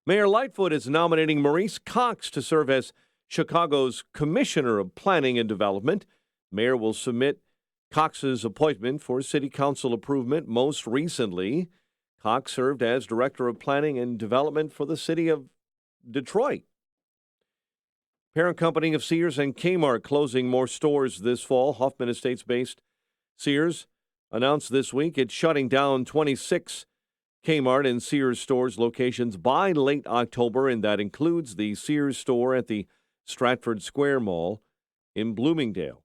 Mayor Lightfoot is nominating Maurice Cox to serve as Chicago's Commissioner of Planning and Development. Mayor will submit Cox's appointment for city council approval. Most recently, Cox served as Director of Planning and Development for the city of Detroit. Parent company of Sears and Kmart closing more stores this fall. Hoffman Estates-based Sears announced this week it's shutting down 26 Kmart and Sears stores locations by late October, and that includes the Sears store at the Stratford Square Mall in Bloomingdale.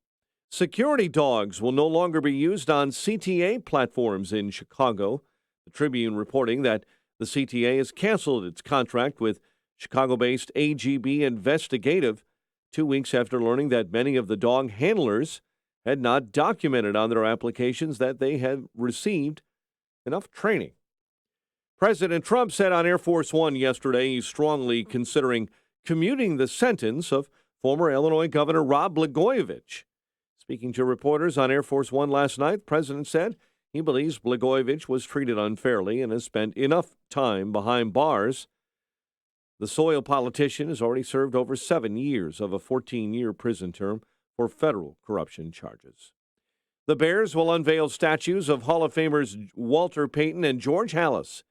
Security dogs will no longer be used on CTA platforms in Chicago. The Tribune reporting that the CTA has canceled its contract with Chicago-based AGB Investigative 2 weeks after learning that many of the dog handlers had not documented on their applications that they had received enough training. President Trump said on Air Force One yesterday he's strongly considering commuting the sentence of former Illinois Governor Rod Blagojevich. Speaking to reporters on Air Force One last night, the president said he believes Blagojevich was treated unfairly and has spent enough time behind bars. The Soil politician has already served over 7 years of a 14-year prison term for federal corruption charges. The Bears will unveil statues of Hall of Famers Walter Payton and George Halas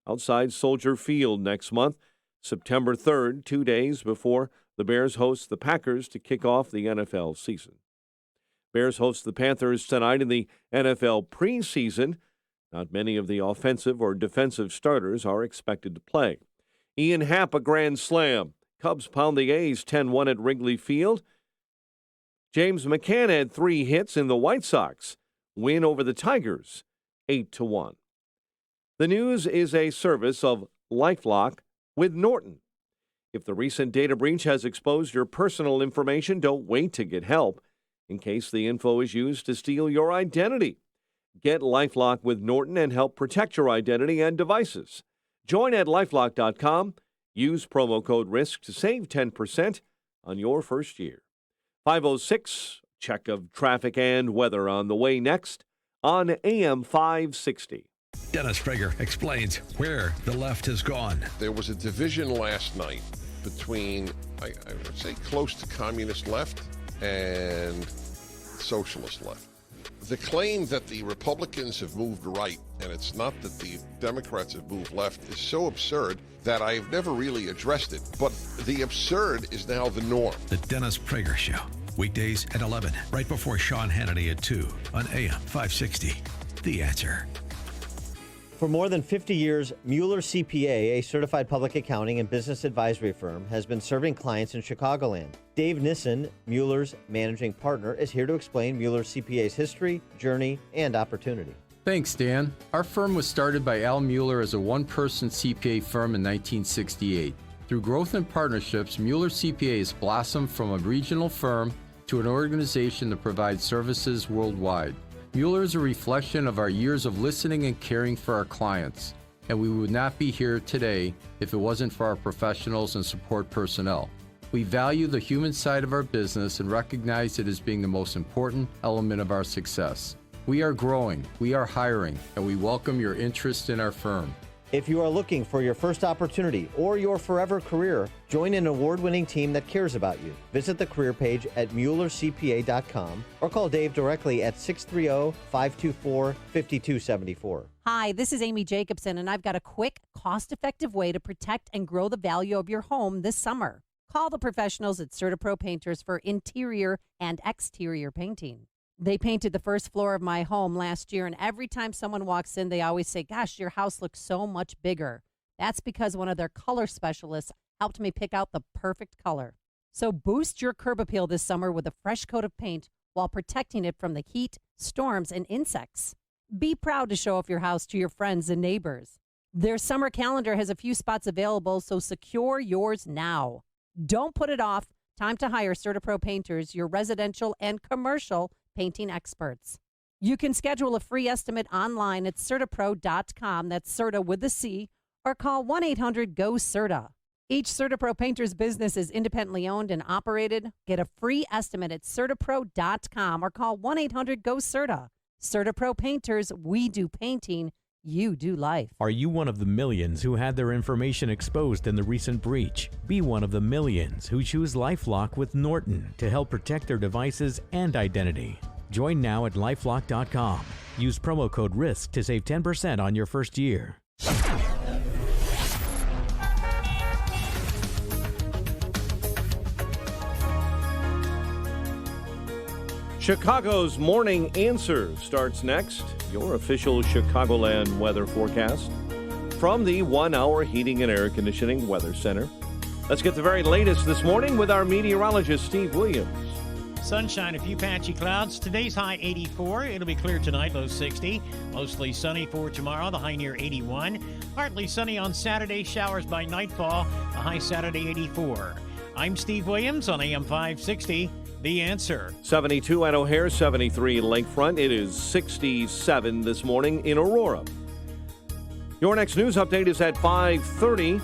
outside Soldier Field next month, September 3rd, 2 days before the Bears host the Packers to kick off the NFL season. Bears host the Panthers tonight in the NFL preseason. Not many of the offensive or defensive starters are expected to play. Ian Happ, a grand slam. Cubs pound the A's 10-1 at Wrigley Field. James McCann had 3 hits in the White Sox win over the Tigers 8-1. The news is a service of LifeLock with Norton. If the recent data breach has exposed your personal information, don't wait to get help in case the info is used to steal your identity. Get LifeLock with Norton and help protect your identity and devices. Join at LifeLock.com. Use promo code RISK to save 10% on your first year. 5:06, check of traffic and weather on the way next on AM 560. Dennis Prager explains where the left has gone. There was a division last night between, I would say, close to communist left and socialist left. The claim that the Republicans have moved right, and it's not that the Democrats have moved left, is so absurd that I've never really addressed it. But the absurd is now the norm. The Dennis Prager Show, weekdays at 11, right before Sean Hannity at 2 on AM 560. The Answer. For more than 50 years, Mueller CPA, a certified public accounting and business advisory firm, has been serving clients in Chicagoland. Dave Nissen, Mueller's managing partner, is here to explain Mueller CPA's history, journey, and opportunity. Thanks, Dan. Our firm was started by Al Mueller as a one-person CPA firm in 1968. Through growth and partnerships, Mueller CPA has blossomed from a regional firm to an organization that provides services worldwide. Mueller is a reflection of our years of listening and caring for our clients, and we would not be here today if it wasn't for our professionals and support personnel. We value the human side of our business and recognize it as being the most important element of our success. We are growing, we are hiring, and we welcome your interest in our firm. If you are looking for your first opportunity or your forever career, join an award-winning team that cares about you. Visit the career page at MuellerCPA.com or call Dave directly at 630-524-5274. Hi, this is Amy Jacobson, and I've got a quick, cost-effective way to protect and grow the value of your home this summer. Call the professionals at CertaPro Painters for interior and exterior painting. They painted the first floor of my home last year, and every time someone walks in, they always say, gosh, your house looks so much bigger. That's because one of their color specialists helped me pick out the perfect color. So boost your curb appeal this summer with a fresh coat of paint while protecting it from the heat, storms, and insects. Be proud to show off your house to your friends and neighbors. Their summer calendar has a few spots available, so secure yours now. Don't put it off. Time to hire CertaPro Painters, your residential and commercial painting experts. You can schedule a free estimate online at CertaPro.com. That's Certa with a C, or call 1-800-GO-CERTA. Each CertaPro Painters business is independently owned and operated. Get a free estimate at CertaPro.com or call 1-800-GO-CERTA. CertaPro Painters, we do painting. You do life. Are you one of the millions who had their information exposed in the recent breach? Be one of the millions who choose LifeLock with Norton to help protect their devices and identity. Join now at lifelock.com. Use promo code RISK to save 10% on your first year. Chicago's Morning Answer starts next. Your official Chicagoland weather forecast from the 1 Hour Heating and Air Conditioning Weather Center. Let's get the very latest this morning with our meteorologist, Steve Williams. Sunshine, a few patchy clouds. Today's high 84. It'll be clear tonight, low 60. Mostly sunny for tomorrow, the high near 81. Partly sunny on Saturday, showers by nightfall, the high Saturday 84. I'm Steve Williams on AM 560. The Answer. 72 at O'Hare, 73 Lakefront. It is 67 this morning in Aurora. Your next news update is at 5:30.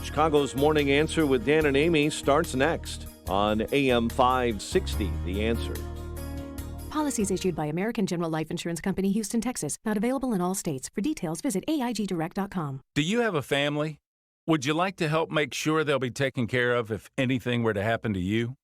Chicago's Morning Answer with Dan and Amy starts next on AM 560. The Answer. Policies issued by American General Life Insurance Company, Houston, Texas. Not available in all states. For details, visit AIGdirect.com. Do you have a family? Would you like to help make sure they'll be taken care of if anything were to happen to you?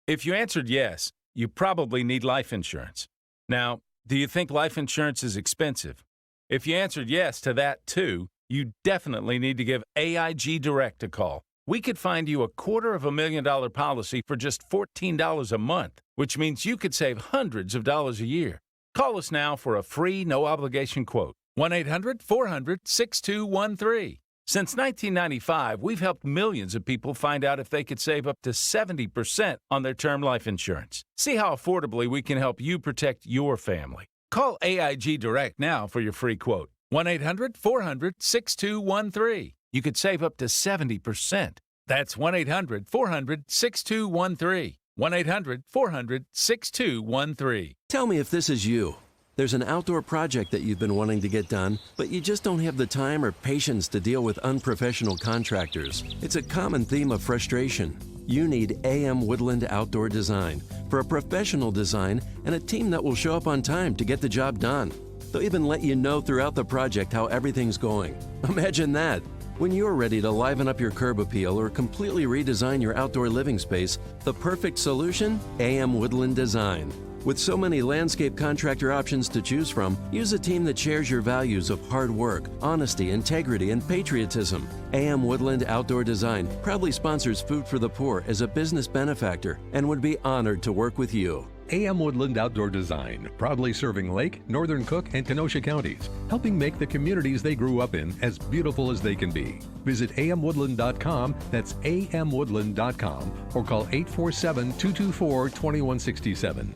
If you answered yes, you probably need life insurance. Now, do you think life insurance is expensive? If you answered yes to that too, you definitely need to give AIG Direct a call. We could find you a $250,000 policy for just $14 a month, which means you could save hundreds of dollars a year. Call us now for a free, no-obligation quote. 1-800-400-6213. Since 1995, we've helped millions of people find out if they could save up to 70% on their term life insurance. See how affordably we can help you protect your family. Call AIG Direct now for your free quote. 1-800-400-6213. You could save up to 70%. That's 1-800-400-6213. 1-800-400-6213. Tell me if this is you. There's an outdoor project that you've been wanting to get done, but you just don't have the time or patience to deal with unprofessional contractors. It's a common theme of frustration. You need AM Woodland Outdoor Design for a professional design and a team that will show up on time to get the job done. They'll even let you know throughout the project how everything's going. Imagine that. When you're ready to liven up your curb appeal or completely redesign your outdoor living space, the perfect solution? AM Woodland Design. With so many landscape contractor options to choose from, use a team that shares your values of hard work, honesty, integrity, and patriotism. AM Woodland Outdoor Design proudly sponsors Food for the Poor as a business benefactor and would be honored to work with you. AM Woodland Outdoor Design, proudly serving Lake, Northern Cook, and Kenosha counties, helping make the communities they grew up in as beautiful as they can be. Visit amwoodland.com, that's amwoodland.com, or call 847-224-2167.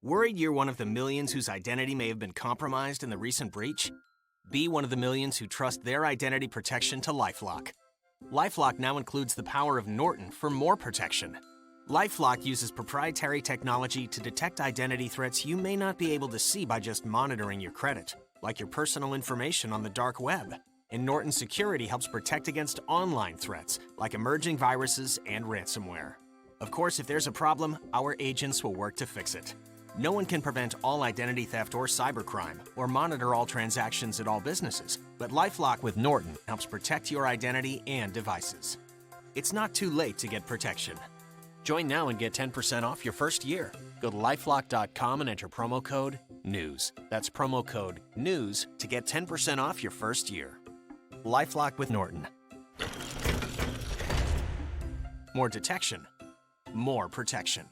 Worried you're one of the millions whose identity may have been compromised in the recent breach? Be one of the millions who trust their identity protection to LifeLock. LifeLock now includes the power of Norton for more protection. LifeLock uses proprietary technology to detect identity threats you may not be able to see by just monitoring your credit, like your personal information on the dark web. And Norton Security helps protect against online threats, like emerging viruses and ransomware. Of course, if there's a problem, our agents will work to fix it. No one can prevent all identity theft or cybercrime, or monitor all transactions at all businesses, but LifeLock with Norton helps protect your identity and devices. It's not too late to get protection. Join now and get 10% off your first year. Go to lifelock.com and enter promo code NEWS. That's promo code NEWS to get 10% off your first year. LifeLock with Norton. More detection, more protection.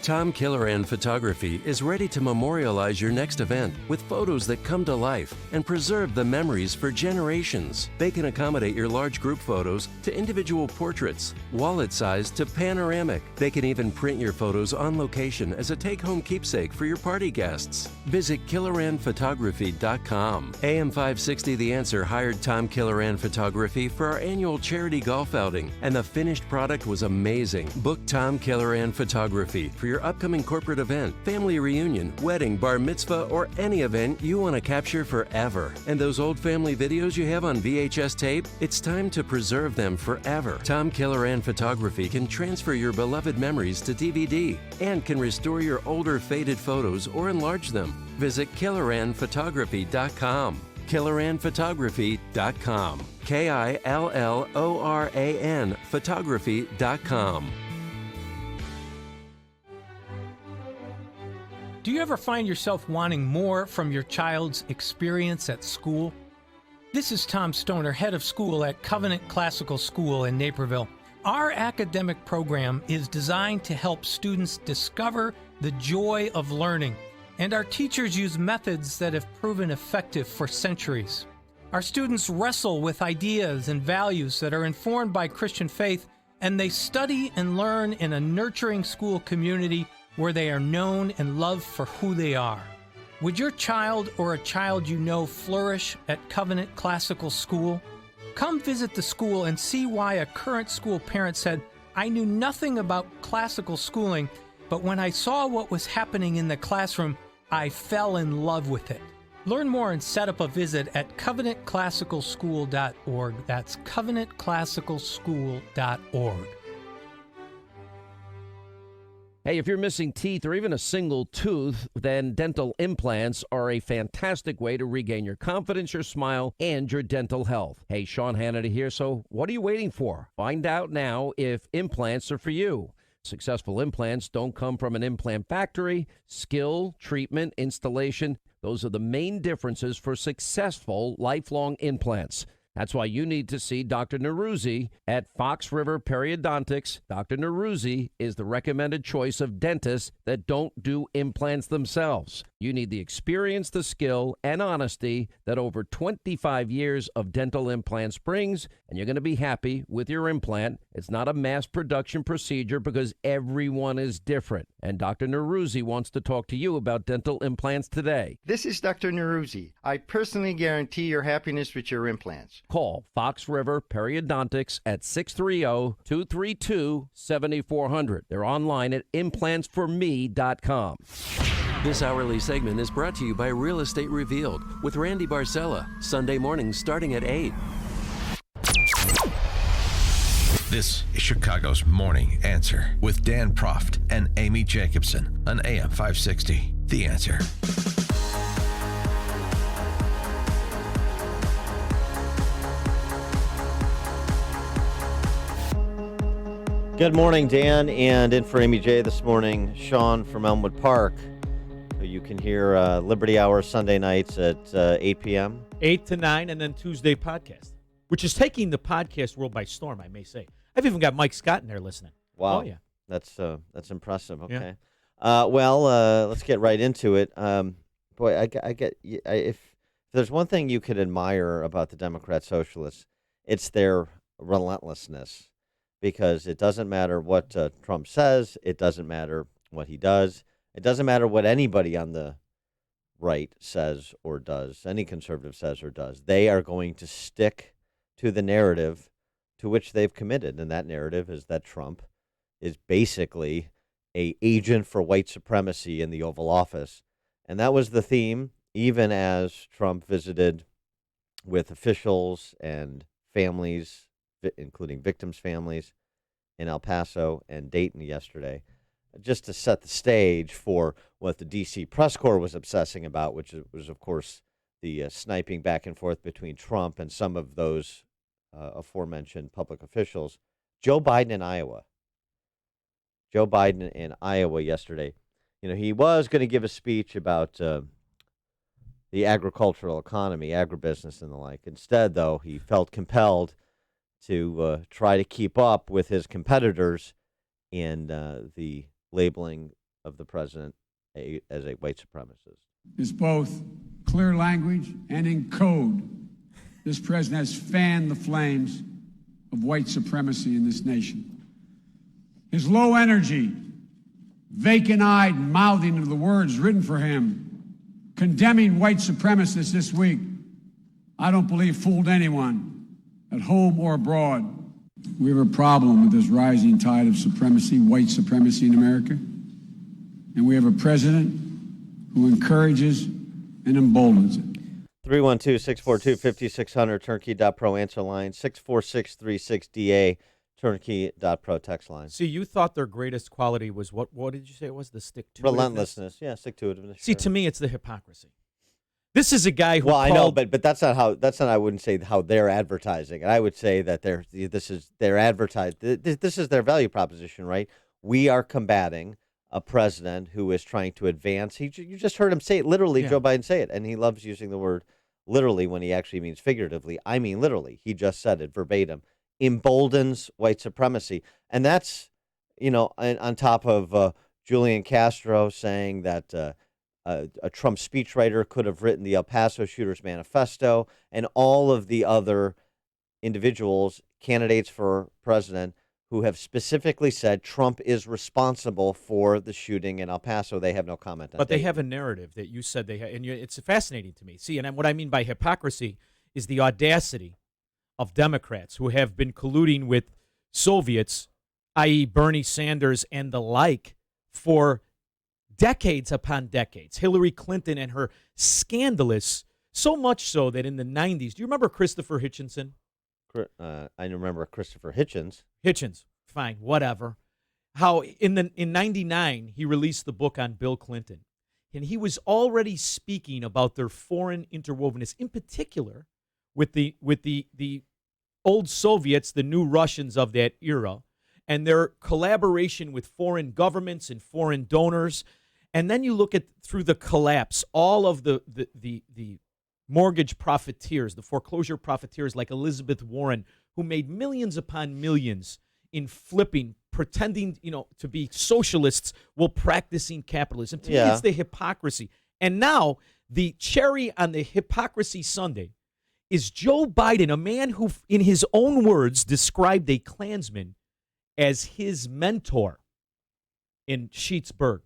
Tom Killeran Photography is ready to memorialize your next event with photos that come to life and preserve the memories for generations. They can accommodate your large group photos to individual portraits, wallet size to panoramic. They can even print your photos on location as a take-home keepsake for your party guests. Visit KilleranPhotography.com. AM 560 The Answer hired Tom Killeran Photography for our annual charity golf outing, and the finished product was amazing. Book Tom Killeran Photography for your upcoming corporate event, family reunion, wedding, bar mitzvah, or any event you want to capture forever. And those old family videos you have on VHS tape, it's time to preserve them forever. Tom Killeran Photography can transfer your beloved memories to DVD and can restore your older faded photos or enlarge them. Visit KilleranPhotography.com. KilleranPhotography.com. KILLORAN Photography.com. Do you ever find yourself wanting more from your child's experience at school? This is Tom Stoner, head of school at Covenant Classical School in Naperville. Our academic program is designed to help students discover the joy of learning, and our teachers use methods that have proven effective for centuries. Our students wrestle with ideas and values that are informed by Christian faith, and they study and learn in a nurturing school community where they are known and loved for who they are. Would your child or a child you know flourish at Covenant Classical School? Come visit the school and see why a current school parent said, "I knew nothing about classical schooling, but when I saw what was happening in the classroom, I fell in love with it." Learn more and set up a visit at covenantclassicalschool.org. That's covenantclassicalschool.org. Hey, if you're missing teeth or even a single tooth, then dental implants are a fantastic way to regain your confidence, your smile, and your dental health. Hey, Sean Hannity here. So what are you waiting for? Find out now if implants are for you. Successful implants don't come from an implant factory. Skill, treatment, installation, those are the main differences for successful lifelong implants. That's why you need to see Dr. Neruzzi at Fox River Periodontics. Dr. Neruzzi is the recommended choice of dentists that don't do implants themselves. You need the experience, the skill, and honesty that over 25 years of dental implants brings, and you're going to be happy with your implant. It's not a mass production procedure because everyone is different. And Dr. Neruzzi wants to talk to you about dental implants today. This is Dr. Neruzzi. I personally guarantee your happiness with your implants. Call Fox River Periodontics at 630-232-7400. They're online at implantsforme.com. This hourly segment is brought to you by Real Estate Revealed with Randy Barcella, Sunday mornings starting at 8. This is Chicago's Morning Answer with Dan Proft and Amy Jacobson on AM 560. The Answer. Good morning, Dan, and in for Amy J this morning, Sean from Elmwood Park. You can hear Liberty Hour Sunday nights at 8 p.m. 8 to 9, and then Tuesday podcast, which is taking the podcast world by storm, I may say. I've even got Mike Scott in there listening. Wow. Oh, yeah. That's impressive. Okay. Yeah. Let's get right into it. If there's one thing you could admire about the Democrat Socialists, it's their relentlessness, because it doesn't matter what Trump says. It doesn't matter what he does. It doesn't matter what anybody on the right says or does, any conservative says or does. They are going to stick to the narrative to which they've committed, and that narrative is that Trump is basically an agent for white supremacy in the Oval Office. And that was the theme, even as Trump visited with officials and families, including victims' families, in El Paso and Dayton yesterday, just to set the stage for what the D.C. press corps was obsessing about, which was, of course, the sniping back and forth between Trump and some of those aforementioned public officials. Joe Biden in Iowa. Joe Biden in Iowa yesterday. You know, he was going to give a speech about the agricultural economy, agribusiness, and the like. Instead, though, he felt compelled to try to keep up with his competitors in the labeling of the president as a white supremacist. It's both clear language and in code. This president has fanned the flames of white supremacy in this nation. His low energy, vacant-eyed mouthing of the words written for him, condemning white supremacists this week, I don't believe fooled anyone, at home or abroad. We have a problem with this rising tide of supremacy, white supremacy in America. and we have a president who encourages and emboldens it. 312-642-5600, turnkey.pro answer line, 64636DA, turnkey.pro text line. See, you thought their greatest quality was what did you say it was? The stick-to-itiveness? Relentlessness. Yeah, stick-to-itiveness. See, to me, it's the hypocrisy. This is a guy who I know, but that's not I wouldn't say how they're advertising. I would say that this is their value proposition, right? We are combating a president who is trying to advance. You just heard him say it literally, Joe Biden say it, and he loves using the word literally when he actually means figuratively. I mean literally. He just said it verbatim. Emboldens white supremacy. And that's, on top of Julian Castro saying that a Trump speechwriter could have written the El Paso Shooters Manifesto, and all of the other individuals, candidates for president, who have specifically said Trump is responsible for the shooting in El Paso. They have no comment on it. But they have a narrative that you said they have, and it's fascinating to me. See, and what I mean by hypocrisy is the audacity of Democrats who have been colluding with Soviets, i.e. Bernie Sanders and the like, for decades upon decades. Hillary Clinton and her scandalous, so much so that in the 90s, do you remember Christopher Hitchinson? I remember Christopher Hitchens. Hitchens, fine, whatever. How in 99 he released the book on Bill Clinton, and he was already speaking about their foreign interwovenness, in particular with the old Soviets, the new Russians of that era, and their collaboration with foreign governments and foreign donors. And then you look at through the collapse, all of the mortgage profiteers, the foreclosure profiteers like Elizabeth Warren, who made millions upon millions in flipping, pretending, to be socialists while practicing capitalism. To me, it's the hypocrisy. And now the cherry on the hypocrisy sundae is Joe Biden, a man who, in his own words, described a Klansman as his mentor in Sheetsburg.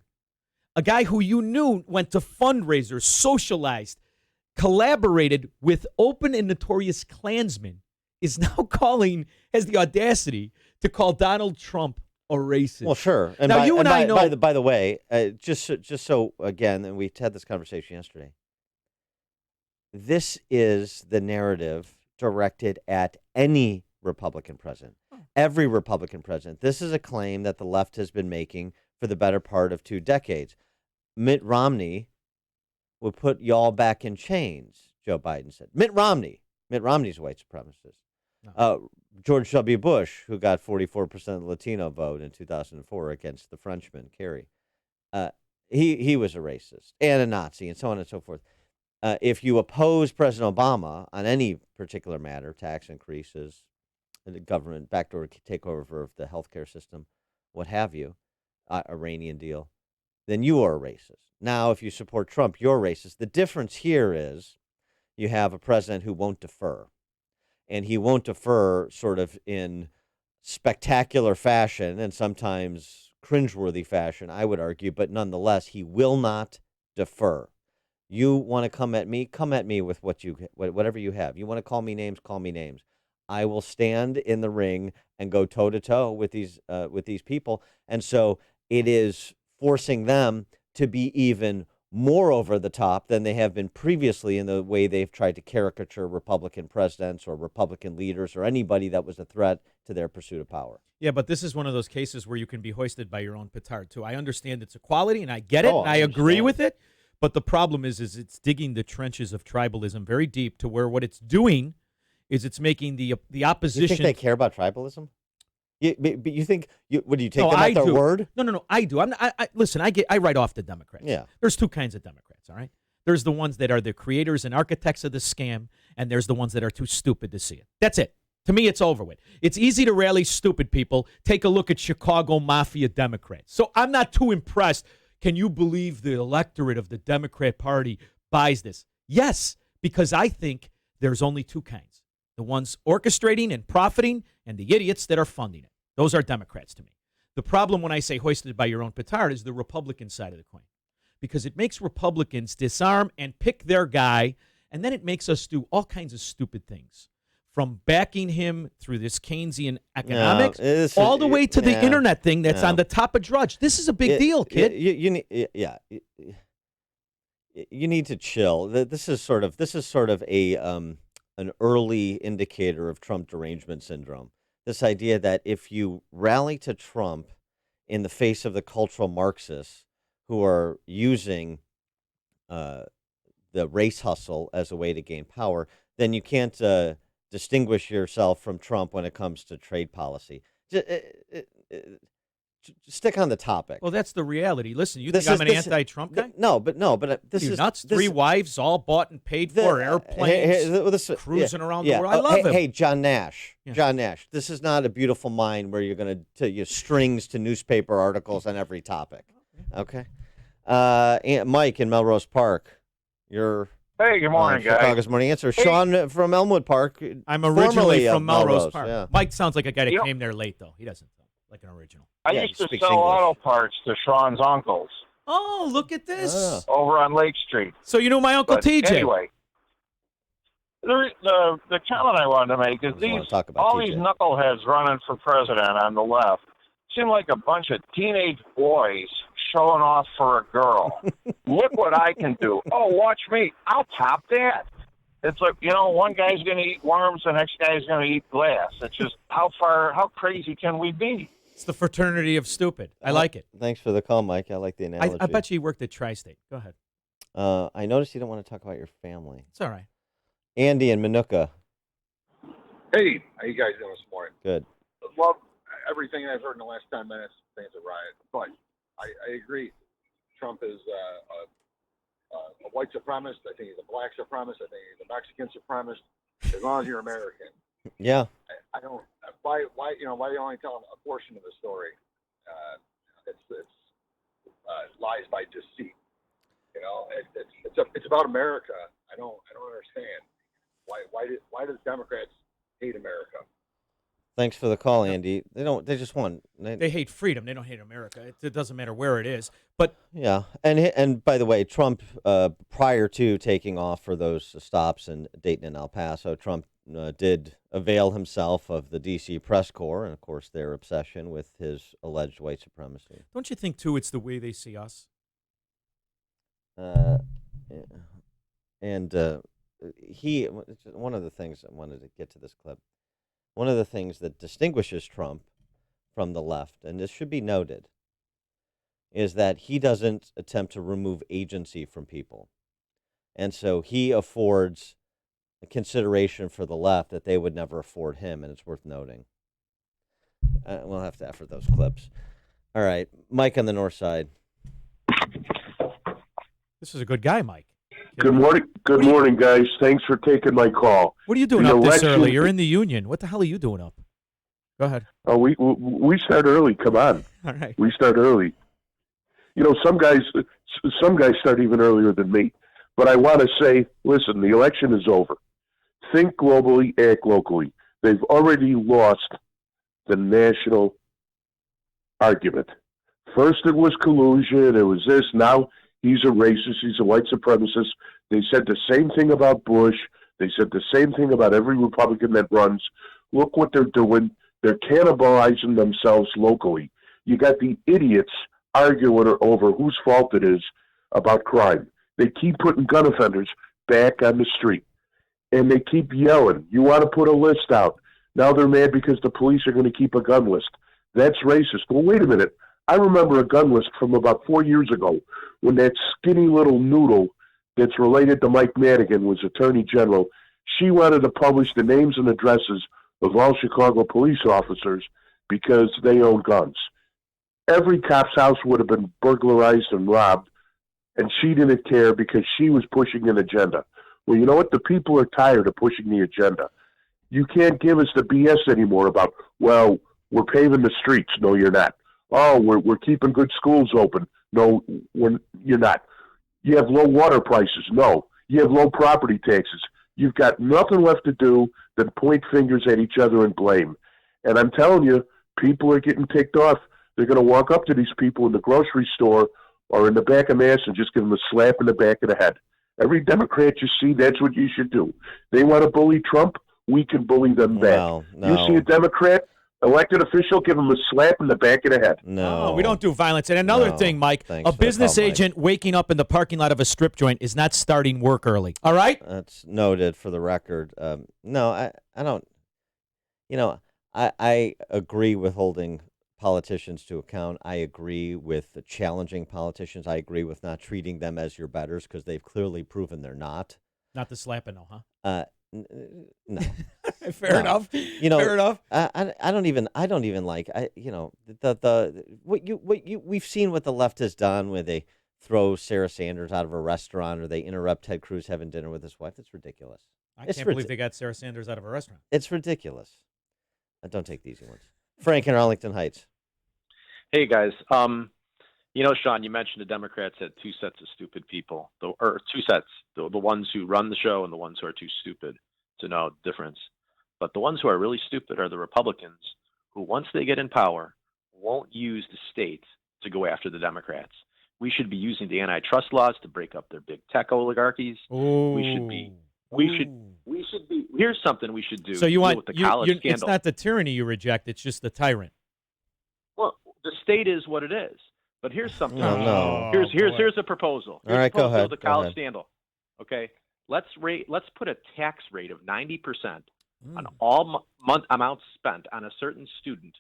A guy who you knew went to fundraisers, socialized, collaborated with open and notorious Klansmen, is now has the audacity to call Donald Trump a racist. Well, sure. And now, I know. By the way, just so, again, and we had this conversation yesterday, this is the narrative directed at any Republican president. Every Republican president. This is a claim that the left has been making for the better part of 2 decades. Mitt Romney would put y'all back in chains, Joe Biden said. Mitt Romney's a white supremacist. No. George W. Bush, who got 44% of the Latino vote in 2004 against the Frenchman, Kerry, he was a racist and a Nazi and so on and so forth. If you oppose President Obama on any particular matter, tax increases, the government backdoor takeover of the healthcare system, what have you, Iranian deal, then you are a racist. Now, if you support Trump, you're racist. The difference here is you have a president who won't defer. And he won't defer sort of in spectacular fashion and sometimes cringeworthy fashion, I would argue. But nonetheless, he will not defer. You want to come at me with whatever you have. You want to call me names, call me names. I will stand in the ring and go toe-to-toe with these people. And so it is forcing them to be even more over the top than they have been previously in the way they've tried to caricature Republican presidents or Republican leaders or anybody that was a threat to their pursuit of power. Yeah, but this is one of those cases where you can be hoisted by your own petard, too. I understand it's equality, and I get it, and I agree with it. But the problem is it's digging the trenches of tribalism very deep to where what it's doing is it's making the opposition. You think they care about tribalism? But you think would you take them at their word? No. I do. Listen. I write off the Democrats. Yeah. There's 2 kinds of Democrats. All right. There's the ones that are the creators and architects of the scam, and there's the ones that are too stupid to see it. That's it. To me, it's over with. It's easy to rally stupid people. Take a look at Chicago Mafia Democrats. So I'm not too impressed. Can you believe the electorate of the Democrat Party buys this? Yes, because I think there's only 2 kinds. The ones orchestrating and profiting, and the idiots that are funding it. Those are Democrats to me. The problem when I say hoisted by your own petard is the Republican side of the coin, because it makes Republicans disarm and pick their guy, and then it makes us do all kinds of stupid things. from backing him through this Keynesian economics all the way to the internet thing that's on the top of Drudge. This is a big deal, kid. You need to chill. This is sort of a an early indicator of Trump derangement syndrome. This idea that if you rally to Trump in the face of the cultural Marxists who are using the race hustle as a way to gain power, then you can't distinguish yourself from Trump when it comes to trade policy. Stick on the topic. Well, that's the reality. Listen, you think I'm an anti-Trump guy? No, but this you is nuts. Three wives, all bought and paid for, airplanes, cruising around the world. I love him. Hey, John Nash. Yeah. John Nash. This is not a beautiful mind where you're going to strings to newspaper articles on every topic. Okay. Mike in Melrose Park. Hey, good morning, guys. Chicago's Morning Answer. Hey. Sean from Elmwood Park. I'm originally from Melrose Park. Yeah. Mike sounds like a guy that came there late, though. He doesn't sound like an original. I used to sell auto parts to Sean's uncles. Oh, look at this. Over on Lake Street. So you know my Uncle TJ. Anyway, the comment I wanted to make is all these knuckleheads running for president on the left seem like a bunch of teenage boys showing off for a girl. Look what I can do. Oh, watch me. I'll top that. It's like, one guy's going to eat worms, the next guy's going to eat glass. It's just how crazy can we be? It's the fraternity of stupid. I like it. Thanks for the call, Mike. I like the analogy. I bet you worked at Tri-State. Go ahead. I noticed you don't want to talk about your family. It's all right. Andy in Minooka. Hey, how you guys doing this morning? Good. Love everything I've heard in the last 10 minutes. Things a riot. But I agree. Trump is a white supremacist. I think he's a black supremacist. I think he's a Mexican supremacist. As long as you're American. Yeah. I don't. Why you only tell a portion of the story? It's lies by deceit. It's about America. I don't understand why does Democrats hate America? Thanks for the call, Andy. They just want. They hate freedom. They don't hate America. It doesn't matter where it is. But yeah, and by the way, Trump prior to taking off for those stops in Dayton and El Paso, Trump did avail himself of the D.C. press corps and, of course, their obsession with his alleged white supremacy. Don't you think, too, it's the way they see us? And one of the things I wanted to get to this clip, one of the things that distinguishes Trump from the left, and this should be noted, is that he doesn't attempt to remove agency from people. And so he affords a consideration for the left that they would never afford him, and it's worth noting. We'll have to effort those clips. All right, Mike on the north side. This is a good guy, Mike. Good morning. Good morning, guys. Thanks for taking my call. What are you doing up this early? You're in the Union. What the hell are you doing up? Go ahead. Oh, we start early. Come on. All right. We start early. Some guys start even earlier than me. But I want to say, listen, the election is over. Think globally, act locally. They've already lost the national argument. First it was collusion. It was this. Now he's a racist. He's a white supremacist. They said the same thing about Bush. They said the same thing about every Republican that runs. Look what they're doing. They're cannibalizing themselves locally. You got the idiots arguing over whose fault it is about crime. They keep putting gun offenders back on the street. And they keep yelling, you want to put a list out. Now they're mad because the police are going to keep a gun list. That's racist. Well, wait a minute. I remember a gun list from about 4 years ago when that skinny little noodle that's related to Mike Madigan was Attorney General. She wanted to publish the names and addresses of all Chicago police officers because they own guns. Every cop's house would have been burglarized and robbed, and she didn't care because she was pushing an agenda. Well, you know what? The people are tired of pushing the agenda. You can't give us the BS anymore about, well, we're paving the streets. No, you're not. Oh, we're keeping good schools open. No, you're not. You have low water prices. No. You have low property taxes. You've got nothing left to do than point fingers at each other and blame. And I'm telling you, people are getting ticked off. They're going to walk up to these people in the grocery store or in the back of Mass and just give them a slap in the back of the head. Every Democrat you see, that's what you should do. They want to bully Trump? we can bully them back. Well, no. You see a Democrat elected official, give him a slap in the back of the head. No. We don't do violence. And another thing, Mike, Thanks a for the business call, Mike. agent waking up in the parking lot of a strip joint is not starting work early. All right? That's noted for the record. No, I don't. I agree with holding politicians to account. I agree with the challenging politicians. I agree with not treating them as your betters because they've clearly proven they're not. Not the slapping, no, huh? No. Fair enough. Fair enough. I don't even like we've seen what the left has done where they throw Sarah Sanders out of a restaurant or they interrupt Ted Cruz having dinner with his wife. It's ridiculous. I can't believe they got Sarah Sanders out of a restaurant. It's ridiculous. Don't take the easy ones. Frank in Arlington Heights. Hey, guys. Sean, you mentioned the Democrats had two sets of stupid people, or two sets, the ones who run the show and the ones who are too stupid to know the difference. But the ones who are really stupid are the Republicans who, once they get in power, won't use the states to go after the Democrats. We should be using the antitrust laws to break up their big tech oligarchies. Ooh. We should be. Here's something we should do. So you Deal want with the college scandal. It's not the tyranny you reject; it's just the tyrant. Well, the state is what it is. But here's something. No. Here's a proposal. All right, go ahead. The college scandal. Okay, let's put a tax rate of 90% on all amounts spent on a certain student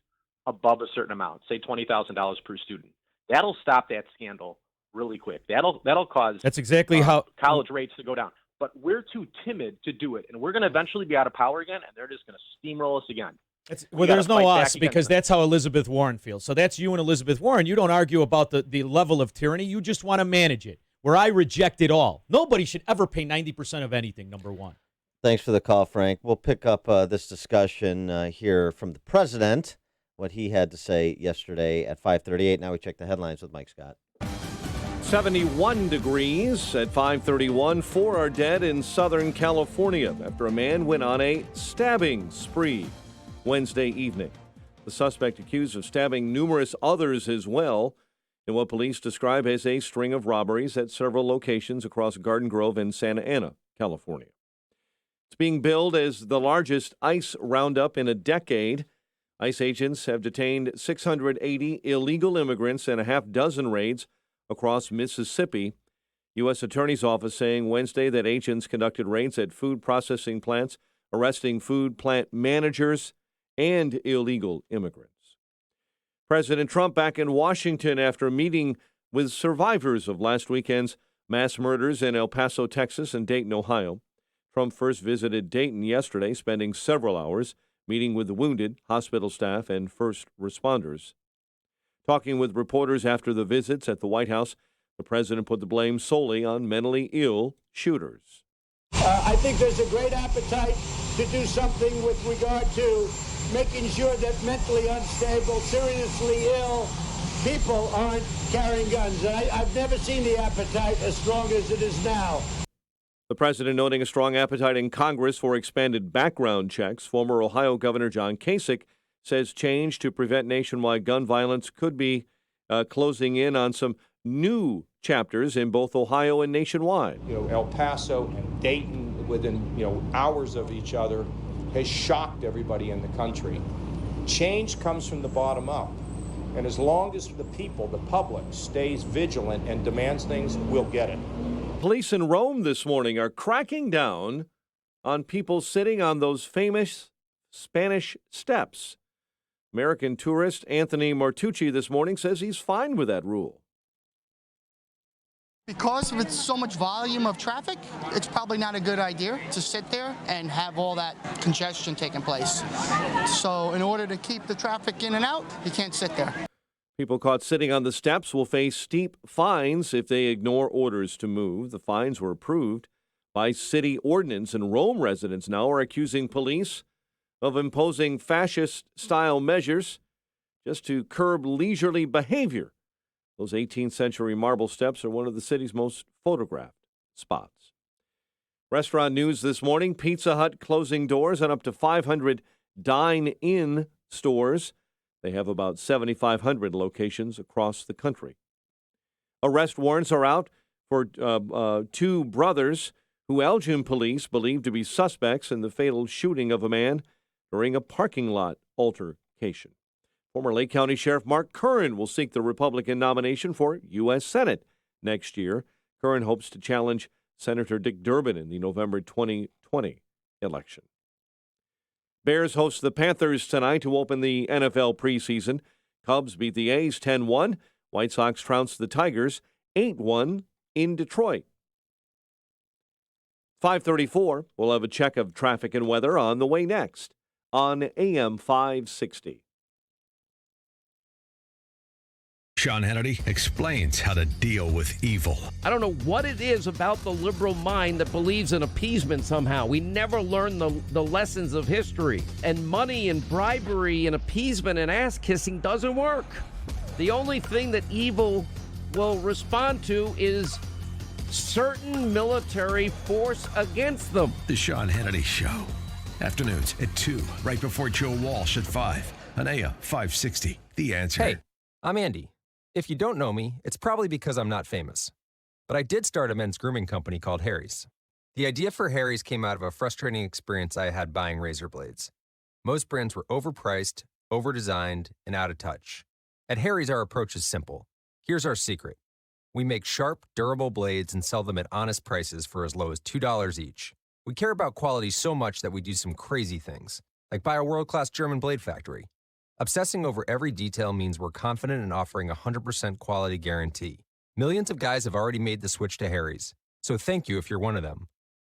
above a certain amount, say $20,000 per student. That'll stop that scandal really quick. That'll cause That's exactly how college rates to go down. But we're too timid to do it, and we're going to eventually be out of power again, and they're just going to steamroll us again. Well, there's no us because that's how Elizabeth Warren feels. So that's you and Elizabeth Warren. You don't argue about the level of tyranny. You just want to manage it, where I reject it all. Nobody should ever pay 90% of anything, number one. Thanks for the call, Frank. We'll pick up this discussion here from the president, what he had to say yesterday at 5:38. Now we check the headlines with Mike Scott. 71 degrees at 5:31. 4 are dead in Southern California after a man went on a stabbing spree Wednesday evening. The suspect accused of stabbing numerous others as well in what police describe as a string of robberies at several locations across Garden Grove and Santa Ana, California. It's being billed as the largest ICE roundup in a decade. ICE agents have detained 680 illegal immigrants and a half dozen raids across Mississippi. U.S. Attorney's Office saying Wednesday that agents conducted raids at food processing plants, arresting food plant managers and illegal immigrants. President Trump back in Washington after meeting with survivors of last weekend's mass murders in El Paso, Texas and Dayton, Ohio. Trump first visited Dayton yesterday, spending several hours meeting with the wounded, hospital staff, and first responders. Talking with reporters after the visits at the White House, the president put the blame solely on mentally ill shooters. I think there's a great appetite to do something with regard to making sure that mentally unstable, seriously ill people aren't carrying guns. And I've never seen the appetite as strong as it is now. The president noting a strong appetite in Congress for expanded background checks. Former Ohio Governor John Kasich says change to prevent nationwide gun violence could be closing in on some new chapters in both Ohio and nationwide. El Paso and Dayton, within hours of each other, has shocked everybody in the country. Change comes from the bottom up. And as long as the people, the public, stays vigilant and demands things, we'll get it. Police in Rome this morning are cracking down on people sitting on those famous Spanish steps. American tourist Anthony Martucci this morning says he's fine with that rule. Because of so much volume of traffic, it's probably not a good idea to sit there and have all that congestion taking place. So in order to keep the traffic in and out, you can't sit there. People caught sitting on the steps will face steep fines if they ignore orders to move. The fines were approved by city ordinance, and Rome residents now are accusing police of imposing fascist-style measures just to curb leisurely behavior. Those 18th century marble steps are one of the city's most photographed spots. Restaurant news this morning, Pizza Hut closing doors on up to 500 dine-in stores. They have about 7,500 locations across the country. Arrest warrants are out for two brothers who Elgin police believe to be suspects in the fatal shooting of a man during a parking lot altercation. Former Lake County Sheriff Mark Curran will seek the Republican nomination for U.S. Senate next year. Curran hopes to challenge Senator Dick Durbin in the November 2020 election. Bears host the Panthers tonight to open the NFL preseason. Cubs beat the A's 10-1. White Sox trounced the Tigers 8-1 in Detroit. 5:34, we'll have a check of traffic and weather on the way next on AM 560. Sean Hannity explains how to deal with evil. I don't know what it is about the liberal mind that believes in appeasement somehow. We never learn the lessons of history. And money and bribery and appeasement and ass-kissing doesn't work. The only thing that evil will respond to is certain military force against them. The Sean Hannity Show. Afternoons at 2, right before Joe Walsh at 5 on AM 560. The Answer. Hey, I'm Andy. If you don't know me, it's probably because I'm not famous. But I did start a men's grooming company called Harry's. The idea for Harry's came out of a frustrating experience I had buying razor blades. Most brands were overpriced, overdesigned, and out of touch. At Harry's, our approach is simple. Here's our secret. We make sharp, durable blades and sell them at honest prices for as low as $2 each. We care about quality so much that we do some crazy things, like buy a world-class German blade factory. Obsessing over every detail means we're confident in offering a 100% quality guarantee. Millions of guys have already made the switch to Harry's, so thank you if you're one of them.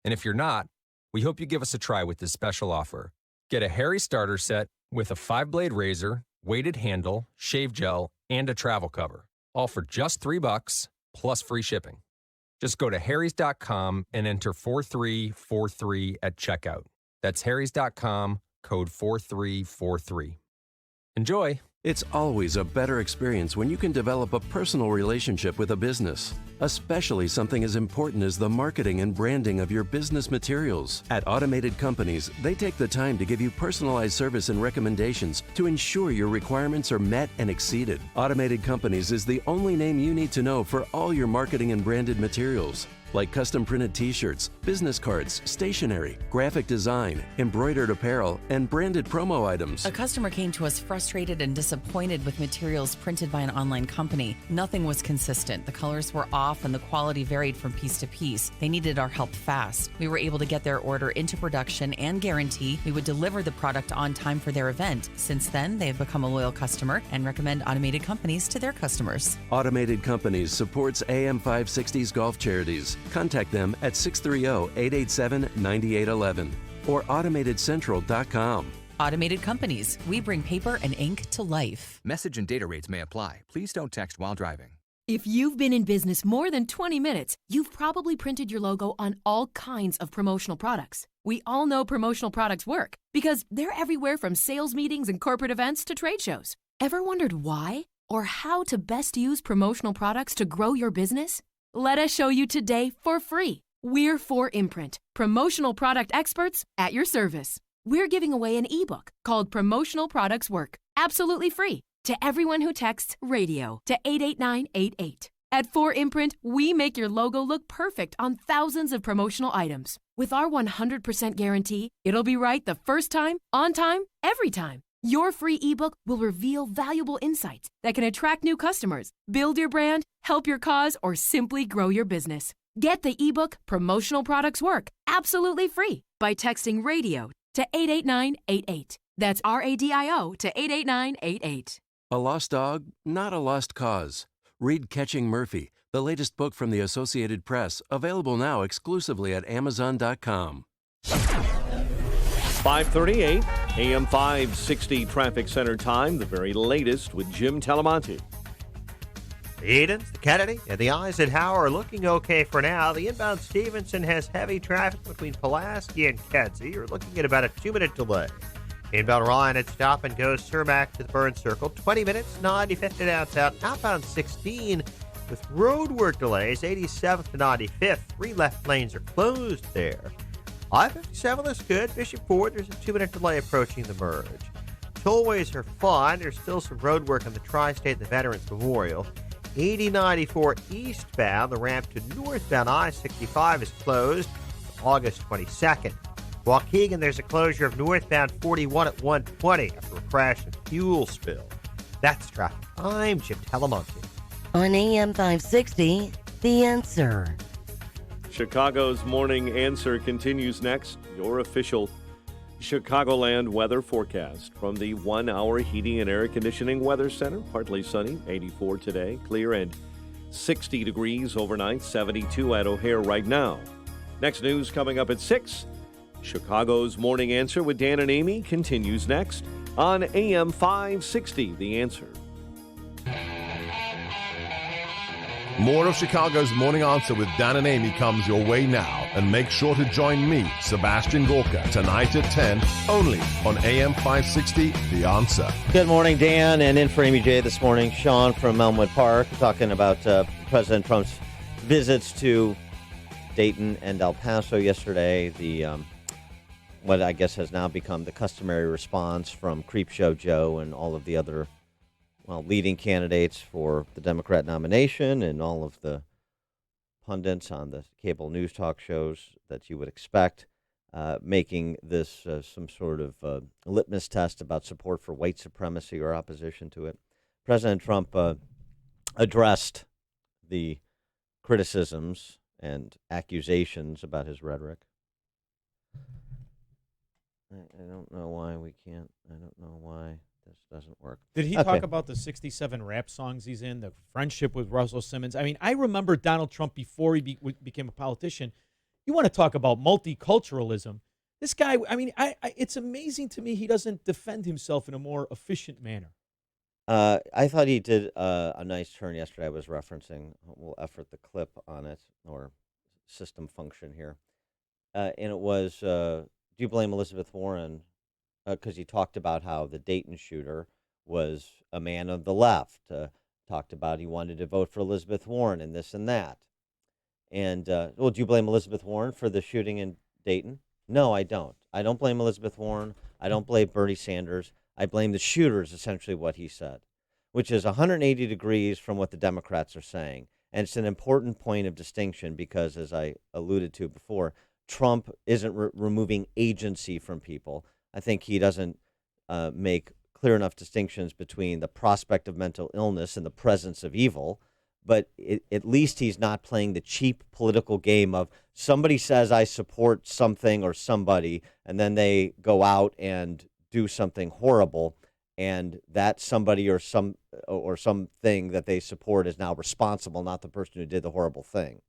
And if you're not, we hope you give us a try with this special offer. Get a Harry's starter set with a 5-blade razor, weighted handle, shave gel, and a travel cover, all for just $3 plus free shipping. Just go to harrys.com and enter 4343 at checkout. That's harrys.com, code 4343. Enjoy. It's always a better experience when you can develop a personal relationship with a business, especially something as important as the marketing and branding of your business materials. At Automated Companies, they take the time to give you personalized service and recommendations to ensure your requirements are met and exceeded. Automated Companies is the only name you need to know for all your marketing and branded materials, like custom printed t-shirts, business cards, stationery, graphic design, embroidered apparel, and branded promo items. A customer came to us frustrated and disappointed with materials printed by an online company. Nothing was consistent. The colors were off and the quality varied from piece to piece. They needed our help fast. We were able to get their order into production and guarantee we would deliver the product on time for their event. Since then, they have become a loyal customer and recommend Automated Companies to their customers. Automated Companies supports AM 560's golf charities. Contact them at 630-887-9811 or automatedcentral.com. Automated Companies. We bring paper and ink to life. Message and data rates may apply. Please don't text while driving. If you've been in business more than 20 minutes, you've probably printed your logo on all kinds of promotional products. We all know promotional products work because they're everywhere from sales meetings and corporate events to trade shows. Ever wondered why or how to best use promotional products to grow your business? Let us show you today for free. We're 4imprint, promotional product experts at your service. We're giving away an ebook called Promotional Products Work, absolutely free, to everyone who texts RADIO to 88988. At 4imprint, we make your logo look perfect on thousands of promotional items. With our 100% guarantee, it'll be right the first time, on time, every time. Your free ebook will reveal valuable insights that can attract new customers, build your brand, help your cause, or simply grow your business. Get the ebook Promotional Products Work absolutely free by texting RADIO to 88988. That's RADIO to 88988. A lost dog, not a lost cause. Read Catching Murphy, the latest book from the Associated Press, available now exclusively at Amazon.com. 5:38, AM 560 Traffic Center time, the very latest with Jim Talamonte. The Edens, the Kennedy, and the Eisenhower are looking okay for now. The inbound Stevenson has heavy traffic between Pulaski and Kedzie. You're looking at about a 2-minute delay. Inbound Ryan at Stop and Go Cermak to the Burn Circle, 20 minutes, 95th to downtown. Outbound 16 with roadwork delays, 87th to 95th. 3 left lanes are closed there. I-57 looks good. Bishop Ford, there's a 2-minute delay approaching the merge. Tollways are fine. There's still some road work on the Tri-State and the Veterans Memorial. 8094 eastbound, the ramp to northbound I-65 is closed. August 22nd. Waukegan, there's a closure of northbound 41 at 120 after a crash and fuel spill. That's traffic. I'm Chip Telemonte. On AM 560, The Answer. Chicago's Morning Answer continues next. Your official Chicagoland weather forecast from the 1 Hour Heating and Air Conditioning Weather Center. Partly sunny, 84 today, clear and 60 degrees overnight, 72 at O'Hare right now. Next news coming up at 6. Chicago's Morning Answer with Dan and Amy continues next on AM 560, The Answer. More of Chicago's Morning Answer with Dan and Amy comes your way now. And make sure to join me, Sebastian Gorka, tonight at 10, only on AM 560, The Answer. Good morning, Dan. And in for Amy J this morning, Sean from Elmwood Park, talking about President Trump's visits to Dayton and El Paso yesterday. The what I guess has now become the customary response from Creepshow Joe and all of the other leading candidates for the Democrat nomination and all of the pundits on the cable news talk shows that you would expect, making this some sort of litmus test about support for white supremacy or opposition to it. President Trump addressed the criticisms and accusations about his rhetoric. I don't know why we can't. I don't know why this doesn't work. Did he talk about the 67 rap songs he's in, the friendship with Russell Simmons? I mean, I remember Donald Trump before he became a politician. You want to talk about multiculturalism. This guy, I mean, it's amazing to me he doesn't defend himself in a more efficient manner. I thought he did a nice turn yesterday. I was referencing. We'll effort the clip on it, or system function here. And it was, do you blame Elizabeth Warren? Because he talked about how the Dayton shooter was a man of the left. Talked about he wanted to vote for Elizabeth Warren and this and that. And, do you blame Elizabeth Warren for the shooting in Dayton? No, I don't. I don't blame Elizabeth Warren. I don't blame Bernie Sanders. I blame the shooter is essentially what he said, which is 180 degrees from what the Democrats are saying. And it's an important point of distinction because, as I alluded to before, Trump isn't removing agency from people. I think he doesn't make clear enough distinctions between the prospect of mental illness and the presence of evil. But at least he's not playing the cheap political game of somebody says I support something or somebody, and then they go out and do something horrible, and that somebody or something that they support is now responsible, not the person who did the horrible thing.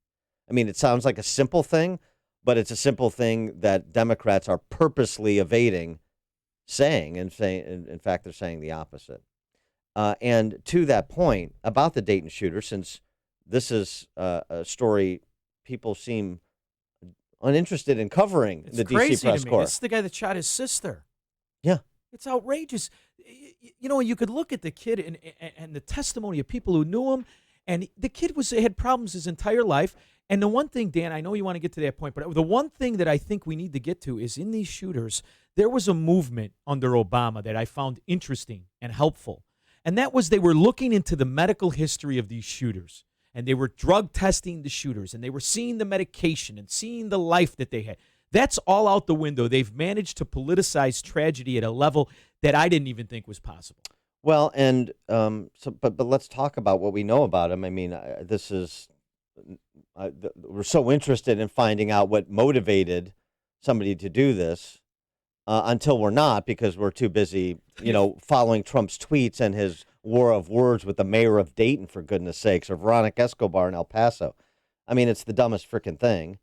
I mean, it sounds like a simple thing, but it's a simple thing that Democrats are purposely evading saying, and saying, in fact, they're saying the opposite. And to that point about the Dayton shooter, since this is a story people seem uninterested in covering, It's the crazy D.C. press to me. corps. It's the guy that shot his sister. Yeah. It's outrageous. You know, you could look at the kid and the testimony of people who knew him, and the kid had problems his entire life. And the one thing, Dan, I know you want to get to that point, but the one thing that I think we need to get to is in these shooters, there was a movement under Obama that I found interesting and helpful. And that was they were looking into the medical history of these shooters. And they were drug testing the shooters. And they were seeing the medication and seeing the life that they had. That's all out the window. They've managed to politicize tragedy at a level that I didn't even think was possible. Well, and but let's talk about what we know about him. I mean, this is we're so interested in finding out what motivated somebody to do this until we're not, because we're too busy, following Trump's tweets and his war of words with the mayor of Dayton, for goodness sakes, or Veronica Escobar in El Paso. I mean, it's the dumbest freaking thing.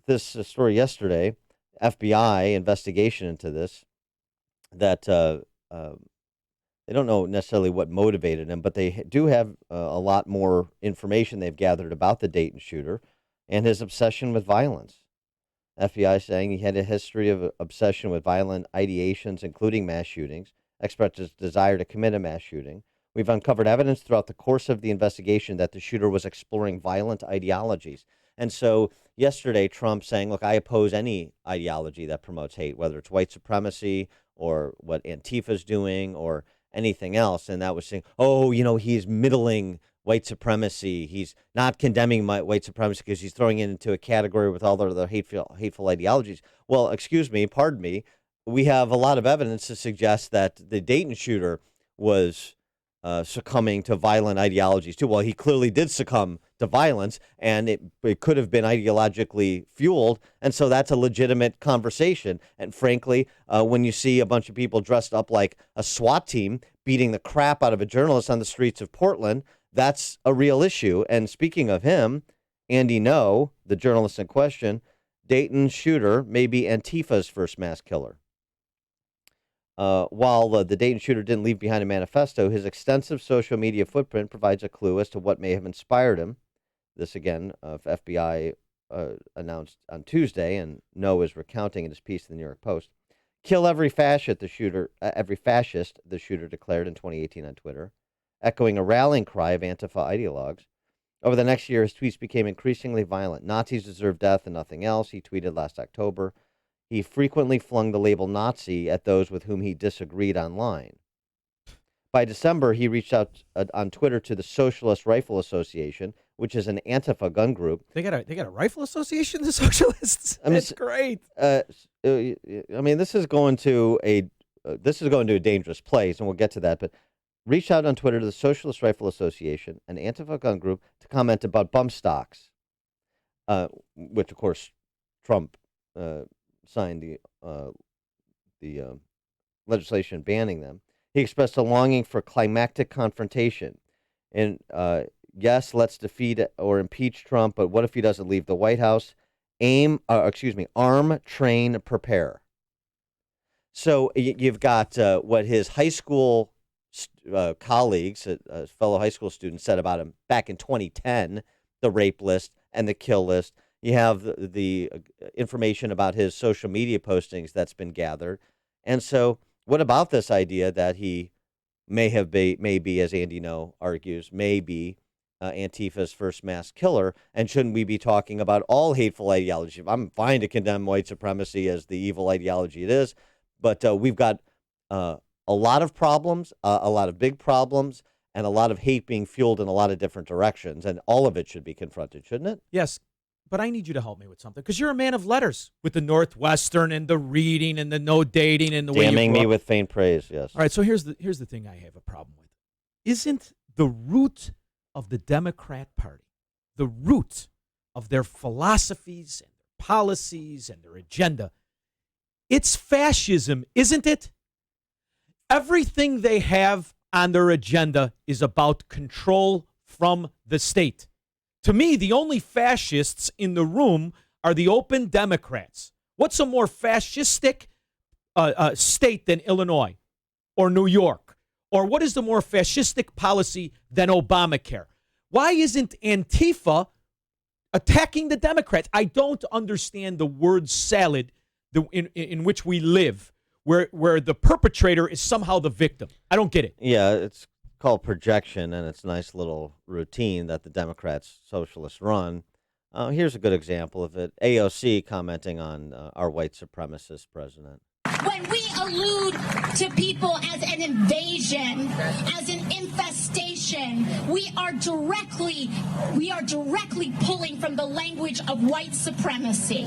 This story yesterday, FBI investigation into this, that they don't know necessarily what motivated him, but they do have a lot more information they've gathered about the Dayton shooter and his obsession with violence. FBI saying he had a history of obsession with violent ideations, including mass shootings, expressed his desire to commit a mass shooting. We've uncovered evidence throughout the course of the investigation that the shooter was exploring violent ideologies. And so yesterday, Trump saying, look, I oppose any ideology that promotes hate, whether it's white supremacy or what Antifa's doing or anything else. And that was saying, he's middling white supremacy. He's not condemning white supremacy because he's throwing it into a category with all the other hateful ideologies. Well, excuse me, pardon me. We have a lot of evidence to suggest that the Dayton shooter was succumbing to violent ideologies too. Well, he clearly did succumb to violence, and it could have been ideologically fueled, and so that's a legitimate conversation. And frankly, when you see a bunch of people dressed up like a SWAT team beating the crap out of a journalist on the streets of Portland, that's a real issue. And speaking of him, Andy Ngo, the journalist in question, Dayton's shooter may be Antifa's first mass killer. While the Dayton shooter didn't leave behind a manifesto, his extensive social media footprint provides a clue as to what may have inspired him. This, again, FBI announced on Tuesday, and Ngo is recounting in his piece in the New York Post. Kill every fascist, the shooter declared in 2018 on Twitter, echoing a rallying cry of Antifa ideologues. Over the next year, his tweets became increasingly violent. Nazis deserve death and nothing else, he tweeted last October. He frequently flung the label Nazi at those with whom he disagreed online. By December, he reached out on Twitter to the Socialist Rifle Association, which is an Antifa gun group. They got a rifle association, the Socialists. That's great. I mean, this is going to a dangerous place, and we'll get to that. But reached out on Twitter to the Socialist Rifle Association, an Antifa gun group, to comment about bump stocks, which of course Trump signed the legislation banning them. He expressed a longing for climactic confrontation. And yes, let's defeat or impeach Trump, but what if he doesn't leave the White House? Arm, train, prepare. So you've got what his high school colleagues, fellow high school students, said about him back in 2010, the rape list and the kill list. You have the information about his social media postings that's been gathered. And so what about this idea that he may be, as Andy Ngo argues, may be Antifa's first mass killer? And shouldn't we be talking about all hateful ideology? I'm fine to condemn white supremacy as the evil ideology it is, but we've got a lot of problems, a lot of big problems, and a lot of hate being fueled in a lot of different directions, and all of it should be confronted, shouldn't it? Yes. But I need you to help me with something, because you're a man of letters with the Northwestern and the reading and the no dating and the way damning me with faint praise. Yes. All right. So here's the thing I have a problem with. Isn't the root of the Democrat Party, the root of their philosophies and their policies and their agenda, it's fascism, isn't it? Everything they have on their agenda is about control from the state. To me, the only fascists in the room are the open Democrats. What's a more fascistic state than Illinois or New York? Or what is the more fascistic policy than Obamacare? Why isn't Antifa attacking the Democrats? I don't understand the word salad in which we live, where the perpetrator is somehow the victim. I don't get it. Yeah, it's called projection, and it's a nice little routine that the Democrats, socialists run. Here's a good example of it. AOC commenting on our white supremacist president. When we allude to people as an invasion, as an infestation, we are directly pulling from the language of white supremacy.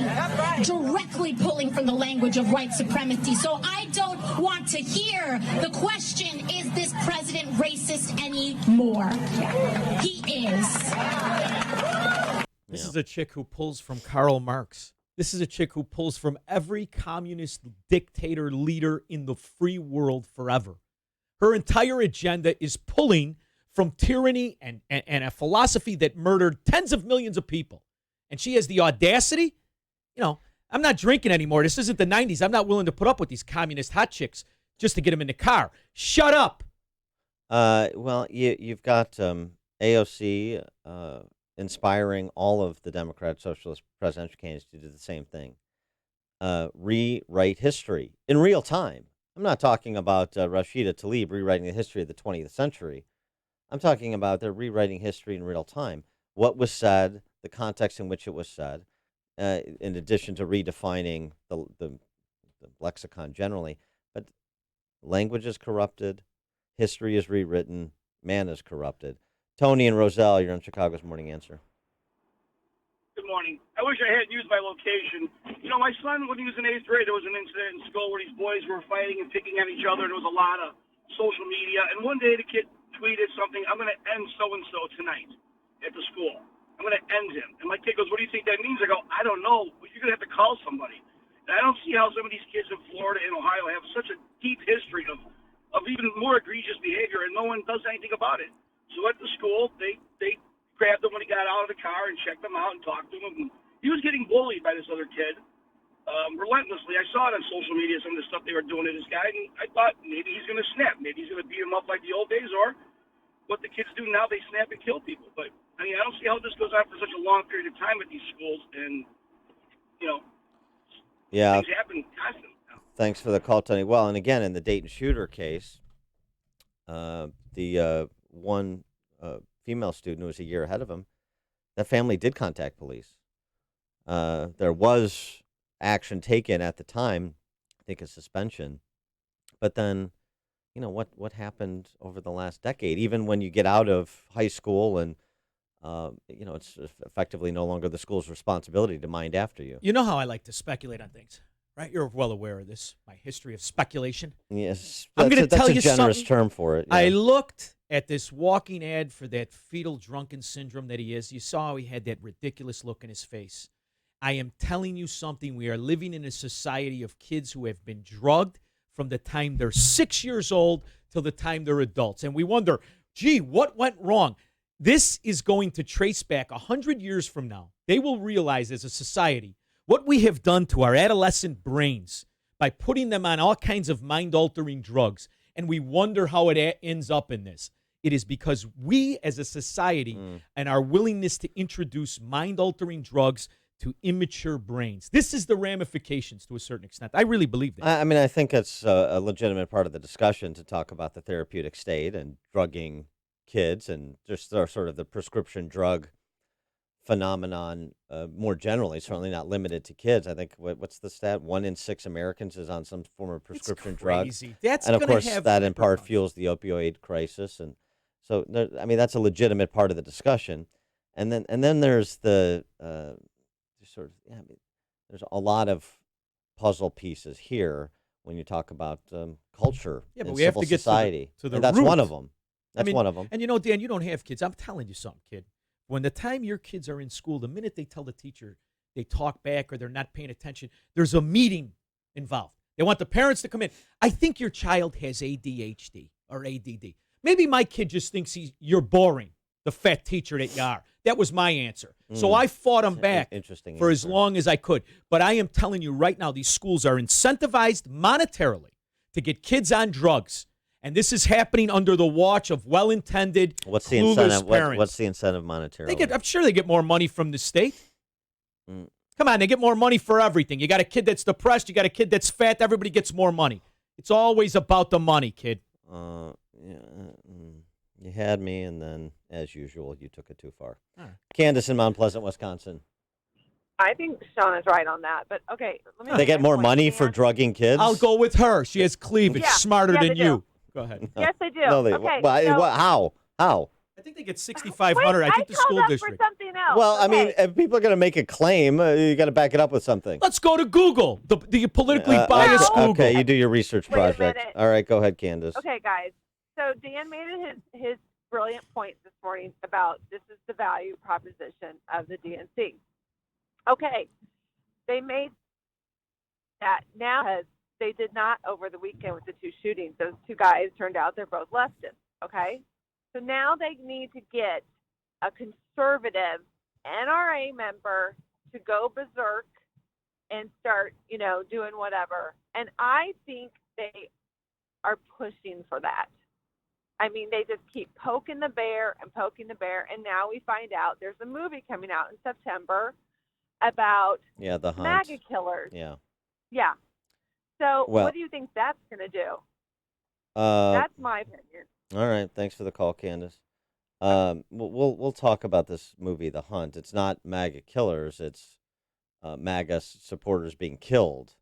Directly pulling from the language of white supremacy. So I don't want to hear the question, is this president racist anymore? He is. This is a chick who pulls from Karl Marx. This is a chick who pulls from every communist dictator leader in the free world forever. Her entire agenda is pulling from tyranny and a philosophy that murdered tens of millions of people. And she has the audacity. I'm not drinking anymore. This isn't the 90s. I'm not willing to put up with these communist hot chicks just to get them in the car. Shut up. Well, you've got AOC inspiring all of the Democrat socialist presidential candidates to do the same thing. Rewrite history in real time. I'm not talking about Rashida Tlaib rewriting the history of the 20th century. I'm talking about they're rewriting history in real time. What was said, the context in which it was said, in addition to redefining the lexicon generally. But language is corrupted, history is rewritten, man is corrupted. Tony and Roselle, you're on Chicago's Morning Answer. Good morning. I wish I had used my location. You know, my son, when he was in 8th grade, there was an incident in school where these boys were fighting and picking at each other. There was a lot of social media. And one day the kid tweeted something, I'm going to end so-and-so tonight at the school. I'm going to end him. And my kid goes, what do you think that means? I go, I don't know. But you're going to have to call somebody. And I don't see how some of these kids in Florida and Ohio have such a deep history of even more egregious behavior, and no one does anything about it. So at the school, they grabbed him when he got out of the car and checked him out and talked to him. And he was getting bullied by this other kid relentlessly. I saw it on social media, some of the stuff they were doing to this guy, and I thought maybe he's going to snap. Maybe he's going to beat him up like the old days, or what the kids do now, they snap and kill people. But, I mean, I don't see how this goes on for such a long period of time at these schools, and, you know, things happen constantly now. Thanks for the call, Tony. Well, and again, in the Dayton shooter case, the one female student who was a year ahead of him, that family did contact police. There was action taken at the time, I think a suspension. But then, you know, what happened over the last decade, even when you get out of high school and, you know, it's effectively no longer the school's responsibility to mind after you. You know how I like to speculate on things, right? You're well aware of this, my history of speculation. Yes. I'm going to tell you that's a generous something. term for it. Yeah. I looked at this walking ad for that fetal drunken syndrome that he is. You saw how he had that ridiculous look in his face. I am telling you something. We are living in a society of kids who have been drugged from the time they're 6 years old till the time they're adults. And we wonder, gee, what went wrong? This is going to trace back 100 years from now. They will realize as a society what we have done to our adolescent brains by putting them on all kinds of mind-altering drugs. And we wonder how it ends up in this. It is because we as a society and our willingness to introduce mind-altering drugs to immature brains. This is the ramifications to a certain extent. I really believe that. I mean, I think it's a legitimate part of the discussion to talk about the therapeutic state and drugging kids and just sort of the prescription drug phenomenon more generally, certainly not limited to kids. I think, what's the stat? 1 in 6 Americans is on some form of prescription drug. That's and of gonna course, have that in part fuels the opioid crisis. And so, I mean, that's a legitimate part of the discussion. And then there's the there's a lot of puzzle pieces here when you talk about culture and we have civil to get society. to the And that's root. one of them. That's I mean, one of them. And you know, Dan, you don't have kids. I'm telling you something, kid. When the time your kids are in school, the minute they tell the teacher they talk back or they're not paying attention, there's a meeting involved. They want the parents to come in. I think your child has ADHD or ADD. Maybe my kid just thinks you're boring, the fat teacher that you are. That was my answer. So I fought him back for as long as I could. But I am telling you right now, these schools are incentivized monetarily to get kids on drugs. And this is happening under the watch of well-intended, What's the clueless incentive? parents. What's the incentive monetarily? I'm sure they get more money from the state. Come on, they get more money for everything. You got a kid that's depressed. You got a kid that's fat. Everybody gets more money. It's always about the money, kid. You had me, and then, as usual, you took it too far. All right. Candace in Mount Pleasant, Wisconsin. I think Sean is right on that. But okay, let me. They get more money for drugging kids? I'll go with her. She has cleavage. Yeah. Smarter Yeah, than they do. you. Go ahead. Yes, they do. No, they, okay, how? How? I think they get $6,500. I think the school district. For something else. Well, I mean, Okay. if people are going to make a claim, you got to back it up with something. Let's go to Google, the politically biased Google. Okay, you do your research Wait a project. minute. All right, go ahead, Candace. Okay, guys. So Dan made his brilliant point this morning about this is the value proposition of the DNC. Okay, they made that now because they did not over the weekend with the 2 shootings. Those 2 guys turned out they're both leftists. Okay, so now they need to get a conservative NRA member to go berserk and start, doing whatever. And I think they are pushing for that. I mean, they just keep poking the bear, and now we find out there's a movie coming out in September about the hunt. MAGA killers. Yeah. Yeah. So Well- what do you think that's going to do? Uh, That's my opinion. All right, thanks for the call, Candace. We'll talk about this movie, The Hunt. It's not MAGA killers. It's MAGA supporters being killed.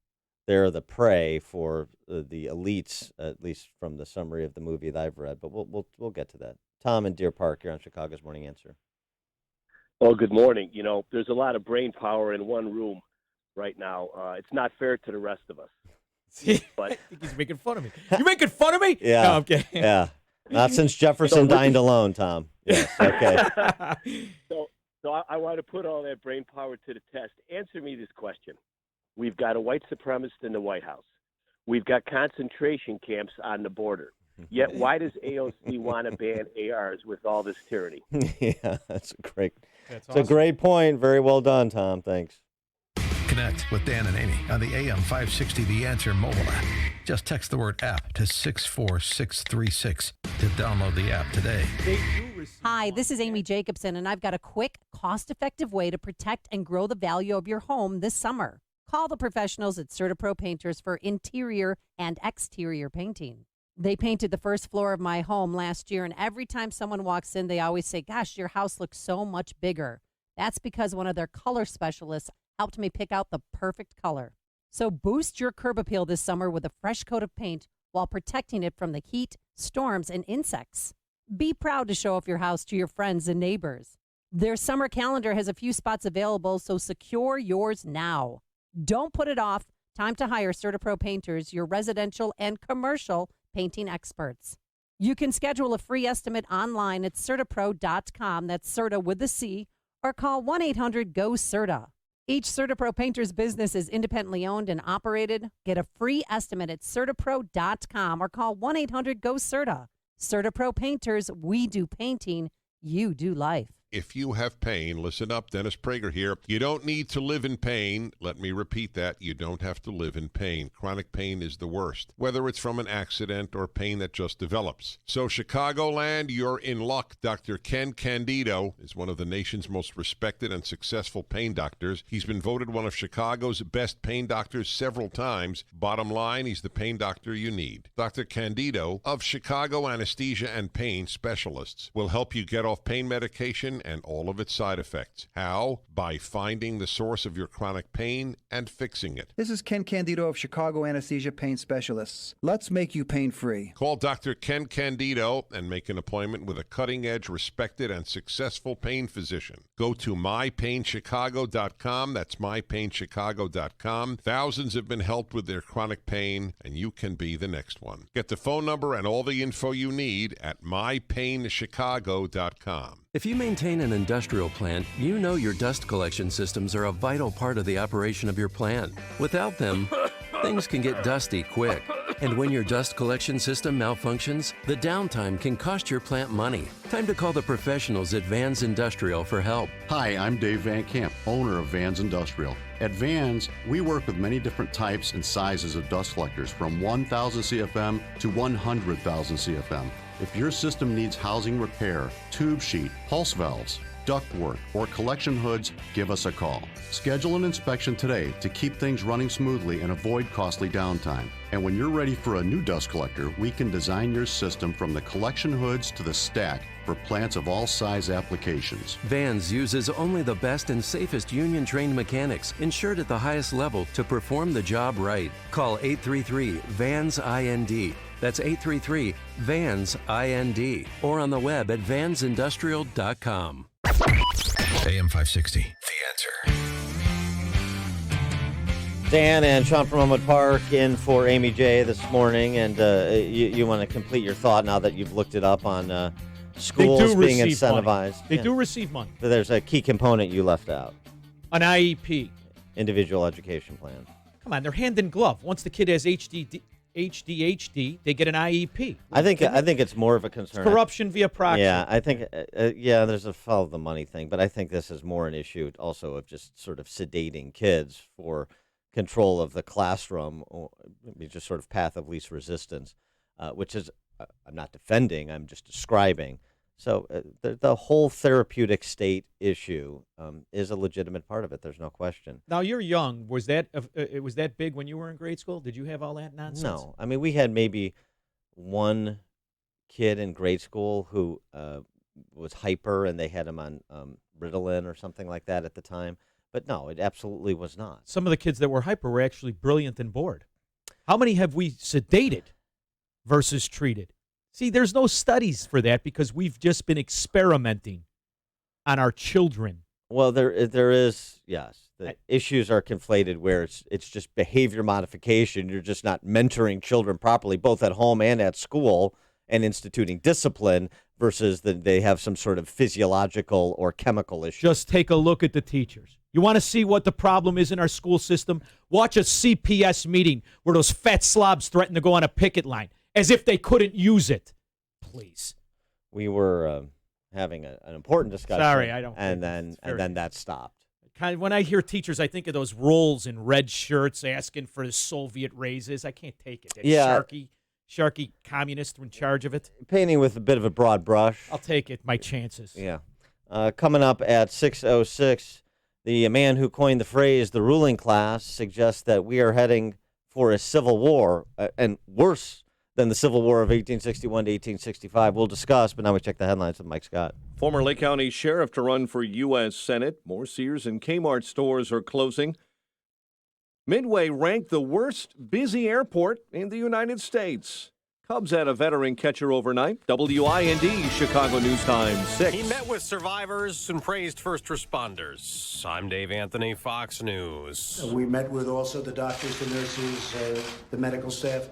they're the prey for the elites, at least from the summary of the movie that I've read. But we'll get to that. Tom in Deer Park, you're on Chicago's Morning Answer. Well, good morning. You know, there's a lot of brain power in one room right now. It's not fair to the rest of us. But he's making fun of me. You making fun of me? Yeah. No, I'm kidding. Yeah. Not since Jefferson dined alone, Tom. Yes. Okay. So I want to put all that brain power to the test. Answer me this question. We've got a white supremacist in the White House. We've got concentration camps on the border. Yet why does AOC want to ban ARs with all this tyranny? Yeah, that's a great point. Very well done, Tom. Thanks. Connect with Dan and Amy on the AM 560 The Answer mobile app. Just text the word app to 64636 to download the app today. Hi, this is Amy Jacobson, and I've got a quick, cost-effective way to protect and grow the value of your home this summer. Call the professionals at CertaPro Painters for interior and exterior painting. They painted the first floor of my home last year, and every time someone walks in, they always say, gosh, your house looks so much bigger. That's because one of their color specialists helped me pick out the perfect color. So boost your curb appeal this summer with a fresh coat of paint while protecting it from the heat, storms, and insects. Be proud to show off your house to your friends and neighbors. Their summer calendar has a few spots available, so secure yours now. Don't put it off. Time to hire CertaPro Painters, your residential and commercial painting experts. You can schedule a free estimate online at CertaPro.com. That's Certa with the C, or call 1-800-GO-CERTA. Each CertaPro Painters business is independently owned and operated. Get a free estimate at CertaPro.com or call 1-800-GO-CERTA. CertaPro Painters, we do painting, you do life. If you have pain, listen up. Dennis Prager here. You don't need to live in pain. Let me repeat that. You don't have to live in pain. Chronic pain is the worst, whether it's from an accident or pain that just develops. So, Chicagoland, you're in luck. Dr. Ken Candido is one of the nation's most respected and successful pain doctors. He's been voted one of Chicago's best pain doctors several times. Bottom line, he's the pain doctor you need. Dr. Candido of Chicago Anesthesia and Pain Specialists will help you get off pain medication and all of its side effects. How? By finding the source of your chronic pain and fixing it. This is Ken Candido of Chicago Anesthesia Pain Specialists. Let's make you pain-free. Call Dr. Ken Candido and make an appointment with a cutting-edge, respected, and successful pain physician. Go to mypainchicago.com. That's mypainchicago.com. Thousands have been helped with their chronic pain, and you can be the next one. Get the phone number and all the info you need at mypainchicago.com. If you maintain an industrial plant, you know your dust collection systems are a vital part of the operation of your plant. Without them, things can get dusty quick. And when your dust collection system malfunctions, the downtime can cost your plant money. Time to call the professionals at Vans Industrial for help. Hi, I'm Dave Van Camp, owner of Vans Industrial. At Vans, we work with many different types and sizes of dust collectors from 1,000 CFM to 100,000 CFM. If your system needs housing repair, tube sheet, pulse valves, ductwork, or collection hoods, give us a call. Schedule an inspection today to keep things running smoothly and avoid costly downtime. And when you're ready for a new dust collector, we can design your system from the collection hoods to the stack for plants of all size applications. Vans uses only the best and safest union-trained mechanics, insured at the highest level, to perform the job right. Call 833-VANS-IND. That's 833-VANS-IND. Or on the web at vansindustrial.com. AM 560, The Answer. Dan and Sean from Elmwood Park in for Amy J this morning. And you want to complete your thought now that you've looked it up on schools being incentivized. Money. They do receive money. But there's a key component you left out. An IEP. Individual education plan. Come on, they're hand in glove. Once the kid has ADHD, they get an IEP. I think it's more of a concern. It's corruption via proxy. Yeah, I think there's a follow the money thing, but I think this is more an issue also of just sort of sedating kids for control of the classroom, or maybe just sort of path of least resistance, which is I'm not defending, I'm just describing. So the whole therapeutic state issue is a legitimate part of it. There's no question. Now, you're young. Was that big when you were in grade school? Did you have all that nonsense? No. I mean, we had maybe one kid in grade school who was hyper, and they had him on Ritalin or something like that at the time. But no, it absolutely was not. Some of the kids that were hyper were actually brilliant and bored. How many have we sedated versus treated? See, there's no studies for that because we've just been experimenting on our children. Well, there is, yes. The issues are conflated where it's just behavior modification. You're just not mentoring children properly, both at home and at school, and instituting discipline versus that they have some sort of physiological or chemical issue. Just take a look at the teachers. You want to see what the problem is in our school system? Watch a CPS meeting where those fat slobs threaten to go on a picket line as if they couldn't use it. Please. We were having an important discussion. Sorry, I don't. And then that stopped. When I hear teachers, I think of those roles in red shirts asking for Soviet raises. I can't take it. That Sharky communist in charge of it. Painting with a bit of a broad brush. I'll take it. My chances. Yeah. Coming up at 6:06, the man who coined the phrase "the ruling class" suggests that we are heading for a civil war, and worse than the Civil War of 1861 to 1865. We'll discuss, but now we check the headlines with Mike Scott. Former Lake County Sheriff to run for U.S. Senate. More Sears and Kmart stores are closing. Midway ranked the worst busy airport in the United States. Cubs had a veteran catcher overnight. WIND Chicago News Time 6. He met with survivors and praised first responders. I'm Dave Anthony, Fox News. We met with also the doctors, the nurses, the medical staff.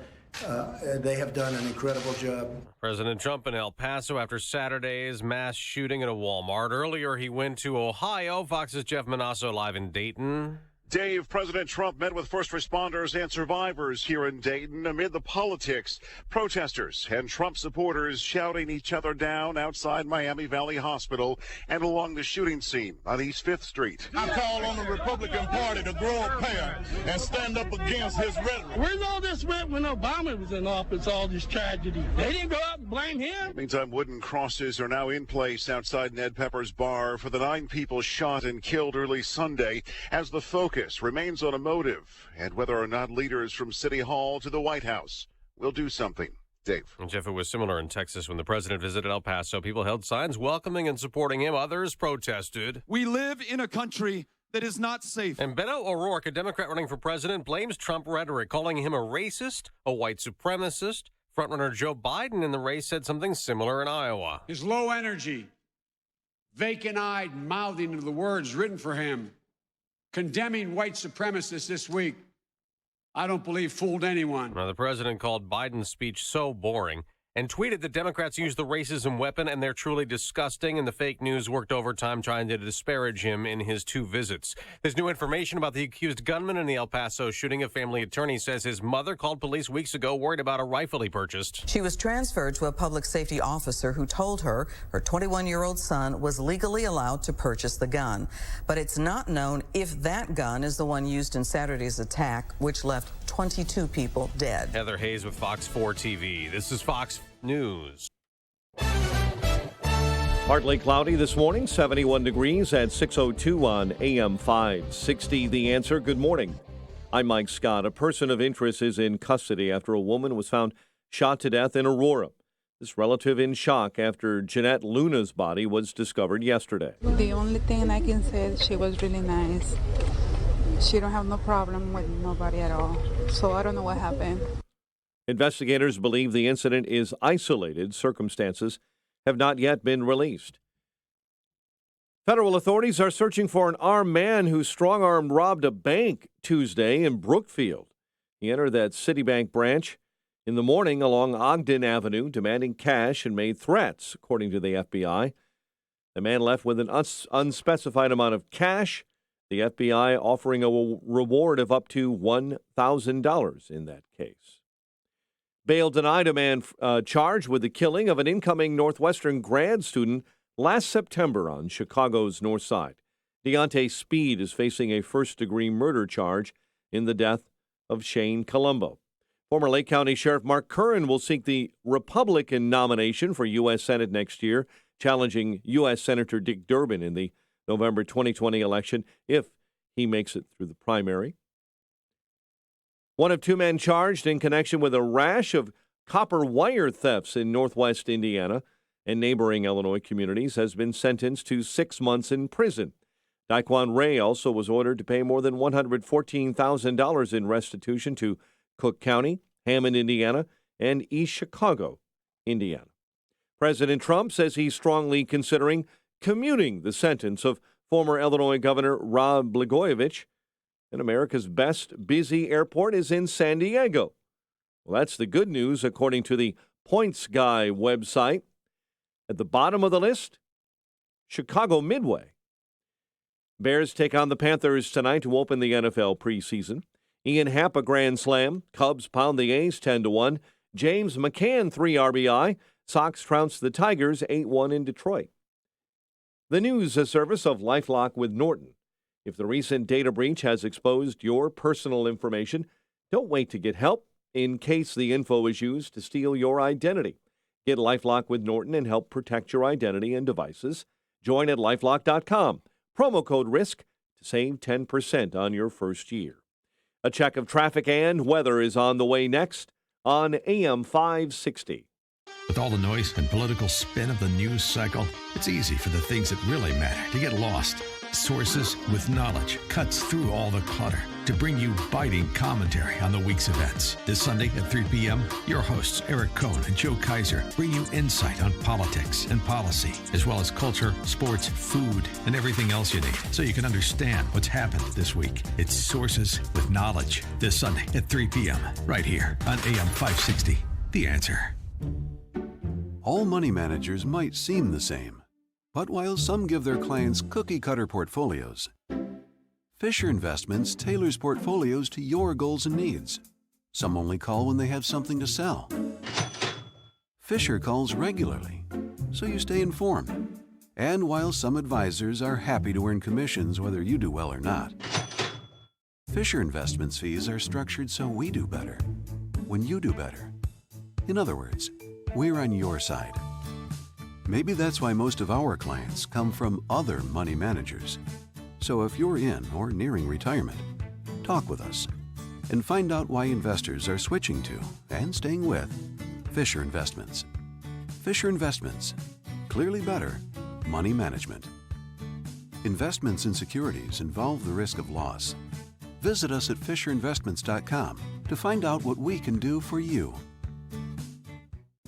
They have done an incredible job. President Trump in El Paso after Saturday's mass shooting at a Walmart. Earlier, he went to Ohio. Fox's Jeff Manasso live in Dayton. Dave, President Trump met with first responders and survivors here in Dayton amid the politics. Protesters and Trump supporters shouting each other down outside Miami Valley Hospital and along the shooting scene on East 5th Street. I call on the Republican Party to grow a pair and stand up against his rhetoric. Where's all this went when Obama was in office, all this tragedy? They didn't go out and blame him. Meantime, wooden crosses are now in place outside Ned Pepper's bar for the 9 people shot and killed early Sunday as the focus remains on a motive and whether or not leaders from City Hall to the White House will do something. Dave. And Jeff, it was similar in Texas when the president visited El Paso. People held signs welcoming and supporting him. Others protested. We live in a country that is not safe. And Beto O'Rourke, a Democrat running for president, blames Trump rhetoric, calling him a racist, a white supremacist. Frontrunner Joe Biden in the race said something similar in Iowa. His low energy, vacant-eyed mouthing of the words written for him, condemning white supremacists this week, I don't believe fooled anyone. Now, the president called Biden's speech so boring and tweeted that Democrats use the racism weapon and they're truly disgusting, and the fake news worked overtime trying to disparage him in his 2 visits. There's new information about the accused gunman in the El Paso shooting. A family attorney says his mother called police weeks ago worried about a rifle he purchased. She was transferred to a public safety officer who told her her 21-year-old son was legally allowed to purchase the gun. But it's not known if that gun is the one used in Saturday's attack, which left 22 people dead. Heather Hayes with Fox 4 TV. This is Fox News. Partly cloudy this morning, 71 degrees at 6:02 on AM 560. The Answer. Good morning. I'm Mike Scott. A person of interest is in custody after a woman was found shot to death in Aurora. This relative in shock after Jeanette Luna's body was discovered yesterday. The only thing I can say is she was really nice. She don't have no problem with nobody at all. So I don't know what happened. Investigators believe the incident is isolated. Circumstances have not yet been released. Federal authorities are searching for an armed man who strong-armed robbed a bank Tuesday in Brookfield. He entered that Citibank branch in the morning along Ogden Avenue, demanding cash and made threats, according to the FBI. The man left with an unspecified amount of cash, the FBI offering a reward of up to $1,000 in that case. Bail denied a man charged with the killing of an incoming Northwestern grad student last September on Chicago's north side. Deontay Speed is facing a first-degree murder charge in the death of Shane Colombo. Former Lake County Sheriff Mark Curran will seek the Republican nomination for U.S. Senate next year, challenging U.S. Senator Dick Durbin in the November 2020 election if he makes it through the primary. One of 2 men charged in connection with a rash of copper wire thefts in northwest Indiana and neighboring Illinois communities has been sentenced to 6 months in prison. Daquan Ray also was ordered to pay more than $114,000 in restitution to Cook County, Hammond, Indiana, and East Chicago, Indiana. President Trump says he's strongly considering commuting the sentence of former Illinois Governor Rod Blagojevich. And America's best busy airport is in San Diego. Well, that's the good news, according to the Points Guy website. At the bottom of the list, Chicago Midway. Bears take on the Panthers tonight to open the NFL preseason. Ian Happ a grand slam. Cubs pound the A's 10-1. James McCann 3 RBI. Sox trounce the Tigers 8-1 in Detroit. The news service of LifeLock with Norton. If the recent data breach has exposed your personal information, don't wait to get help in case the info is used to steal your identity. Get LifeLock with Norton and help protect your identity and devices. Join at LifeLock.com. Promo code RISK to save 10% on your first year. A check of traffic and weather is on the way next on AM 560. With all the noise and political spin of the news cycle, it's easy for the things that really matter to get lost. Sources with knowledge cuts through all the clutter to bring you biting commentary on the week's events. This Sunday at 3 p.m., your hosts Eric Cohn and Joe Kaiser bring you insight on politics and policy, as well as culture, sports, food, and everything else you need so you can understand what's happened this week. It's Sources with Knowledge this Sunday at 3 p.m. right here on AM 560. The Answer. All money managers might seem the same, but while some give their clients cookie-cutter portfolios, Fisher Investments tailors portfolios to your goals and needs. Some only call when they have something to sell. Fisher calls regularly, so you stay informed. And while some advisors are happy to earn commissions whether you do well or not, Fisher Investments fees are structured so we do better when you do better. In other words, we're on your side. Maybe that's why most of our clients come from other money managers. So if you're in or nearing retirement, talk with us and find out why investors are switching to and staying with Fisher Investments. Fisher Investments. Clearly better money management. Investments in securities involve the risk of loss. Visit us at FisherInvestments.com to find out what we can do for you.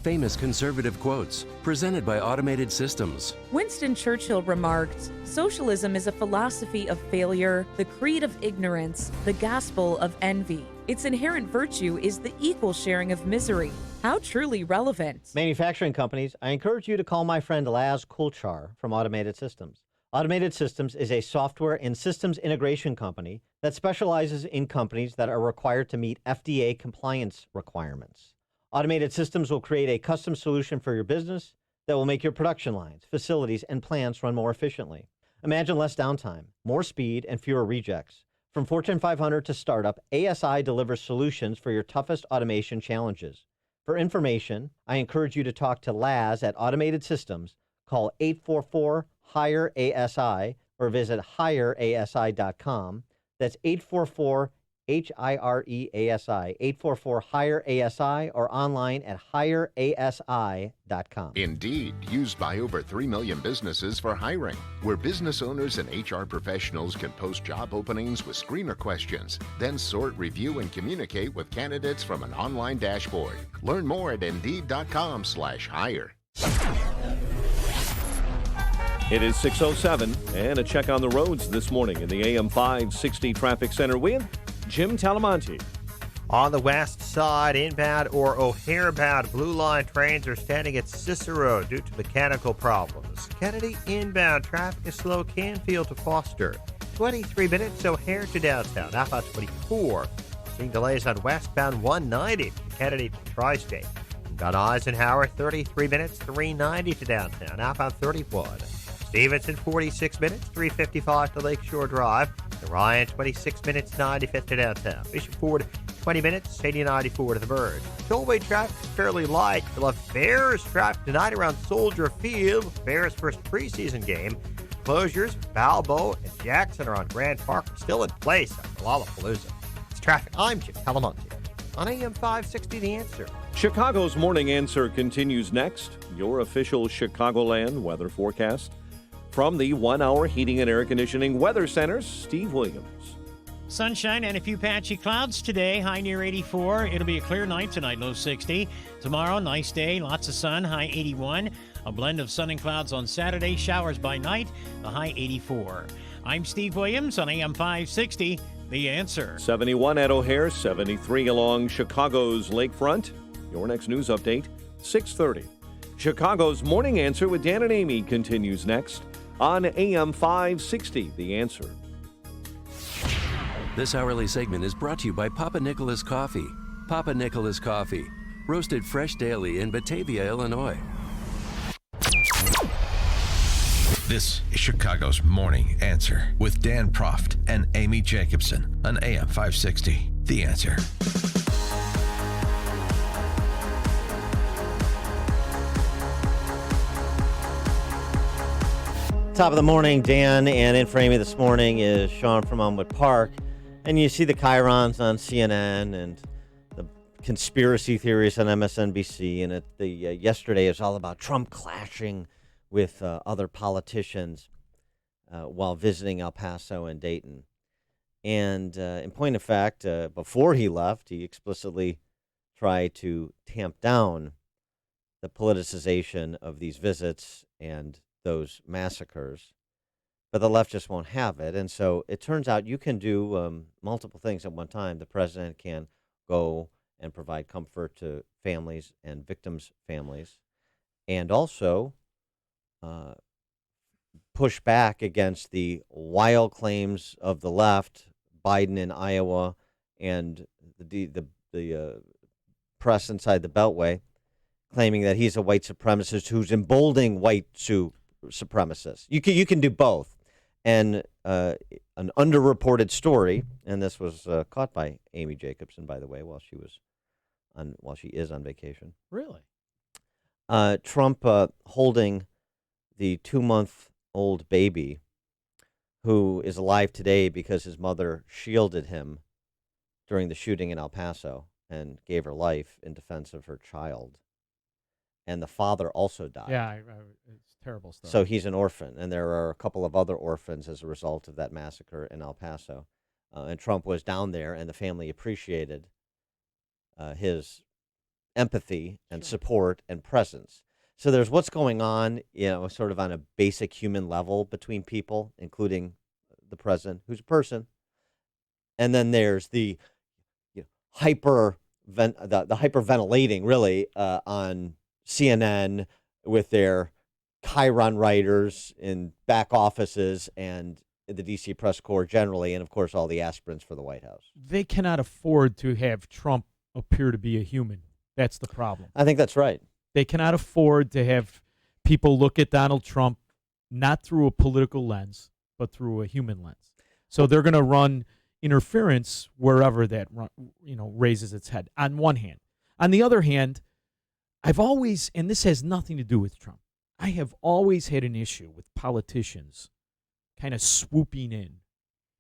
Famous conservative quotes, presented by Automated Systems. Winston Churchill remarked, "Socialism is a philosophy of failure, the creed of ignorance, the gospel of envy. Its inherent virtue is the equal sharing of misery." How truly relevant. Manufacturing companies, I encourage you to call my friend Laz Kulchar from Automated Systems. Automated Systems is a software and systems integration company that specializes in companies that are required to meet FDA compliance requirements. Automated Systems will create a custom solution for your business that will make your production lines, facilities, and plants run more efficiently. Imagine less downtime, more speed, and fewer rejects. From Fortune 500 to startup, ASI delivers solutions for your toughest automation challenges. For information, I encourage you to talk to Laz at Automated Systems. Call 844-HIRE-ASI or visit hireasi.com. That's 844-HIRE-ASI, 844-HIRE-ASI, or online at hireasi.com. Indeed, used by over 3 million businesses for hiring, where business owners and HR professionals can post job openings with screener questions, then sort, review, and communicate with candidates from an online dashboard. Learn more at Indeed.com/hire. It is 6:07, and a check on the roads this morning in the AM 560 Traffic Center with Jim Talamonte. On the west side, inbound or O'Hare-bound Blue Line trains are standing at Cicero due to mechanical problems. Kennedy inbound traffic is slow Canfield to Foster. 23 minutes O'Hare to downtown. Now about 24. Seeing delays on westbound 190 from Kennedy to Tri-State. Got Eisenhower 33 minutes 390 to downtown. Now about 31. Stevenson 46 minutes 355 to Lakeshore Drive. Ryan 26 minutes 95th to downtown. Bishop Ford 20 minutes 8094 to the Verge. Tollway traffic is fairly light. You'll have Bears traffic tonight around Soldier Field. Bears' first preseason game. Closures, Balboa and Jackson are on Grand Park, still in place after Lollapalooza. It's traffic. I'm Jim Talamonte on AM 560 The Answer. Chicago's Morning Answer continues next. Your official Chicagoland weather forecast. From the 1 Hour Heating and Air Conditioning Weather Center, Steve Williams. Sunshine and a few patchy clouds today, high near 84. It'll be a clear night tonight, low 60. Tomorrow, nice day, lots of sun, high 81. A blend of sun and clouds on Saturday, showers by night, the high 84. I'm Steve Williams on AM 560, The Answer. 71 at O'Hare, 73 along Chicago's lakefront. Your next news update, 6:30. Chicago's Morning Answer with Dan and Amy continues next on AM 560, The Answer. This hourly segment is brought to you by Papa Nicholas Coffee. Papa Nicholas Coffee, roasted fresh daily in Batavia, Illinois. This is Chicago's Morning Answer with Dan Proft and Amy Jacobson on AM 560. The Answer. Top of the morning, Dan, and in for Amy this morning is Sean from Elmwood Park. And you see the chyrons on CNN and the conspiracy theories on MSNBC. And yesterday is all about Trump clashing with other politicians while visiting El Paso and Dayton. And in point of fact, before he left, he explicitly tried to tamp down the politicization of these visits and those massacres, but the left just won't have it. And so it turns out you can do multiple things at one time. The president can go and provide comfort to families and victims' families, and also push back against the wild claims of the left, Biden in Iowa, and the press inside the Beltway, claiming that he's a white supremacist who's emboldening white supremacists. You can do both. And an underreported story, and this was caught by Amy Jacobson, by the way, while she is on vacation. Really? Trump holding the 2-month-old baby, who is alive today because his mother shielded him during the shooting in El Paso and gave her life in defense of her child. And the father also died. Yeah, it's terrible stuff. So he's an orphan, and there are a couple of other orphans as a result of that massacre in El Paso. And Trump was down there, and the family appreciated his empathy and support and presence. So there's what's going on, sort of on a basic human level between people, including the president, who's a person. And then there's the hyperventilating, really, on CNN with their chyron writers in back offices and the D.C. press corps generally, and, of course, all the aspirants for the White House. They cannot afford to have Trump appear to be a human. That's the problem. I think that's right. They cannot afford to have people look at Donald Trump not through a political lens, but through a human lens. So they're going to run interference wherever that raises its head, on one hand. On the other hand, I've always, and this has nothing to do with Trump, I have always had an issue with politicians kind of swooping in.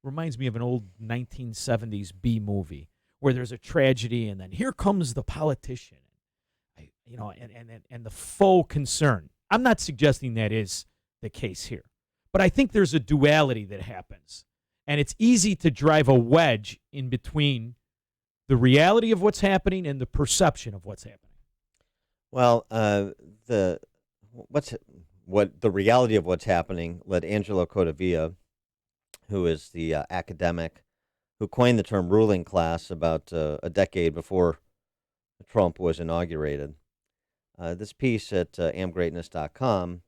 Reminds me of an old 1970s B movie where there's a tragedy and then here comes the politician, and the faux concern. I'm not suggesting that is the case here, but I think there's a duality that happens, and it's easy to drive a wedge in between the reality of what's happening and the perception of what's happening. Well, the reality of what's happening led Angelo Codevilla, who is the academic who coined the term ruling class about a decade before Trump was inaugurated. This piece at amgreatness.com,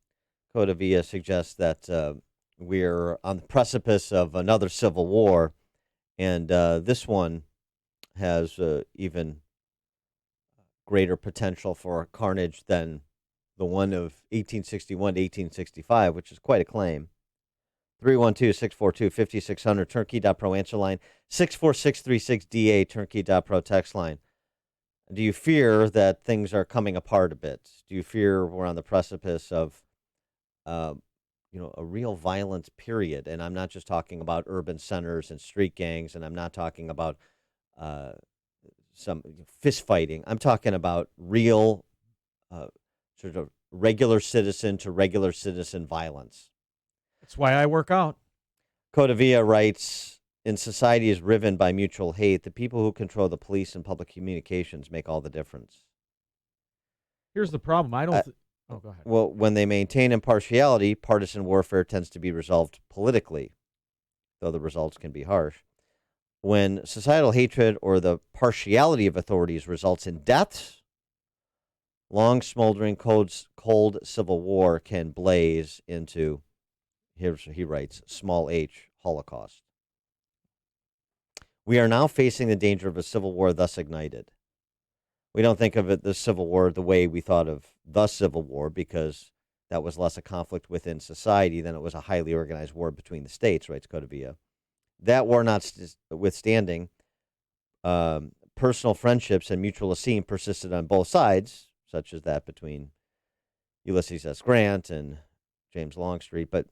Codevilla suggests that we're on the precipice of another civil war, and this one has even greater potential for carnage than the one of 1861 to 1865, which is quite a claim. 312-642-5600, turnkey.pro answer line, 64636DA, turnkey.pro text line. Do you fear that things are coming apart a bit? Do you fear we're on the precipice of a real violence period? And I'm not just talking about urban centers and street gangs, and I'm not talking about some fist fighting. I'm talking about real sort of regular citizen to regular citizen violence. That's why I work out. Codavia writes, in society is riven by mutual hate. The people who control the police and public communications make all the difference. Here's the problem. I don't. Oh, go ahead. Well, when they maintain impartiality, partisan warfare tends to be resolved politically, though the results can be harsh. When societal hatred or the partiality of authorities results in deaths, long smoldering cold civil war can blaze into, he writes, small h, Holocaust. We are now facing the danger of a civil war thus ignited. We don't think of it, the Civil War, the way we thought of the Civil War, because that was less a conflict within society than it was a highly organized war between the states, writes Codavia. That war notwithstanding, personal friendships and mutual esteem persisted on both sides, such as that between Ulysses S. Grant and James Longstreet. But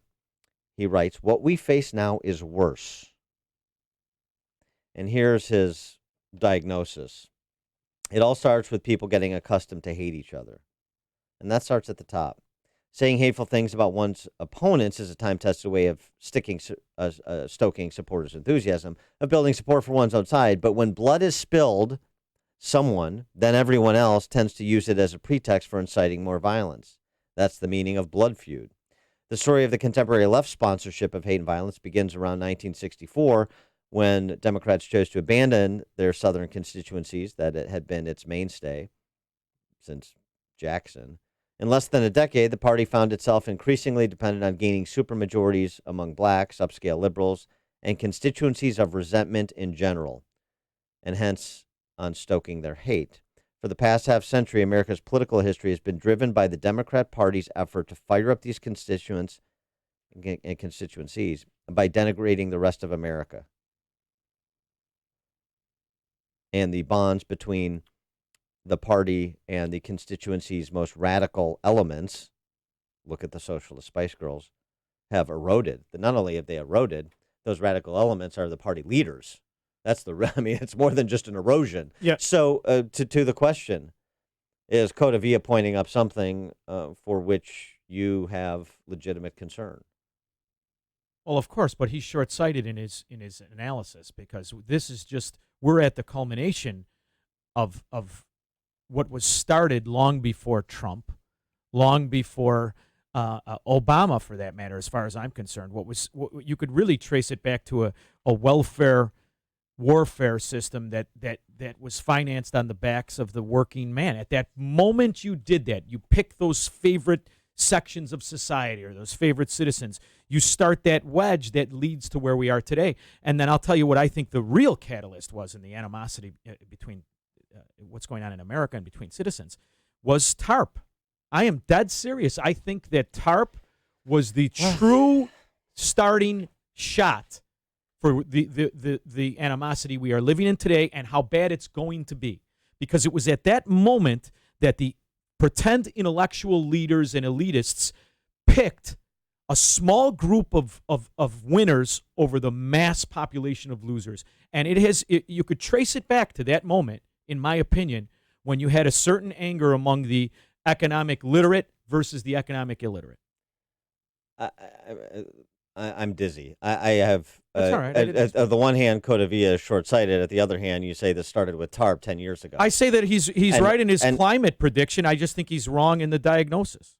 he writes, what we face now is worse. And here's his diagnosis. It all starts with people getting accustomed to hate each other. And that starts at the top. Saying hateful things about one's opponents is a time-tested way of stoking supporters' enthusiasm, of building support for one's own side. But when blood is spilled, someone, then everyone else, tends to use it as a pretext for inciting more violence. That's the meaning of blood feud. The story of the contemporary left sponsorship of hate and violence begins around 1964, when Democrats chose to abandon their southern constituencies that it had been its mainstay since Jackson. In less than a decade, the party found itself increasingly dependent on gaining supermajorities among blacks, upscale liberals, and constituencies of resentment in general, and hence on stoking their hate. For the past half century, America's political history has been driven by the Democrat Party's effort to fire up these constituents and constituencies by denigrating the rest of America. And the bonds between the party and the constituency's most radical elements, look at the Socialist Spice Girls, have eroded. Not only have they eroded, those radical elements are the party leaders. That's it's more than just an erosion. Yeah. So to the question, is Codavia pointing up something for which you have legitimate concern? Well, of course, but he's short-sighted in his analysis, because this is just, we're at the culmination of what was started long before Trump, long before Obama, for that matter, as far as I'm concerned. What you could really trace it back to a welfare warfare system that was financed on the backs of the working man. At that moment you did that, you pick those favorite sections of society or those favorite citizens. You start that wedge that leads to where we are today. And then I'll tell you what I think the real catalyst was in the animosity between what's going on in America and between citizens was TARP. I am dead serious. I think that TARP was the true starting shot for the animosity we are living in today and how bad it's going to be. Because it was at that moment that the pretend intellectual leaders and elitists picked a small group of winners over the mass population of losers. And you could trace it back to that moment, in my opinion, when you had a certain anger among the economic literate versus the economic illiterate. I'm dizzy. I have, That's all right. At the one hand, Codavia is short-sighted. At the other hand, you say this started with TARP 10 years ago. I say that he's right in his climate prediction. I just think he's wrong in the diagnosis.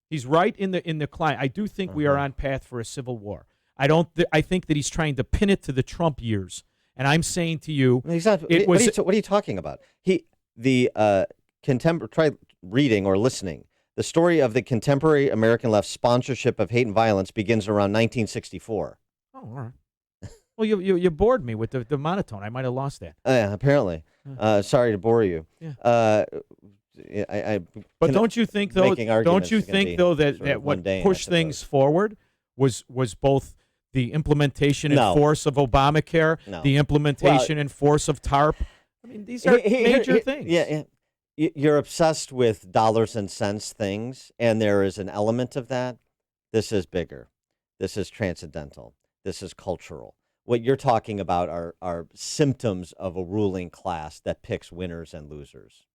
He's right in the climate. I do think we are on path for a civil war. I think that he's trying to pin it to the Trump years. And I'm saying to you, he's not. What are you talking about? Try reading or listening. The story of the contemporary American left sponsorship of hate and violence begins around 1964. Oh, all right. Well, you bored me with the monotone. I might have lost that. Yeah, apparently. Sorry to bore you. Yeah. But don't you think though? Don't you think though that what pushed things forward was both the implementation and force of Obamacare, the implementation and force of TARP? I mean, these are major things. Yeah. You're obsessed with dollars and cents things, and there is an element of that. This is bigger. This is transcendental. This is cultural. What you're talking about are symptoms of a ruling class that picks winners and losers.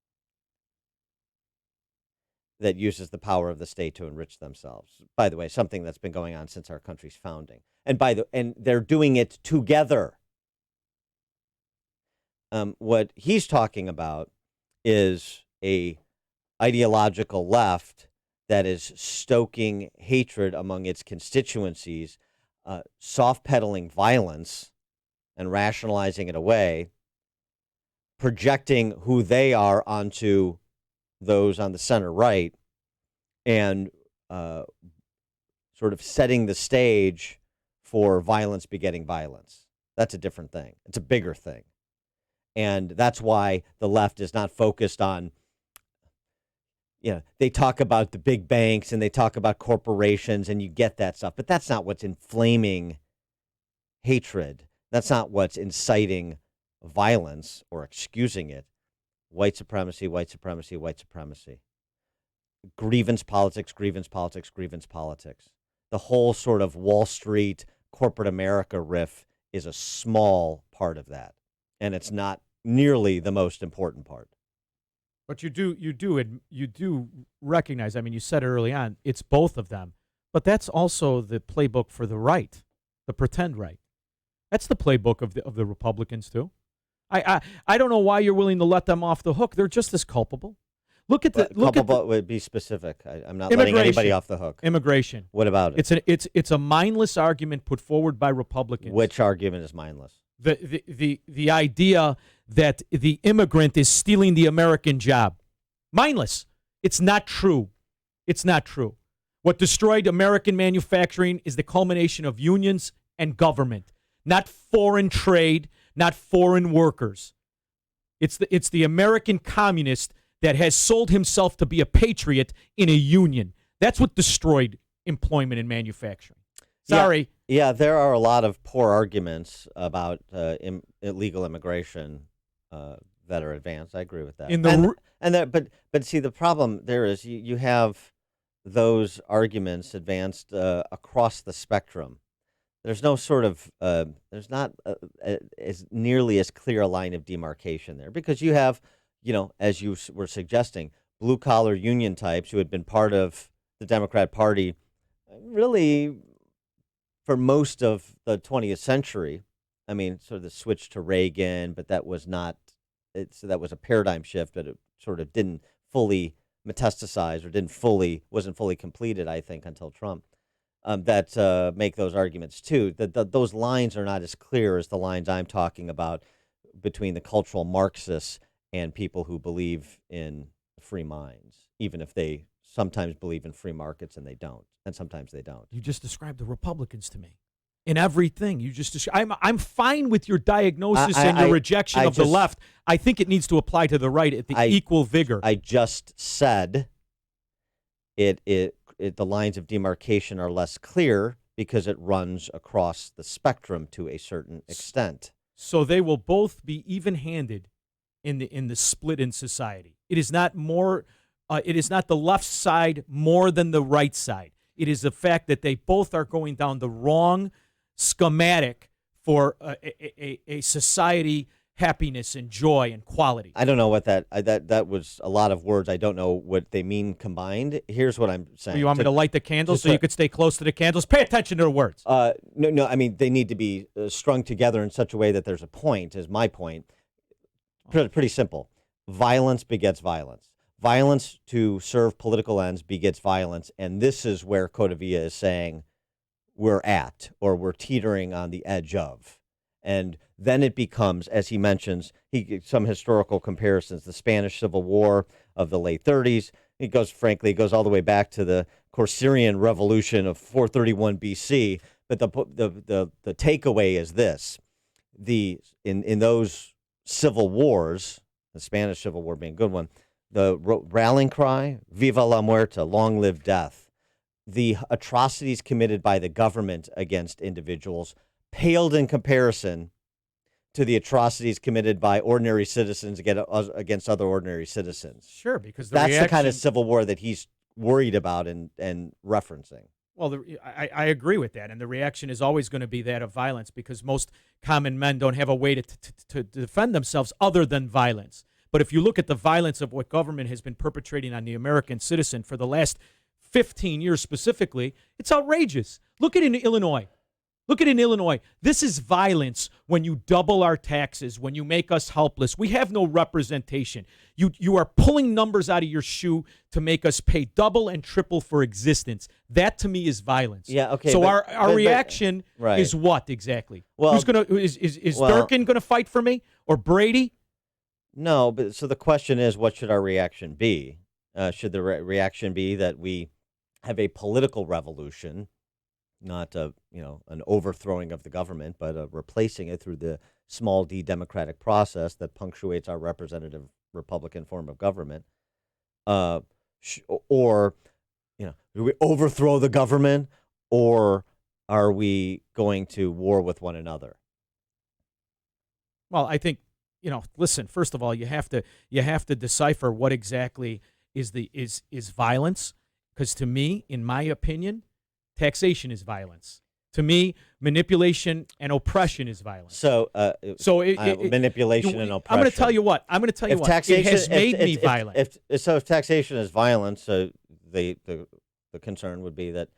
that uses the power of the state to enrich themselves. By the way, something that's been going on since our country's founding. And they're doing it together. What he's talking about is a ideological left that is stoking hatred among its constituencies, soft-pedaling violence and rationalizing it away, projecting who they are onto those on the center right, and sort of setting the stage for violence begetting violence. That's a different thing. It's a bigger thing. And that's why the left is not focused on, they talk about the big banks and they talk about corporations, and you get that stuff, but that's not what's inflaming hatred. That's not what's inciting violence or excusing it. White supremacy, white supremacy, white supremacy. Grievance politics, grievance politics, grievance politics. The whole sort of Wall Street, corporate America riff is a small part of that. And it's not nearly the most important part. But you do recognize, I mean, you said it early on, it's both of them. But that's also the playbook for the right, the pretend right. That's the playbook of the Republicans too. I don't know why you're willing to let them off the hook. They're just as culpable. Culpable would be specific. I'm not letting anybody off the hook. Immigration. What about it? It's a mindless argument put forward by Republicans. Which argument is mindless? The idea that the immigrant is stealing the American job. Mindless. It's not true. It's not true. What destroyed American manufacturing is the culmination of unions and government, not foreign trade, not foreign workers. It's the American communist that has sold himself to be a patriot in a union. That's what destroyed employment and manufacturing. Sorry. Yeah, there are a lot of poor arguments about illegal immigration that are advanced. I agree with that. But see, the problem there is you have those arguments advanced across the spectrum. There's no sort of there's not as nearly as clear a line of demarcation there, because you have, as you were suggesting, blue collar union types who had been part of the Democrat Party really for most of the 20th century. I mean, sort of the switch to Reagan, but that was not. That was a paradigm shift, but it sort of didn't fully metastasize or wasn't fully completed, I think, until Trump. That make those arguments too. That those lines are not as clear as the lines I'm talking about between the cultural Marxists and people who believe in free minds, even if they sometimes believe in free markets and they don't, and sometimes they don't. You just described the Republicans to me. In everything you just I'm fine with your diagnosis and your rejection of the left. I think it needs to apply to the right at the equal vigor. I just said the lines of demarcation are less clear because it runs across the spectrum to a certain extent. So they will both be even-handed in the split in society. It is not more. It is not the left side more than the right side. It is the fact that they both are going down the wrong schematic for a society, happiness and joy and quality. I don't know what that was. A lot of words. I don't know what they mean combined. Here's what I'm saying. You want me to light the candles so you could stay close to the candles? Pay attention to the words. No. I mean, they need to be strung together in such a way that there's a point. Is my point. Pretty simple. Violence begets violence. Violence to serve political ends begets violence, and this is where Codevilla is saying we're at, or we're teetering on the edge of. And then it becomes, as he mentions, some historical comparisons, the Spanish Civil War of the late 30s. It goes all the way back to the Corsairian Revolution of 431 BC. But the takeaway is this: in those civil wars, the Spanish Civil War being a good one, the rallying cry, "Viva la muerte," long live death. The atrocities committed by the government against individuals paled in comparison to the atrocities committed by ordinary citizens against other ordinary citizens. Sure, because that's the kind of civil war that he's worried about and referencing. Well, I agree with that, and the reaction is always going to be that of violence, because most common men don't have a way to defend themselves other than violence. But if you look at the violence of what government has been perpetrating on the American citizen for the last 15 years specifically, it's outrageous. Look at it in Illinois. Look at it in Illinois. This is violence when you double our taxes, when you make us helpless. We have no representation. You are pulling numbers out of your shoe to make us pay double and triple for existence. That to me is violence. Yeah, okay. So but our reaction right. is what exactly? Well, is Durkin going to fight for me or Brady? No, but so the question is, what should our reaction be? Should the reaction be that we have a political revolution? Not an overthrowing of the government, but replacing it through the small d democratic process that punctuates our representative Republican form of government, or do we overthrow the government, or are we going to war with one another? Well, I think listen. First of all, you have to decipher what exactly is violence, because to me, in my opinion, taxation is violence. To me, manipulation and oppression is violence. So manipulation and oppression. I'm going to tell you what. It has made me violent. If taxation is violence, the concern would be that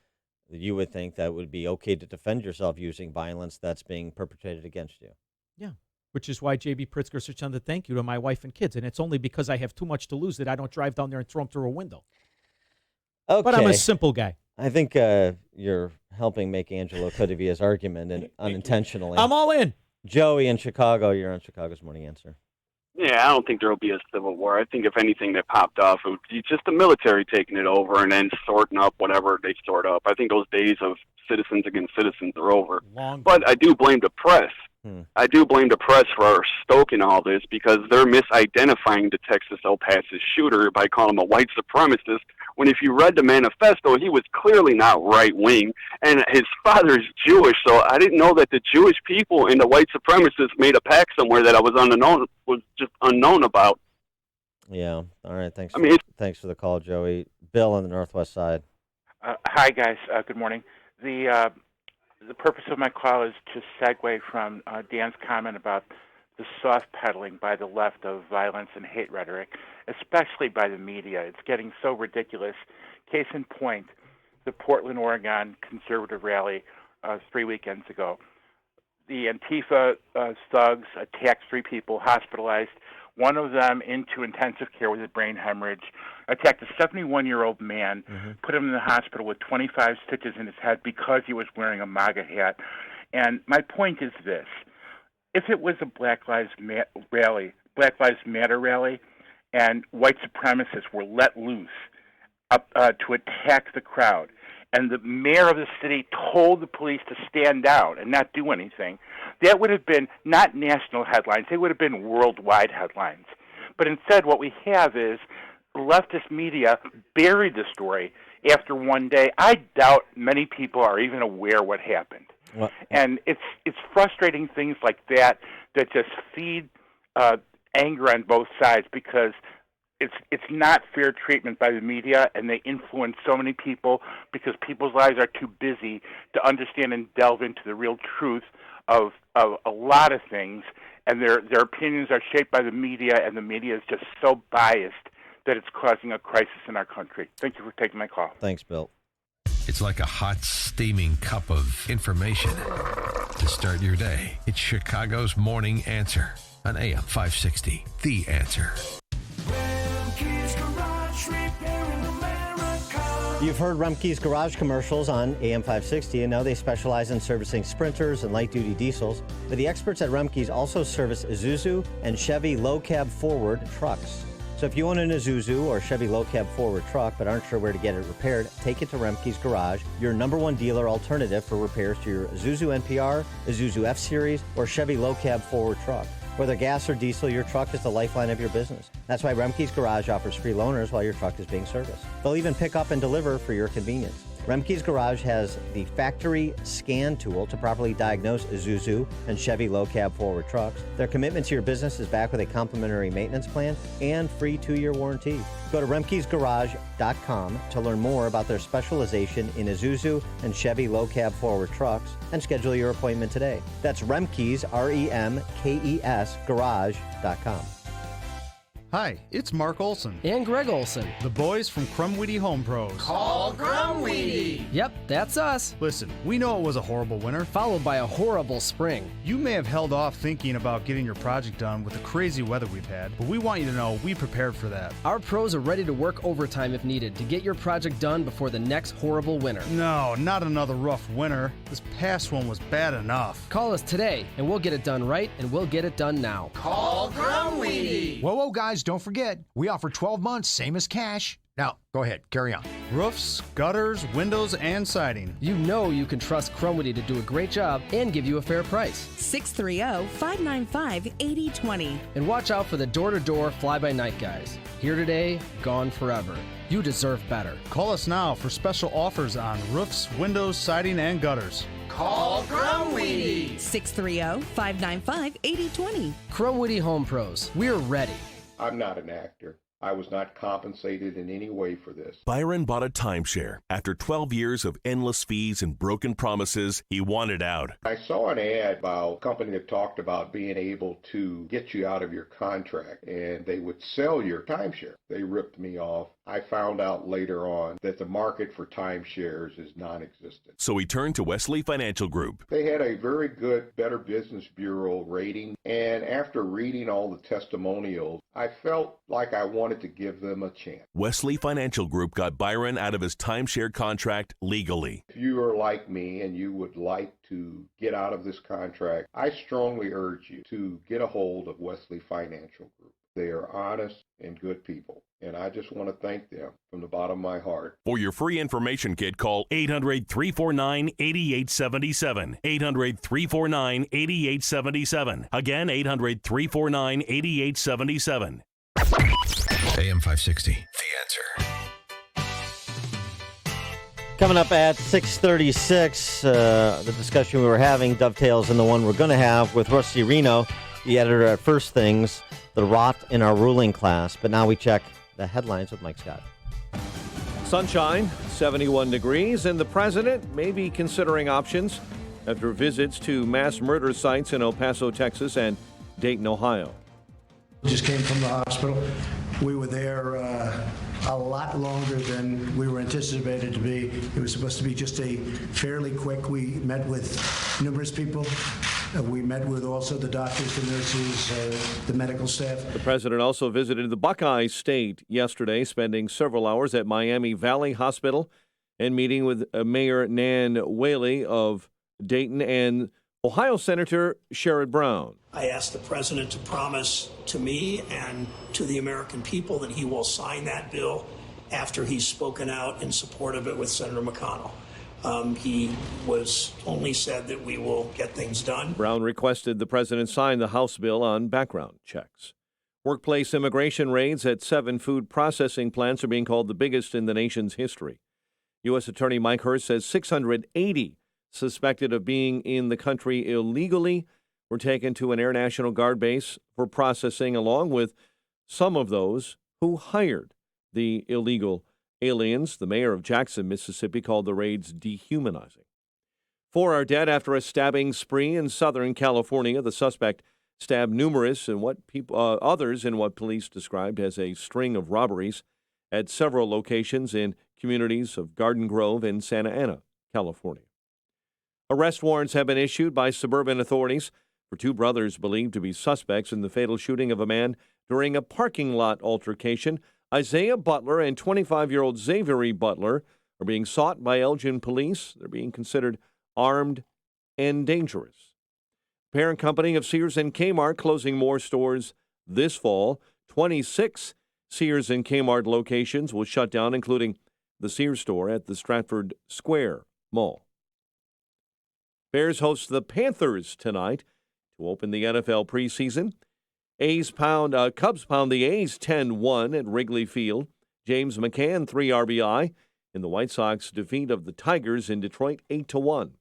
you would think that it would be okay to defend yourself using violence that's being perpetrated against you. Yeah. Which is why J.B. Pritzker said a thank you to my wife and kids. And it's only because I have too much to lose that I don't drive down there and throw them through a window. Okay. But I'm a simple guy. I think you're helping make Angelo Codevia's argument and unintentionally. I'm all in. Joey in Chicago, you're on Chicago's Morning Answer. Yeah, I don't think there will be a civil war. I think if anything that popped off, it would be just the military taking it over and then sorting up whatever they sort up. I think those days of citizens against citizens are over. But I do blame the press. I do blame the press for stoking all this because they're misidentifying the Texas El Paso shooter by calling him a white supremacist, when if you read the manifesto, he was clearly not right-wing, and his father's Jewish, so I didn't know that the Jewish people and the white supremacists made a pact somewhere that I was just unknown about. Yeah, all right, thanks for the call, Joey. Bill on the Northwest Side. Hi, guys. Good morning. The purpose of my call is to segue from Dan's comment about the soft peddling by the left of violence and hate rhetoric, especially by the media. It's getting so ridiculous. Case in point, the Portland, Oregon conservative rally 3 weekends ago. The Antifa thugs attacked 3 people, hospitalized, one of them into intensive care with a brain hemorrhage, attacked a 71-year-old man, put him in the hospital with 25 stitches in his head because he was wearing a MAGA hat. And my point is this. If it was a Black Lives Matter rally, and white supremacists were let loose to attack the crowd, and the mayor of the city told the police to stand down and not do anything, that would have been not national headlines. They would have been worldwide headlines. But instead, what we have is leftist media buried the story after one day. I doubt many people are even aware what happened. And it's frustrating things like that just feed anger on both sides, because it's not fair treatment by the media, and they influence so many people because people's lives are too busy to understand and delve into the real truth of a lot of things, and their opinions are shaped by the media, and the media is just so biased that it's causing a crisis in our country. Thank you for taking my call. Thanks, Bill. It's like a hot, steaming cup of information to start your day. It's Chicago's Morning Answer on AM 560, The Answer. You've heard Remke's Garage commercials on AM 560, and now they specialize in servicing Sprinters and light-duty diesels. But the experts at Remke's also service Isuzu and Chevy low-cab forward trucks. So if you own an Isuzu or Chevy low-cab forward truck but aren't sure where to get it repaired, take it to Remke's Garage, your #1 dealer alternative for repairs to your Isuzu NPR, Isuzu F-Series, or Chevy low-cab forward truck. Whether gas or diesel, your truck is the lifeline of your business. That's why Remke's Garage offers free loaners while your truck is being serviced. They'll even pick up and deliver for your convenience. Remke's Garage has the factory scan tool to properly diagnose Isuzu and Chevy low-cab forward trucks. Their commitment to your business is backed with a complimentary maintenance plan and free 2-year warranty. Go to Remke'sGarage.com to learn more about their specialization in Isuzu and Chevy low-cab forward trucks and schedule your appointment today. That's Remke's, REMKES, Garage.com. Hi, it's Mark Olson. And Greg Olson. The boys from Crumweedy Home Pros. Call Crumweedy! Yep, that's us. Listen, we know it was a horrible winter, followed by a horrible spring. You may have held off thinking about getting your project done with the crazy weather we've had, but we want you to know we prepared for that. Our pros are ready to work overtime if needed to get your project done before the next horrible winter. No, not another rough winter. This past one was bad enough. Call us today, and we'll get it done right, and we'll get it done now. Call Crumweedy! Whoa, guys, don't forget, we offer 12 months, same as cash. Now, go ahead, carry on. Roofs, gutters, windows, and siding. You know you can trust Crumweedy to do a great job and give you a fair price. 630-595-8020. And watch out for the door-to-door fly-by-night guys. Here today, gone forever. You deserve better. Call us now for special offers on roofs, windows, siding, and gutters. Call Crumweedy! 630-595-8020. Crumweedy Home Pros. We're ready. I'm not an actor. I was not compensated in any way for this. Byron bought a timeshare. After 12 years of endless fees and broken promises, he wanted out. I saw an ad about a company that talked about being able to get you out of your contract, and they would sell your timeshare. They ripped me off. I found out later on that the market for timeshares is non-existent. So he turned to Wesley Financial Group. They had a very good Better Business Bureau rating, and after reading all the testimonials, I felt like I wanted to give them a chance. Wesley Financial Group got Byron out of his timeshare contract legally. If you are like me and you would like to get out of this contract, I strongly urge you to get a hold of Wesley Financial Group. They are honest and good people, and I just want to thank them from the bottom of my heart. For your free information kit, call 800-349-8877. 800-349-8877. Again, 800-349-8877. AM 560, The Answer. Coming up at 6:36, the discussion we were having dovetails in the one we're going to have with Rusty Reno, the editor at First Things, the rot in our ruling class. But now we check the headlines with Mike Scott. Sunshine, 71 degrees, and the president may be considering options after visits to mass murder sites in El Paso, Texas, and Dayton, Ohio. Just came from the hospital. We were there a lot longer than we were anticipated to be. It was supposed to be just a fairly quick. We met with numerous people. We met with also the doctors, the nurses, the medical staff. The president also visited the Buckeye State yesterday, spending several hours at Miami Valley Hospital and meeting with Mayor Nan Whaley of Dayton and Ohio Senator Sherrod Brown. I asked the president to promise to me and to the American people that he will sign that bill after he's spoken out in support of it with Senator McConnell. He was only said that we will get things done. Brown requested the president sign the House bill on background checks. Workplace immigration raids at 7 food processing plants are being called the biggest in the nation's history. U.S. Attorney Mike Hurst says 680 suspected of being in the country illegally were taken to an Air National Guard base for processing, along with some of those who hired the illegal aliens. The mayor of Jackson, Mississippi, called the raids dehumanizing. 4 are dead after a stabbing spree in Southern California. The suspect stabbed others in what police described as a string of robberies at several locations in communities of Garden Grove and Santa Ana, California. Arrest warrants have been issued by suburban authorities for 2 brothers believed to be suspects in the fatal shooting of a man during a parking lot altercation. Isaiah Butler and 25-year-old Xavier Butler are being sought by Elgin police. They're being considered armed and dangerous. Parent company of Sears and Kmart closing more stores this fall. 26 Sears and Kmart locations will shut down, including the Sears store at the Stratford Square Mall. Bears host the Panthers tonight to open the NFL preseason. Cubs pound the A's 10-1 at Wrigley Field. James McCann 3 RBI in the White Sox defeat of the Tigers in Detroit 8-1.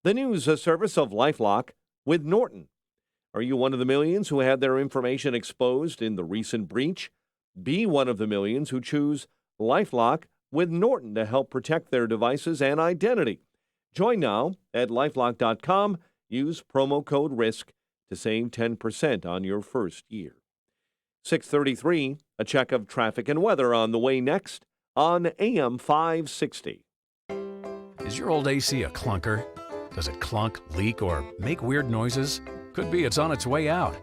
The news service of LifeLock with Norton. Are you one of the millions who had their information exposed in the recent breach? Be one of the millions who choose LifeLock with Norton to help protect their devices and identity. Join now at LifeLock.com. Use promo code RISK to save 10% on your first year. 6:33, a check of traffic and weather on the way next on AM 560. Is your old AC a clunker? Does it clunk, leak, or make weird noises? Could be it's on its way out.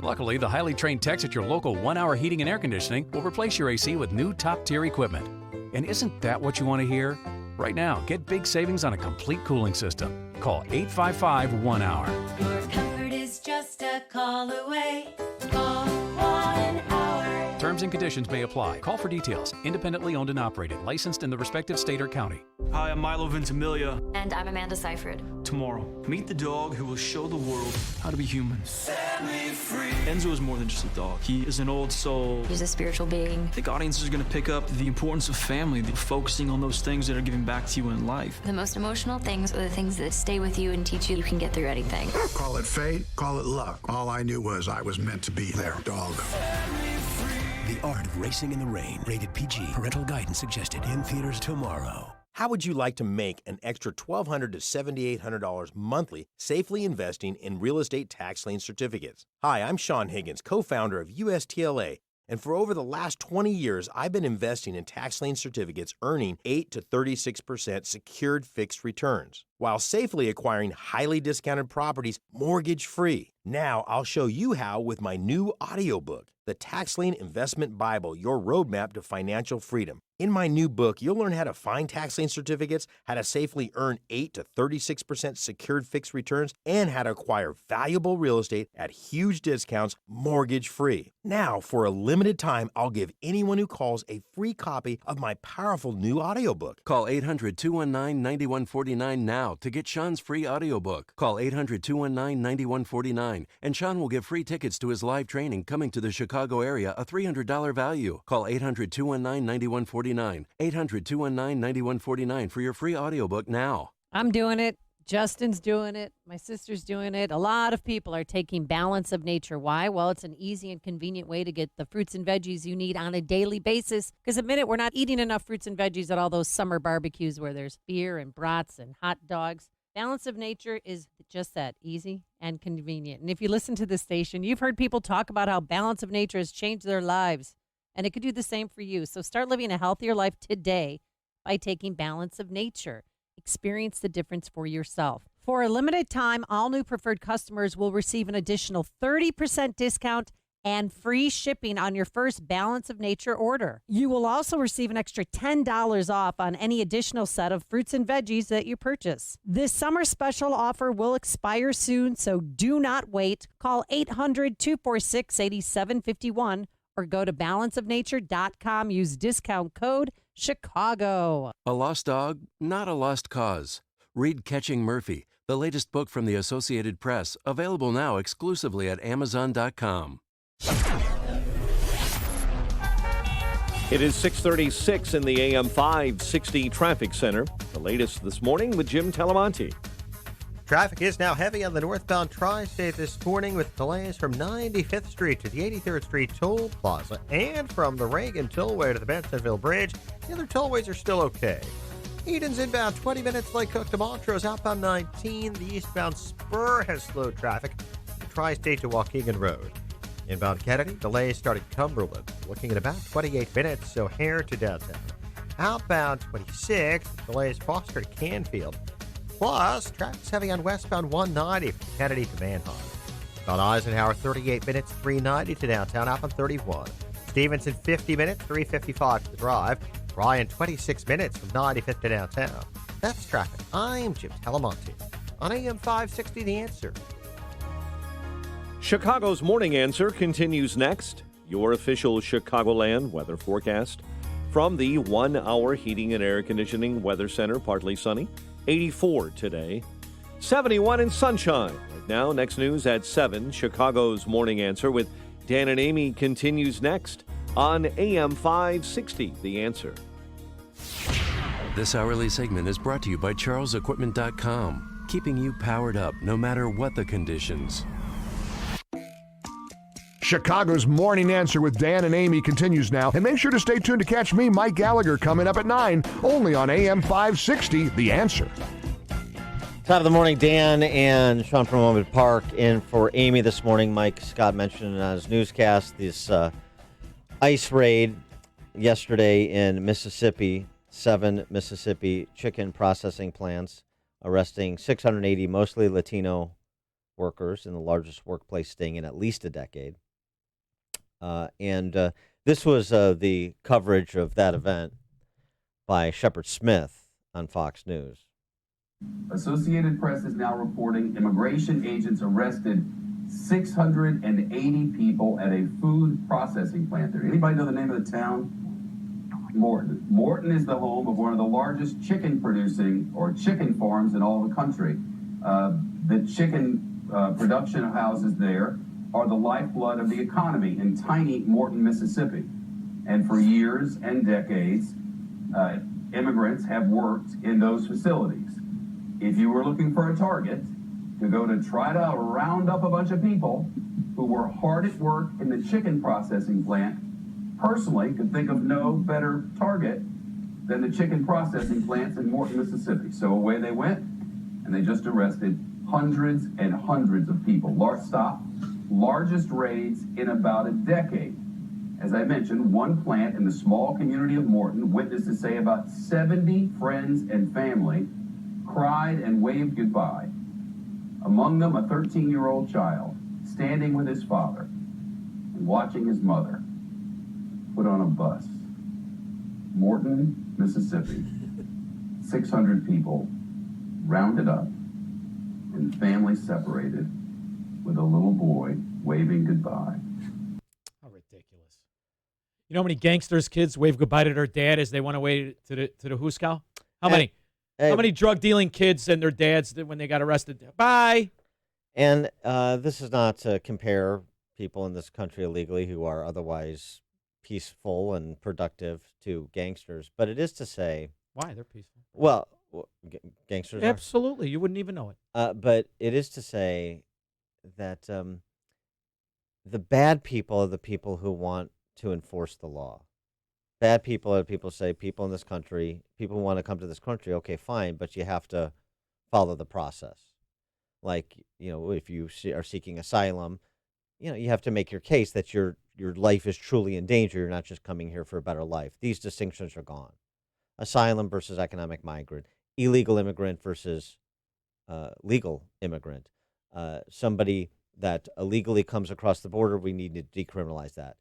Luckily, the highly trained techs at your local 1 Hour Heating and Air Conditioning will replace your AC with new top-tier equipment. And isn't that what you want to hear? Right now, get big savings on a complete cooling system. Call 855-1-HOUR. Your comfort is just a call away. Call 1 Hour. Terms and conditions may apply. Call for details. Independently owned and operated. Licensed in the respective state or county. Hi, I'm Milo Ventimiglia. And I'm Amanda Seyfried. Tomorrow, meet the dog who will show the world how to be human. Set me free. Enzo is more than just a dog. He is an old soul. He's a spiritual being. I think audiences are going to pick up the importance of family, focusing on those things that are giving back to you in life. The most emotional things are the things that stay with you and teach you can get through anything. Call it fate, call it luck. All I knew was I was meant to be their dog. The Art of Racing in the Rain. Rated PG. Parental guidance suggested. In theaters tomorrow. How would you like to make an extra $1,200 to $7,800 monthly safely investing in real estate tax lien certificates? Hi, I'm Sean Higgins, co-founder of USTLA, and for over the last 20 years, I've been investing in tax lien certificates earning 8 to 36% secured fixed returns, while safely acquiring highly discounted properties mortgage-free. Now, I'll show you how with my new audiobook, The Tax Lien Investment Bible, Your Roadmap to Financial Freedom. In my new book, you'll learn how to find tax lien certificates, how to safely earn 8 to 36% secured fixed returns, and how to acquire valuable real estate at huge discounts mortgage-free. Now, for a limited time, I'll give anyone who calls a free copy of my powerful new audiobook. Call 800-219-9149 now to get Sean's free audiobook. Call 800-219-9149, and Sean will give free tickets to his live training coming to the Chicago area, a $300 value. Call 800-219-9149. 800-219-9149 for your free audiobook now. I'm doing it. Justin's doing it. My sister's doing it. A lot of people are taking Balance of Nature. Why? Well, it's an easy and convenient way to get the fruits and veggies you need on a daily basis. Because at the minute, we're not eating enough fruits and veggies at all those summer barbecues where there's beer and brats and hot dogs. Balance of Nature is just that, easy and convenient. And if you listen to this station, you've heard people talk about how Balance of Nature has changed their lives. And it could do the same for you. So start living a healthier life today by taking Balance of Nature. Experience the difference for yourself. For a limited time, all new preferred customers will receive an additional 30% discount and free shipping on your first Balance of Nature order. You will also receive an extra $10 off on any additional set of fruits and veggies that you purchase. This summer special offer will expire soon, so do not wait. Call 800-246-8751 or go to balanceofnature.com. Use discount code Chicago. A lost dog, not a lost cause. Read Catching Murphy, the latest book from the Associated Press, available now exclusively at Amazon.com. It is 6:36 in the AM 560 Traffic Center. The latest this morning with Jim Talamonte. Traffic is now heavy on the northbound Tri-State this morning with delays from 95th Street to the 83rd Street Toll Plaza and from the Reagan Tollway to the Bensonville Bridge. The other tollways are still okay. Eden's inbound 20 minutes, Lake Cook to Montrose outbound 19. The eastbound Spur has slow traffic from Tri-State to Waukegan Road. Inbound Kennedy, delays starting Cumberland, looking at about 28 minutes, O'Hare to downtown. Outbound 26, delays Foster to Canfield. Plus, traffic's heavy on westbound 190 from Kennedy to Manheim. On Eisenhower, 38 minutes, 390 to downtown, outbound 31. Stevenson, 50 minutes, 355 to the drive. Bryan, 26 minutes from 95th to downtown. That's traffic. I'm Jim Talamonte on AM 560, The Answer. Chicago's Morning Answer continues next. Your official Chicagoland weather forecast from the 1 Hour Heating and Air Conditioning Weather Center. Partly sunny, 84 today, 71 and sunshine. Right now, next news at 7. Chicago's Morning Answer with Dan and Amy continues next on AM 560, The Answer. This hourly segment is brought to you by CharlesEquipment.com, keeping you powered up no matter what the conditions. Chicago's Morning Answer with Dan and Amy continues now. And make sure to stay tuned to catch me, Mike Gallagher, coming up at 9, only on AM 560, The Answer. Top of the morning, Dan and Sean from Moment Park in for Amy this morning. Mike Scott mentioned on his newscast this ICE raid yesterday in Mississippi, 7 Mississippi chicken processing plants, arresting 680 mostly Latino workers in the largest workplace sting in at least a decade. And this was the coverage of that event by Shepard Smith on Fox News. Associated Press is now reporting immigration agents arrested 680 people at a food processing plant there. Anybody know the name of the town? Morton. Morton is the home of one of the largest chicken producing or chicken farms in all the country. The chicken production houses there are the lifeblood of the economy in tiny Morton, Mississippi. And for years and decades, immigrants have worked in those facilities. If you were looking for a target to go to try to round up a bunch of people who were hard at work in the chicken processing plant, personally could think of no better target than the chicken processing plants in Morton, Mississippi. So away they went, and they just arrested hundreds and hundreds of people. Largest raids in about a decade. As I mentioned, one plant in the small community of Morton, witnesses say about 70 friends and family cried and waved goodbye. Among them, a 13-year-old child standing with his father and watching his mother put on a bus. Morton, Mississippi. 600 people rounded up and families separated with a little boy waving goodbye. How ridiculous. You know how many gangsters' kids wave goodbye to their dad as they went away to the Huskow? How many? How many drug-dealing kids and their dads did when they got arrested? Bye. And this is not to compare people in this country illegally who are otherwise peaceful and productive to gangsters, but it is to say... Why? They're peaceful. Well, gangsters are. Absolutely. You wouldn't even know it. But it is to say that the bad people are the people who want to enforce the law. Bad people are people say, people in this country, people who want to come to this country, okay, fine, but you have to follow the process. Like, if you are seeking asylum, you have to make your case that your life is truly in danger. You're not just coming here for a better life. These distinctions are gone. Asylum versus economic migrant, illegal immigrant versus legal immigrant. Somebody that illegally comes across the border, we need to decriminalize that.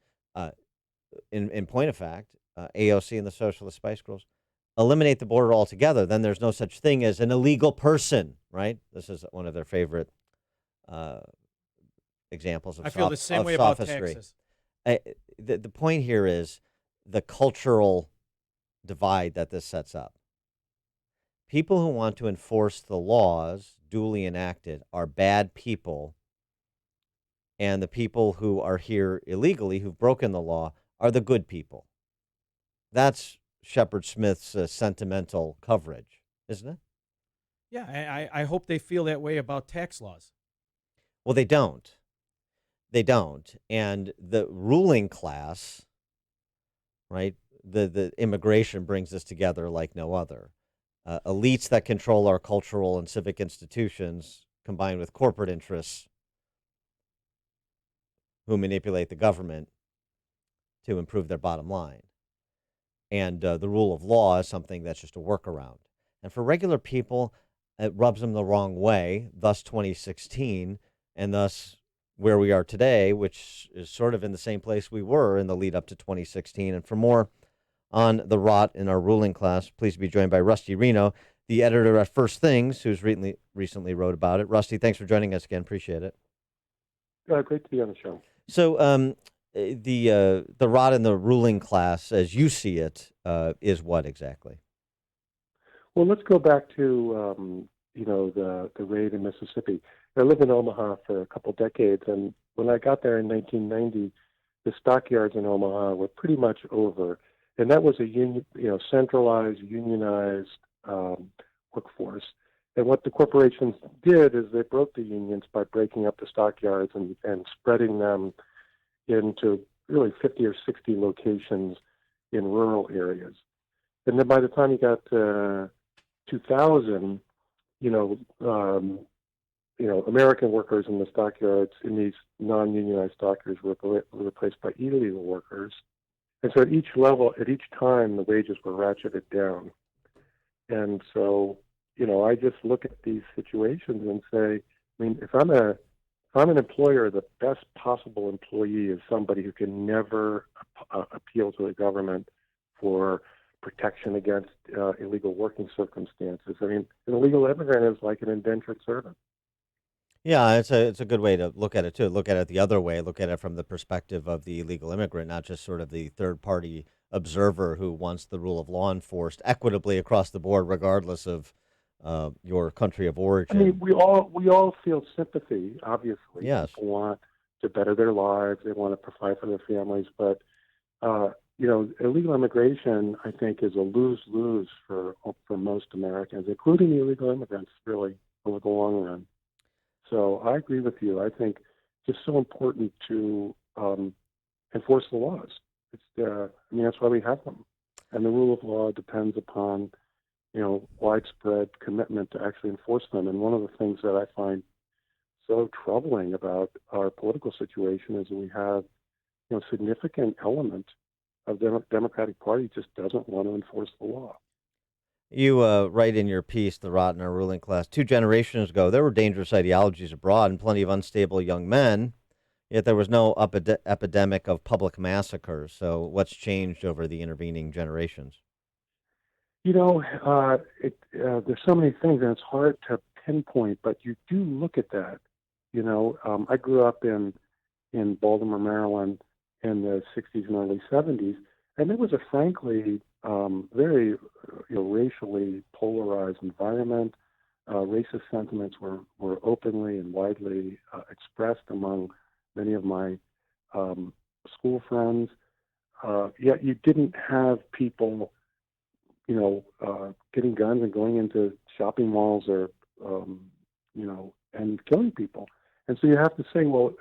In point of fact, AOC and the Socialist Spice Girls eliminate the border altogether. Then there's no such thing as an illegal person, right? This is one of their favorite examples of I feel the same way about taxes. The point here is the cultural divide that this sets up. People who want to enforce the laws duly enacted are bad people, and the people who are here illegally, who've broken the law, are the good people. That's Shepard Smith's sentimental coverage, isn't it? Yeah, I hope they feel that way about tax laws. Well, they don't. They don't. And the ruling class, right, the immigration brings us together like no other. Elites that control our cultural and civic institutions combined with corporate interests who manipulate the government to improve their bottom line. And the rule of law is something that's just a workaround. And for regular people, it rubs them the wrong way, thus 2016, and thus where we are today, which is sort of in the same place we were in the lead up to 2016. And for more on the rot in our ruling class, please be joined by Rusty Reno, the editor at First Things, who's recently wrote about it. Rusty, thanks for joining us again. Appreciate it. Great to be on the show. So the rot in the ruling class, as you see it, is what exactly? Well, let's go back to the raid in Mississippi. I lived in Omaha for a couple decades, and when I got there in 1990, the stockyards in Omaha were pretty much over, and that was a centralized, unionized workforce. And what the corporations did is they broke the unions by breaking up the stockyards and spreading them into really 50 or 60 locations in rural areas. And then by the time you got to 2000, American workers in the stockyards, in these non-unionized stockyards, were replaced by illegal workers. And so at each level, at each time, the wages were ratcheted down. And so, I just look at these situations and say, if I'm an employer, the best possible employee is somebody who can never appeal to the government for protection against illegal working circumstances. An illegal immigrant is like an indentured servant. Yeah, it's a good way to look at it too. Look at it the other way. Look at it from the perspective of the illegal immigrant, not just sort of the third party observer who wants the rule of law enforced equitably across the board, regardless of your country of origin. We all feel sympathy. Obviously, yes. People want to better their lives. They want to provide for their families, but illegal immigration, I think, is a lose-lose for most Americans, including the illegal immigrants, really, over the long run. So I agree with you. I think it's just so important to enforce the laws. That's why we have them. And the rule of law depends upon, widespread commitment to actually enforce them. And one of the things that I find so troubling about our political situation is that we have, a significant element of the Democratic Party just doesn't want to enforce the law. You write in your piece, The Rot in Our Ruling Class, 2 generations ago, there were dangerous ideologies abroad and plenty of unstable young men, yet there was no epidemic of public massacres. So what's changed over the intervening generations? There's so many things, and it's hard to pinpoint, but you do look at that. I grew up in Baltimore, Maryland in the 60s and early 70s, and it was a frankly very racially polarized environment. Racist sentiments were openly and widely expressed among many of my school friends. Yet you didn't have people, getting guns and going into shopping malls or, and killing people. And so you have to say, well,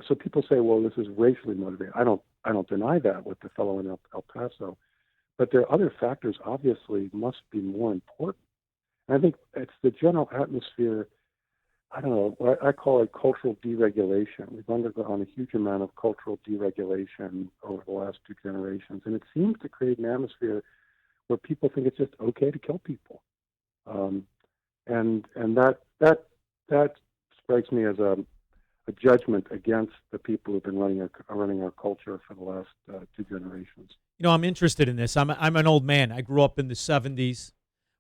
so people say, well, this is racially motivated. I don't deny that with the fellow in El Paso, but there are other factors obviously must be more important. And I think it's the general atmosphere. I don't know. I call it cultural deregulation. We've undergone a huge amount of cultural deregulation over the last 2 generations, and it seems to create an atmosphere where people think it's just okay to kill people, and that strikes me as a judgment against the people who've been running our culture for the last 2 generations. I'm interested in this. I'm an old man. I grew up in the 70s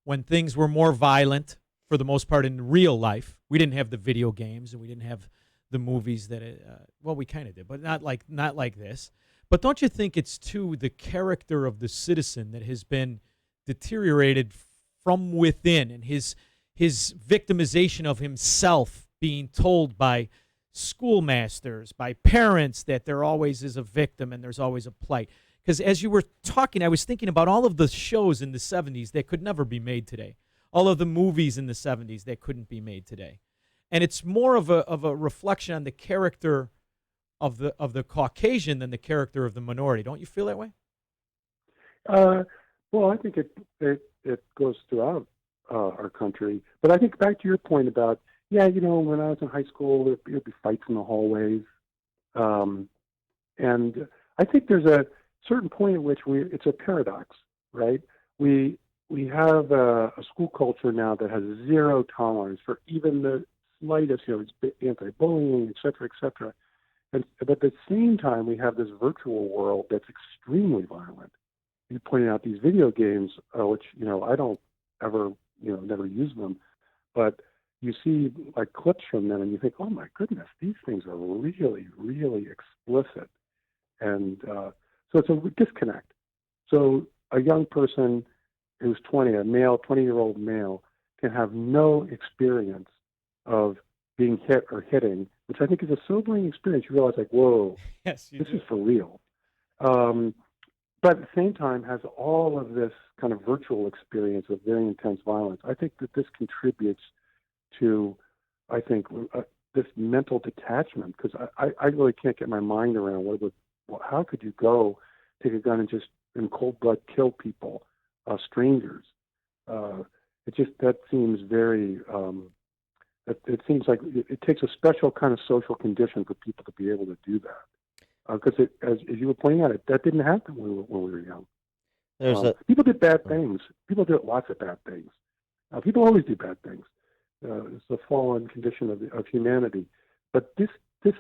when things were more violent for the most part in real life. We didn't have the video games and we didn't have the movies that we kind of did, but not like this. But don't you think it's too the character of the citizen that has been deteriorated from within, and his victimization of himself being told by schoolmasters, by parents, that there always is a victim and there's always a plight? Because as you were talking, I was thinking about all of the shows in the 70s that could never be made today. All of the movies in the 70s that couldn't be made today. And it's more of a reflection on the character of the Caucasian than the character of the minority. Don't you feel that way? Well, I think it goes throughout our country. But I think back to your point about, when I was in high school, there'd be fights in the hallways. And I think there's a certain point at which it's a paradox, right? We have a school culture now that has zero tolerance for even the slightest, it's anti-bullying, et cetera, but at the same time, we have this virtual world that's extremely violent. You pointed out these video games, which, I don't ever, never use them, but you see like clips from them and you think, oh my goodness, these things are really, really explicit. And so it's a disconnect. So a young person who's 20, a male, 20-year-old male, can have no experience of being hit or hitting, which I think is a sobering experience. You realize, like, whoa, yes, this is for real. But at the same time, has all of this kind of virtual experience of very intense violence. I think that this contributes to, this mental detachment, because I really can't get my mind around how could you go take a gun and just in cold blood kill people, strangers. That seems very. It seems like it takes a special kind of social condition for people to be able to do that. Because as you were pointing out, that didn't happen when we were young. People did bad things. People did lots of bad things. People always do bad things. It's a fallen condition of humanity. But this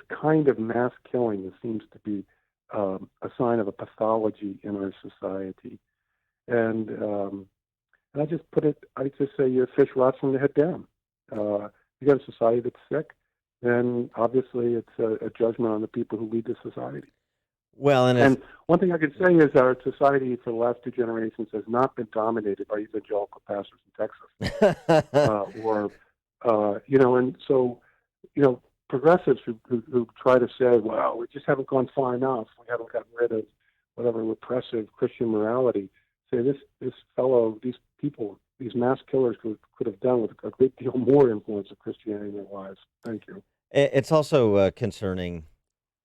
kind of mass killing seems to be a sign of a pathology in our society. And I just say your fish rots from the head down. You got a society that's sick, then obviously it's a judgment on the people who lead the society. Well, and one thing I could say is our society for the last 2 generations has not been dominated by evangelical pastors in Texas, and so, progressives who try to say, well, we just haven't gone far enough, we haven't gotten rid of whatever repressive Christian morality. Say these people, these mass killers could have done with a great deal more influence of Christianity in their lives. Thank you. It's also concerning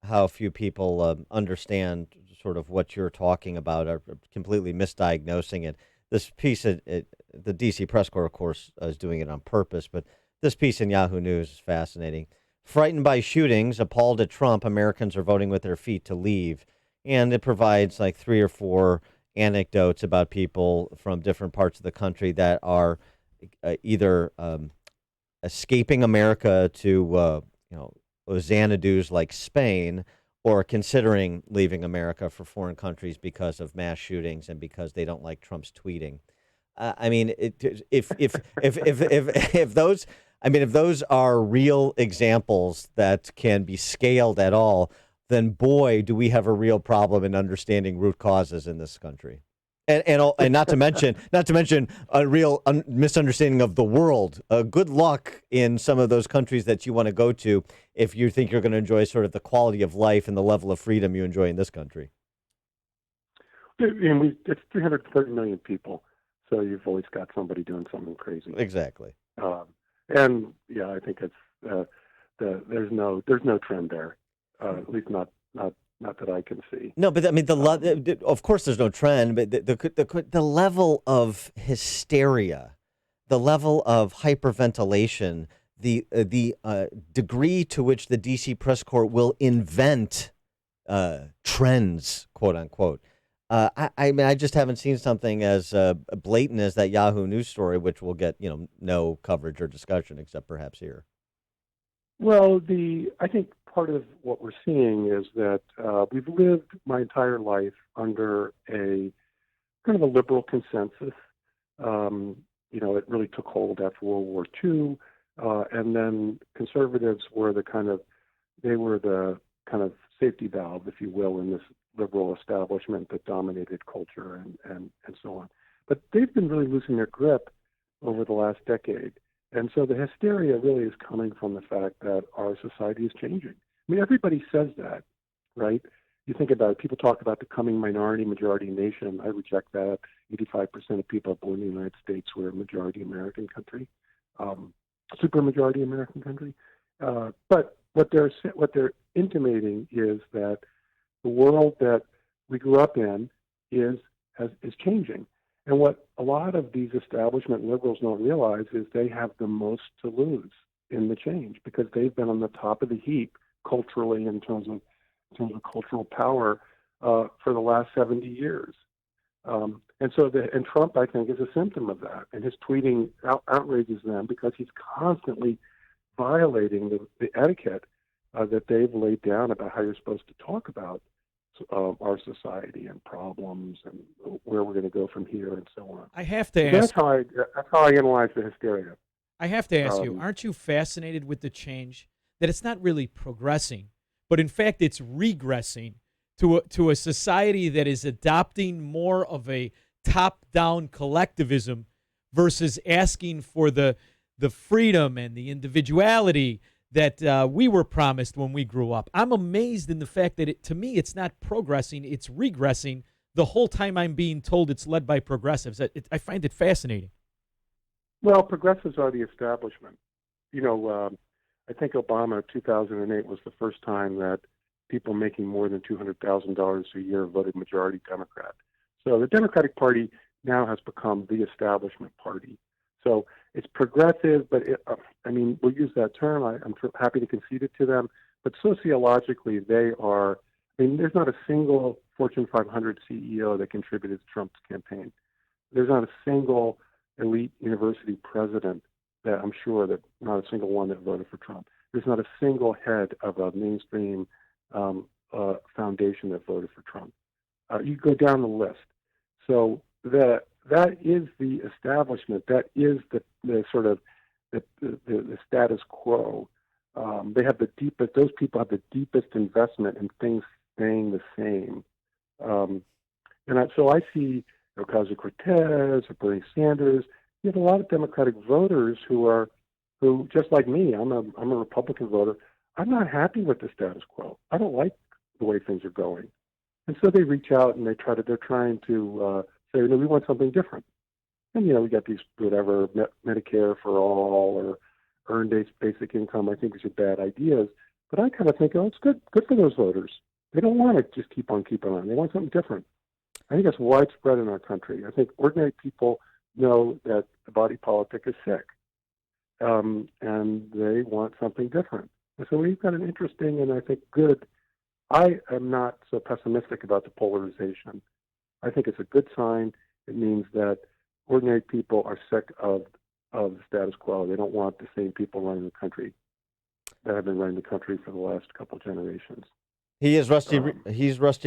how few people understand sort of what you're talking about, are completely misdiagnosing it. This piece, the D.C. Press Corps, of course, is doing it on purpose, but this piece in Yahoo News is fascinating. Frightened by shootings, appalled at Trump, Americans are voting with their feet to leave. And it provides like 3 or 4 anecdotes about people from different parts of the country that are either escaping America to, Xanadu's like Spain, or considering leaving America for foreign countries because of mass shootings and because they don't like Trump's tweeting. If those are real examples that can be scaled at all, then boy, do we have a real problem in understanding root causes in this country. And not to mention a real misunderstanding of the world. Good luck in some of those countries that you want to go to if you think you're going to enjoy sort of the quality of life and the level of freedom you enjoy in this country. And it's 330 million people, so you've always got somebody doing something crazy. Exactly. And yeah, I think it's there's no trend there, at least not that I can see. No, but I mean, of course there's no trend, but the level of hysteria, the level of hyperventilation, the degree to which the D.C. Press Corps will invent trends, quote unquote. I just haven't seen something as blatant as that Yahoo News story, which will get no coverage or discussion except perhaps here. Well, I think part of what we're seeing is that we've lived my entire life under a kind of a liberal consensus. It really took hold after World War II, and then conservatives were the kind of safety valve, if you will, in this liberal establishment that dominated culture and so on. But they've been really losing their grip over the last decade. And so the hysteria really is coming from the fact that our society is changing. I mean, everybody says that, right? You think about it, people talk about the coming majority nation. I reject that. 85% of people born in the United States were a majority American country, super majority American country. But what they're intimating is that the world that we grew up in is changing. And what a lot of these establishment liberals don't realize is they have the most to lose in the change because they've been on the top of the heap culturally in terms of cultural power for the last 70 years. And Trump, I think, is a symptom of that. And his tweeting outrages them because he's constantly violating the etiquette that they've laid down about how you're supposed to talk about our society and problems and where we're going to go from here and so on. I have to ask. That's how I analyze the hysteria. I have to ask you, aren't you fascinated with the change? That it's not really progressing, but in fact it's regressing to a society that is adopting more of a top-down collectivism versus asking for the freedom and the individuality that we were promised when we grew up. I'm amazed in the fact that to me it's not progressing, it's regressing the whole time I'm being told it's led by progressives. I find it fascinating. Well, progressives are the establishment. I think Obama, 2008, was the first time that people making more than $200,000 a year voted majority Democrat. So the Democratic Party now has become the establishment party. So it's progressive, but we'll use that term. I'm happy to concede it to them. But sociologically, they are. There's not a single Fortune 500 CEO that contributed to Trump's campaign. There's not a single elite university president that I'm sure that not a single one that voted for Trump. There's not a single head of a mainstream foundation that voted for Trump. You go down the list. So that is the establishment. That is the sort of the status quo. They have the deepest. Those people have the deepest investment in things staying the same. So I see Ocasio-Cortez or Bernie Sanders. You have a lot of Democratic voters who just like me. I'm a Republican voter. I'm not happy with the status quo. I don't like the way things are going, and so they reach out and they're trying to say, we want something different. And we got these whatever Medicare for all or earned basic income. I think these are bad ideas, but I kind of think, it's good for those voters. They don't want to just keep on keeping on. They want something different. I think that's widespread in our country. I think ordinary people know that the body politic is sick, and they want something different. And so we've got an interesting and I think good. I am not so pessimistic about the polarization. I think it's a good sign. It means that ordinary people are sick of the status quo. They don't want the same people running the country that have been running the country for the last couple of generations. He's Rusty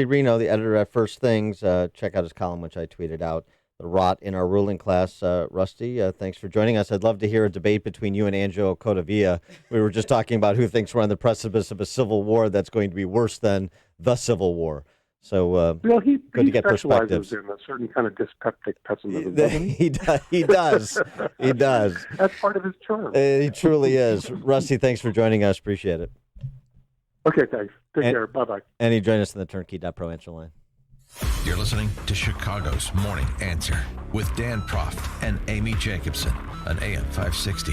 Reno, the editor at First Things. Check out his column, which I tweeted out, The Rot in Our Ruling Class. Rusty, thanks for joining us. I'd love to hear a debate between you and Angelo Codavia. We were just talking about who thinks we're on the precipice of a civil war that's going to be worse than the Civil War. So he good to get specializes perspectives. in a certain kind of dyspeptic pessimism. Doesn't he? He does. He does. That's part of his charm. He truly is. Rusty, thanks for joining us. Appreciate it. Okay, thanks. Take care. Bye-bye. And he joined us in the Turnkey.pro answer line. You're listening to Chicago's Morning Answer with Dan Proft and Amy Jacobson on AM 560.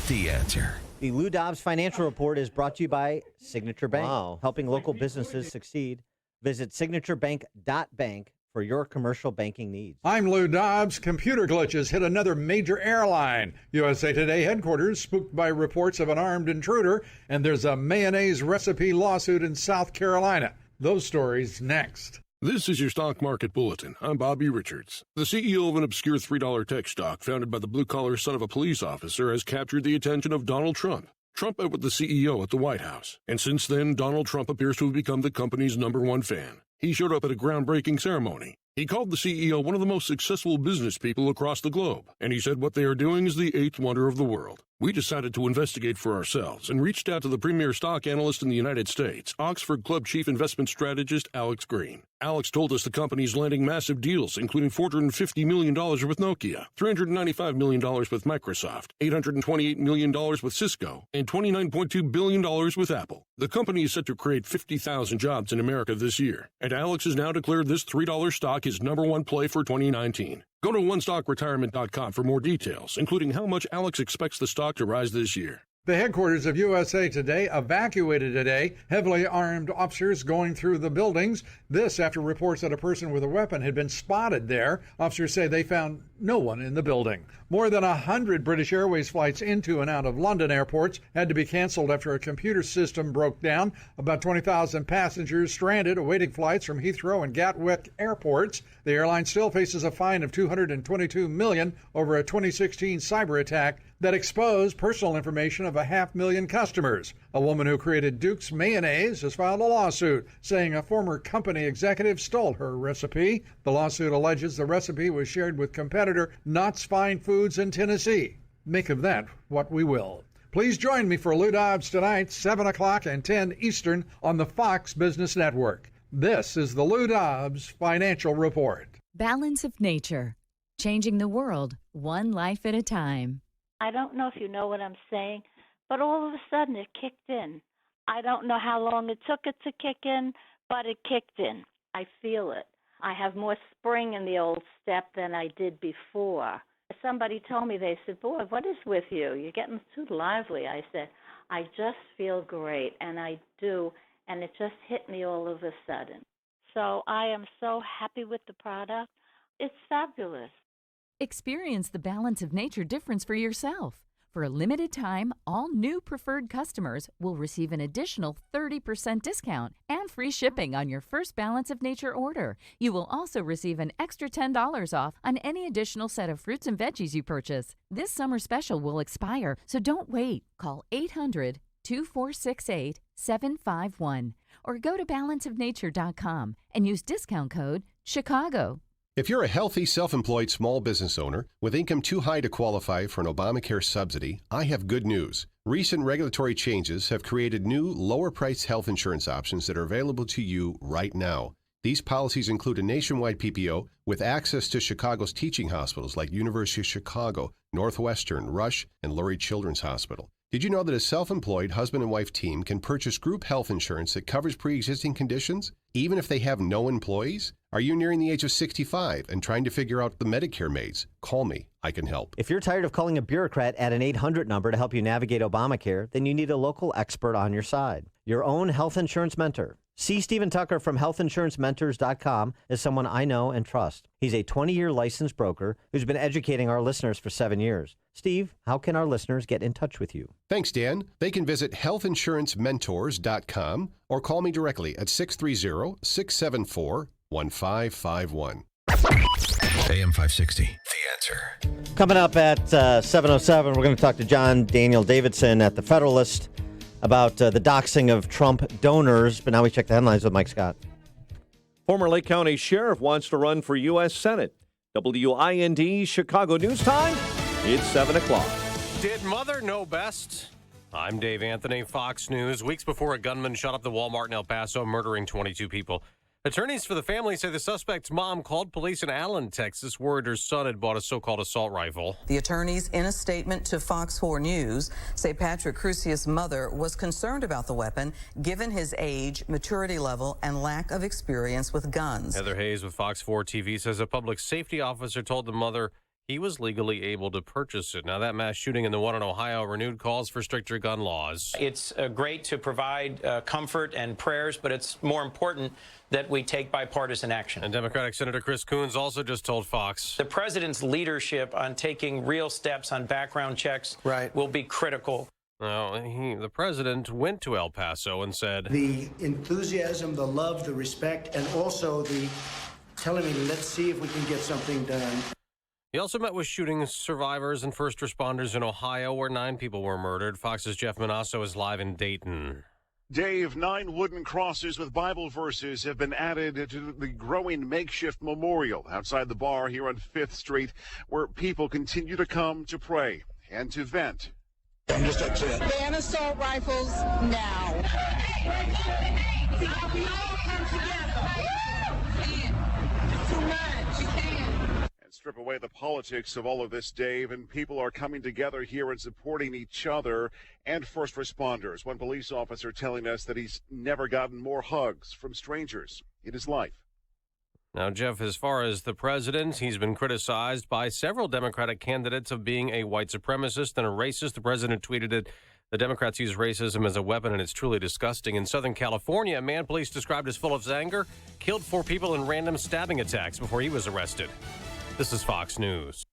The Answer. The Lou Dobbs Financial Report is brought to you by Signature Bank, helping local businesses succeed. Visit signaturebank.bank for your commercial banking needs. I'm Lou Dobbs. Computer glitches hit another major airline. USA Today headquarters spooked by reports of an armed intruder, and there's a mayonnaise recipe lawsuit in South Carolina. Those stories next. This is your Stock Market Bulletin. I'm Bobby Richards. The CEO of an obscure $3 tech stock founded by the blue-collar son of a police officer has captured the attention of Donald Trump. Trump met with the CEO at the White House, and since then, Donald Trump appears to have become the company's #1 fan. He showed up at a groundbreaking ceremony. He called the CEO one of the most successful business people across the globe, and he said what they are doing is the 8th wonder of the world. We decided to investigate for ourselves and reached out to the premier stock analyst in the United States, Oxford Club chief investment strategist Alex Green. Alex told us the company is landing massive deals, including $450 million with Nokia, $395 million with Microsoft, $828 million with Cisco, and $29.2 billion with Apple. The company is set to create 50,000 jobs in America this year, and Alex has now declared this $3 stock his #1 play for 2019. Go to OneStockRetirement.com for more details, including how much Alex expects the stock to rise this year. The headquarters of USA Today evacuated today, heavily armed officers going through the buildings. This after reports that a person with a weapon had been spotted there. Officers say they found no one in the building. More than 100 British Airways flights into and out of London airports had to be canceled after a computer system broke down. About 20,000 passengers stranded awaiting flights from Heathrow and Gatwick airports. The airline still faces a fine of $222 million over a 2016 cyber attack that exposed personal information of 500,000 customers. A woman who created Duke's mayonnaise has filed a lawsuit saying a former company executive stole her recipe. The lawsuit alleges the recipe was shared with competitor Knott's Fine Foods in Tennessee. Make of that what we will. Please join me for Lou Dobbs tonight, 7 o'clock and 10 Eastern on the Fox Business Network. This is the Lou Dobbs Financial Report. Balance of nature, changing the world one life at a time. I don't know if you know what I'm saying, but all of a sudden it kicked in. I don't know how long it took it to kick in, but it kicked in. I feel it. I have more spring in the old step than I did before. Somebody told me, they said, boy, what is with you? You're getting too lively. I said, I just feel great, and I do, and it just hit me all of a sudden. So I am so happy with the product. It's fabulous. Experience the balance of nature difference for yourself. For a limited time, all new preferred customers will receive an additional 30% discount and free shipping on your first Balance of Nature order. You will also receive an extra $10 off on any additional set of fruits and veggies you purchase. This summer special will expire, so don't wait. Call 800-2468-751 or go to balanceofnature.com and use discount code CHICAGO. If you're a healthy, self-employed small business owner with income too high to qualify for an Obamacare subsidy, I have good news. Recent regulatory changes have created new, lower-priced health insurance options that are available to you right now. These policies include a nationwide PPO with access to Chicago's teaching hospitals like University of Chicago, Northwestern, Rush, and Lurie Children's Hospital. Did you know that a self-employed husband and wife team can purchase group health insurance that covers pre-existing conditions, even if they have no employees? Are you nearing the age of 65 and trying to figure out the Medicare maze? Call me. I can help. If you're tired of calling a bureaucrat at an 800 number to help you navigate Obamacare, then you need a local expert on your side. Your own health insurance mentor. C. Stephen Tucker from healthinsurancementors.com is someone I know and trust. He's a 20-year licensed broker who's been educating our listeners for 7 years. Steve, how can our listeners get in touch with you? Thanks, Dan. They can visit healthinsurancementors.com or call me directly at 630-674-1551. AM 560, The Answer. Coming up at 7:07, we're going to talk to John Daniel Davidson at the Federalist about the doxing of Trump donors. But now we check the headlines with Mike Scott. Former Lake County Sheriff wants to run for U.S. Senate. WIND Chicago News Time. It's 7 o'clock. Did Mother know best? I'm Dave Anthony, Fox News. Weeks before a gunman shot up the Walmart in El Paso, murdering 22 people. Attorneys for the family say the suspect's mom called police in Allen, Texas, worried her son had bought a so-called assault rifle. The attorneys, in a statement to Fox 4 News, say Patrick Crusius' mother was concerned about the weapon, given his age, maturity level, and lack of experience with guns. Heather Hayes with Fox 4 TV says a public safety officer told the mother he was legally able to purchase it. Now, that mass shooting in the one in Ohio renewed calls for stricter gun laws. It's great to provide comfort and prayers, but it's more important that we take bipartisan action. And Democratic Senator Chris Coons also just told Fox the president's leadership on taking real steps on background checks will be critical. Well, the president went to El Paso and said the enthusiasm, the love, the respect, and also the telling me, let's see if we can get something done. He also met with shooting survivors and first responders in Ohio, where 9 people were murdered. Fox's Jeff Manasso is live in Dayton. Dave, 9 wooden crosses with Bible verses have been added to the growing makeshift memorial outside the bar here on 5th Street, where people continue to come to pray and to vent. I'm just upset. Ban assault rifles now. We all come together. Too much. We can. Strip away the politics of all of this, Dave, and people are coming together here and supporting each other and first responders. One police officer telling us that he's never gotten more hugs from strangers in his life. Now, Jeff, as far as the president, he's been criticized by several Democratic candidates of being a white supremacist and a racist. The president tweeted that the Democrats use racism as a weapon, and it's truly disgusting. In Southern California, a man police described as full of anger killed 4 people in random stabbing attacks before he was arrested. This is Fox News.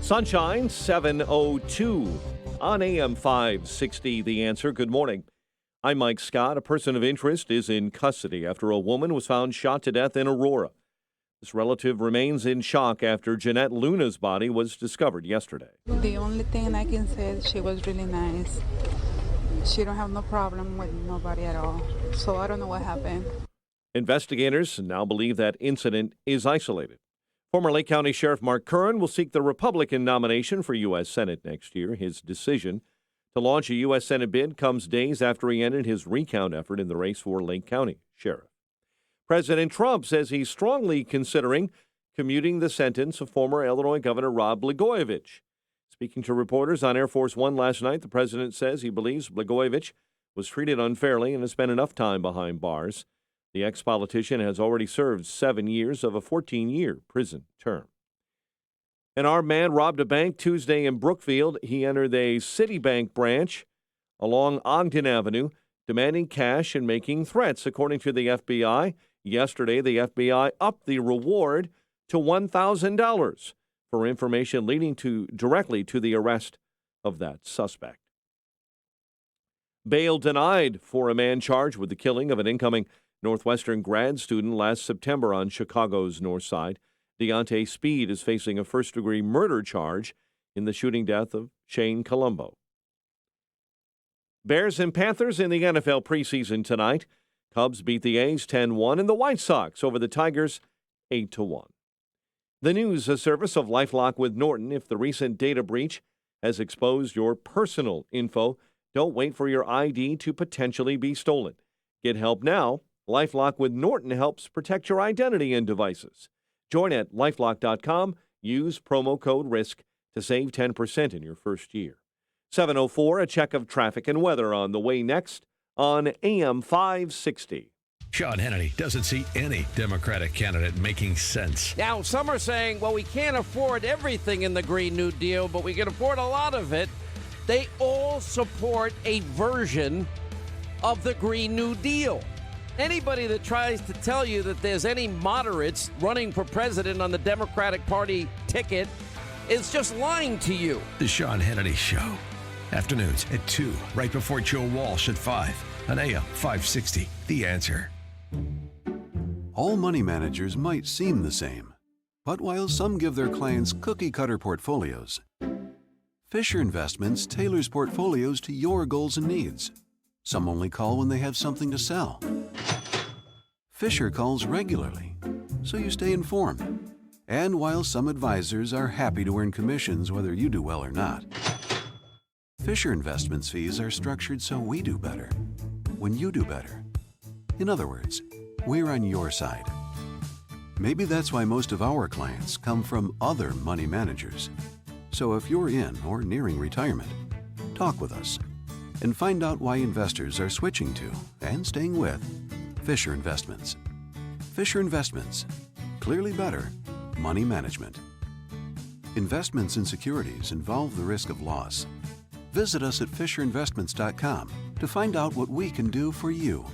Sunshine, 7:02 on AM 560, The Answer. Good morning. I'm Mike Scott. A person of interest is in custody after a woman was found shot to death in Aurora. This relative remains in shock after Jeanette Luna's body was discovered yesterday. The only thing I can say is she was really nice. She don't have no problem with nobody at all. So I don't know what happened. Investigators now believe that incident is isolated. Former Lake County Sheriff Mark Curran will seek the Republican nomination for U.S. Senate next year. His decision to launch a U.S. Senate bid comes days after he ended his recount effort in the race for Lake County Sheriff. President Trump says he's strongly considering commuting the sentence of former Illinois Governor Rod Blagojevich. Speaking to reporters on Air Force One last night, the president says he believes Blagojevich was treated unfairly and has spent enough time behind bars. The ex-politician has already served 7 years of a 14-year prison term. An armed man robbed a bank Tuesday in Brookfield. He entered a Citibank branch along Ogden Avenue, demanding cash and making threats, according to the FBI. Yesterday, the FBI upped the reward to $1,000 for information leading directly to the arrest of that suspect. Bail denied for a man charged with the killing of an incoming Northwestern grad student last September on Chicago's north side. Deontay Speed is facing a first-degree murder charge in the shooting death of Shane Colombo. Bears and Panthers in the NFL preseason tonight. Cubs beat the A's 10-1 and the White Sox over the Tigers 8-1. The news, a service of LifeLock with Norton. If the recent data breach has exposed your personal info, don't wait for your ID to potentially be stolen. Get help now. LifeLock with Norton helps protect your identity and devices. Join at LifeLock.com. Use promo code RISK to save 10% in your first year. 7:04, a check of traffic and weather on the way next on AM 560. Sean Hannity doesn't see any Democratic candidate making sense. Now, some are saying, well, we can't afford everything in the Green New Deal, but we can afford a lot of it. They all support a version of the Green New Deal. Anybody that tries to tell you that there's any moderates running for president on the Democratic Party ticket is just lying to you. The Sean Hannity Show. Afternoons at 2, right before Joe Walsh at 5 on AM 560. The Answer. All money managers might seem the same, but while some give their clients cookie-cutter portfolios, Fisher Investments tailors portfolios to your goals and needs. Some only call when they have something to sell. Fisher calls regularly, so you stay informed. And while some advisors are happy to earn commissions whether you do well or not, Fisher Investments fees are structured so we do better when you do better. In other words, we're on your side. Maybe that's why most of our clients come from other money managers. So if you're in or nearing retirement, talk with us and find out why investors are switching to and staying with Fisher Investments. Fisher Investments. Clearly better money management. Investments in securities involve the risk of loss. Visit us at FisherInvestments.com to find out what we can do for you.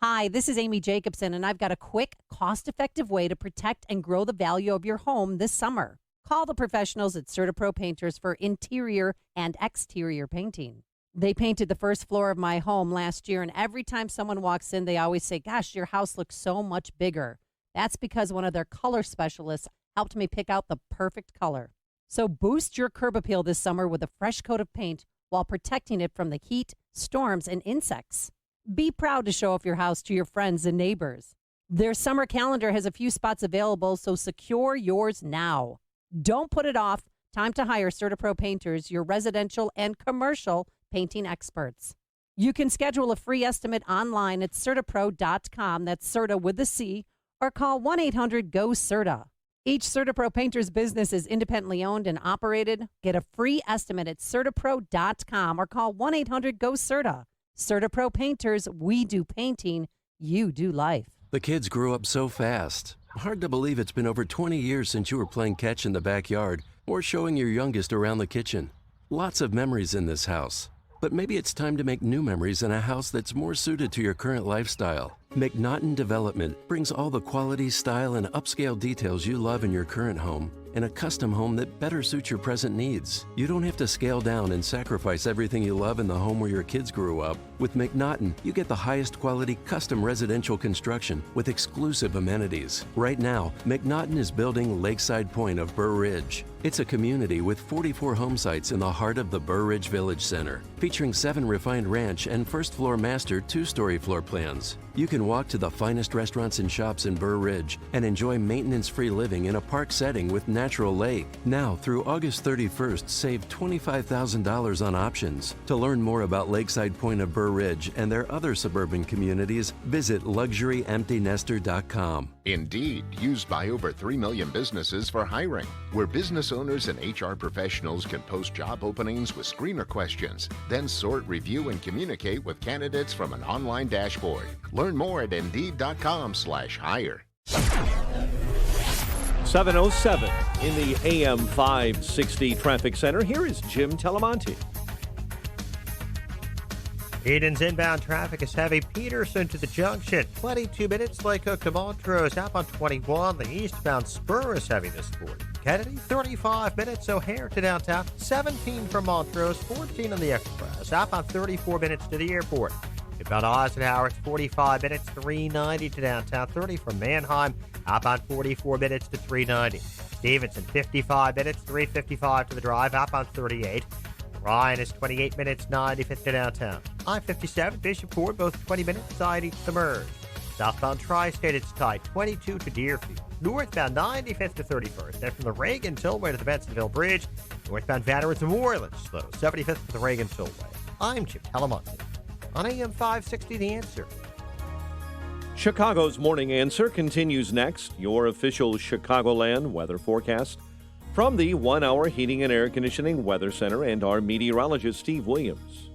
Hi, this is Amy Jacobson, and I've got a quick, cost-effective way to protect and grow the value of your home this summer. Call the professionals at CertaPro Painters for interior and exterior painting. They painted the first floor of my home last year, and every time someone walks in, they always say, gosh, your house looks so much bigger. That's because one of their color specialists helped me pick out the perfect color. So boost your curb appeal this summer with a fresh coat of paint while protecting it from the heat, storms, and insects. Be proud to show off your house to your friends and neighbors. Their summer calendar has a few spots available, so secure yours now. Don't put it off. Time to hire CertaPro Painters, your residential and commercial painting experts. You can schedule a free estimate online at CertaPro.com, that's Certa with the C, or call 1-800-GO-CERTA. Each CertaPro Painters business is independently owned and operated. Get a free estimate at CertaPro.com or call 1-800-GO-CERTA. CertaPro Painters, we do painting, you do life. The kids grew up so fast. Hard to believe it's been over 20 years since you were playing catch in the backyard or showing your youngest around the kitchen. Lots of memories in this house. But maybe it's time to make new memories in a house that's more suited to your current lifestyle. McNaughton Development brings all the quality, style, and upscale details you love in your current home in a custom home that better suits your present needs. You don't have to scale down and sacrifice everything you love in the home where your kids grew up. With McNaughton, you get the highest quality custom residential construction with exclusive amenities. Right now, McNaughton is building Lakeside Point of Burr Ridge. It's a community with 44 home sites in the heart of the Burr Ridge Village Center, featuring 7 refined ranch and first-floor master 2-story floor plans. You can walk to the finest restaurants and shops in Burr Ridge and enjoy maintenance-free living in a park setting with natural lake. Now, through August 31st, save $25,000 on options. To learn more about Lakeside Point of Burr Ridge and their other suburban communities, visit LuxuryEmptyNester.com. Indeed, used by over 3 million businesses for hiring, where business owners and HR professionals can post job openings with screener questions, then sort, review, and communicate with candidates from an online dashboard. Learn more at Indeed.com/hire. 7:07 in the AM 560 Traffic Center. Here is Jim Telemonte. Eden's inbound traffic is heavy. Peterson to the junction, 22 minutes. Lake Hook to Montrose, outbound 21. The eastbound spur is heavy this morning. Kennedy, 35 minutes. O'Hare to downtown, 17 from Montrose, 14 on the express. Outbound 34 minutes to the airport. Inbound Eisenhower, it's 45 minutes, 390 to downtown, 30 from Manheim. Outbound 44 minutes to 390. Stevenson, 55 minutes, 355 to the drive. Outbound 38. Ryan is 28 minutes, 95th to downtown. I-57, Bishop Ford, both 20 minutes, side each the merge. Southbound Tri-State, it's tight, 22 to Deerfield. Northbound 95th to 31st. Then from the Reagan Tollway to the Bensonville Bridge. Northbound Vanderbilt to Moreland, slow, 75th to the Reagan Tollway. I'm Jim Telemonte. On AM 560, The Answer. Chicago's Morning Answer continues next. Your official Chicagoland weather forecast from the 1 Hour Heating and Air Conditioning Weather Center and our meteorologist, Steve Williams.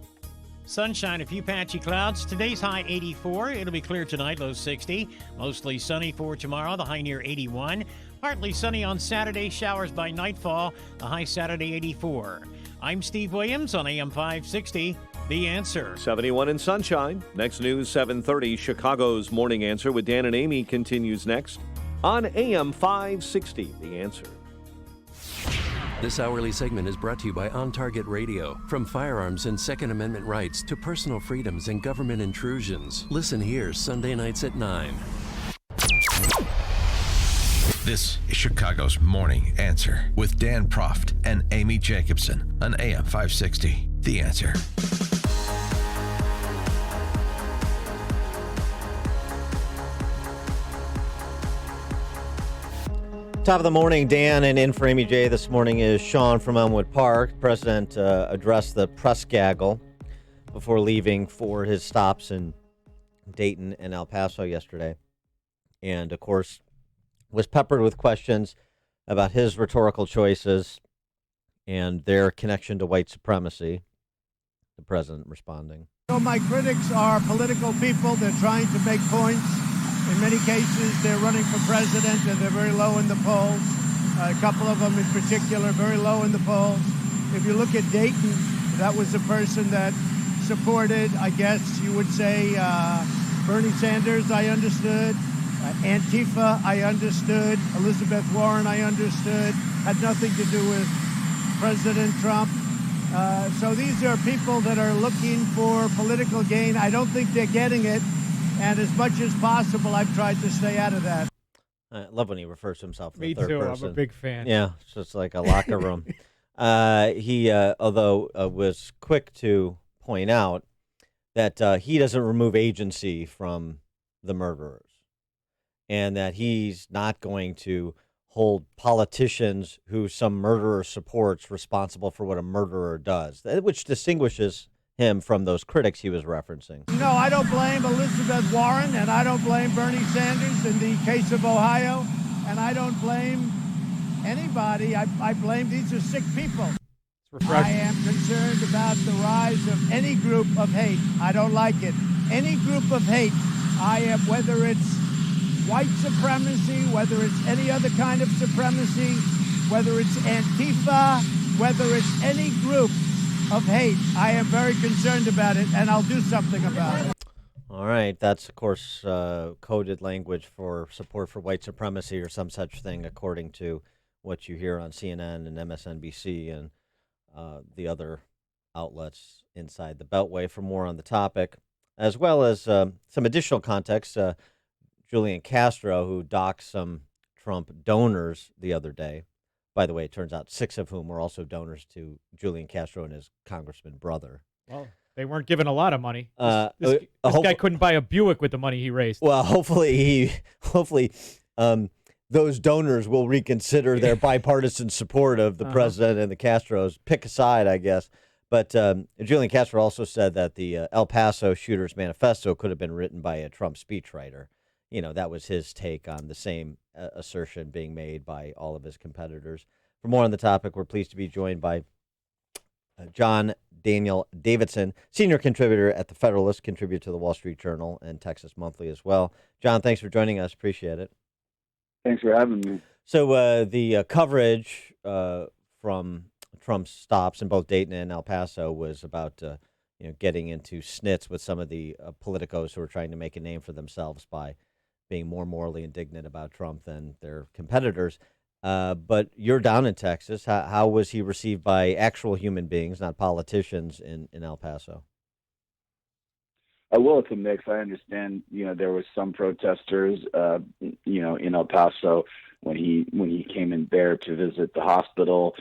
Sunshine, a few patchy clouds. Today's high 84. It'll be clear tonight, low 60. Mostly sunny for tomorrow, the high near 81. Partly sunny on Saturday, showers by nightfall, the high Saturday 84. I'm Steve Williams on AM 560, The Answer. 71 and sunshine. Next news, 7:30. Chicago's Morning Answer with Dan and Amy continues next on AM 560, The Answer. This hourly segment is brought to you by On Target Radio. From firearms and Second Amendment rights to personal freedoms and government intrusions. Listen here Sunday nights at 9. This is Chicago's Morning Answer with Dan Proft and Amy Jacobson on AM 560. The Answer. Top of the morning, Dan, and in for Amy J. this morning is Sean from Elmwood Park. The president addressed the press gaggle before leaving for his stops in Dayton and El Paso yesterday. And, of course, was peppered with questions about his rhetorical choices and their connection to white supremacy. The president responding. So my critics are political people. They're trying to make points. In many cases, they're running for president, and they're very low in the polls. A couple of them in particular, very low in the polls. If you look at Dayton, that was a person that supported, I guess you would say, Bernie Sanders, I understood. Antifa, I understood. Elizabeth Warren, I understood. Had nothing to do with President Trump. So these are people that are looking for political gain. I don't think they're getting it. And as much as possible, I've tried to stay out of that. I love when he refers to himself in the Me third too. person. I'm a big fan. Yeah, it's just like a locker room. He, although was quick to point out that he doesn't remove agency from the murderers, and that he's not going to hold politicians who some murderer supports responsible for what a murderer does, which distinguishes him from those critics he was referencing. No, I don't blame Elizabeth Warren, and I don't blame Bernie Sanders in the case of Ohio, and I don't blame anybody. I blame these are sick people. I am concerned about the rise of any group of hate. I don't like it. Any group of hate, I am, whether it's white supremacy, whether it's any other kind of supremacy, whether it's Antifa, whether it's any group of hate, I am very concerned about it, and I'll do something about it. All right, that's, of course, coded language for support for white supremacy or some such thing, according to what you hear on CNN and MSNBC and the other outlets inside the Beltway. For more on the topic, as well as some additional context, Julian Castro, who doxed some Trump donors the other day. By the way, it turns out 6 of whom were also donors to Julian Castro and his congressman brother. Well, they weren't given a lot of money. This guy couldn't buy a Buick with the money he raised. Well, hopefully those donors will reconsider their bipartisan support of the president and the Castros. Pick a side, I guess. But Julian Castro also said that the El Paso shooters manifesto could have been written by a Trump speechwriter. You know, that was his take on the same assertion being made by all of his competitors. For more on the topic, we're pleased to be joined by John Daniel Davidson, senior contributor at The Federalist, contributor to the Wall Street Journal and Texas Monthly as well. John, thanks for joining us. Appreciate it. Thanks for having me. So the coverage from Trump's stops in both Dayton and El Paso was about getting into snits with some of the politicos who are trying to make a name for themselves by being more morally indignant about Trump than their competitors. But you're down in Texas. How was he received by actual human beings, not politicians, in El Paso? Well, it's a mix. I understand, there was some protesters, in El Paso when he came in there to visit the hospital.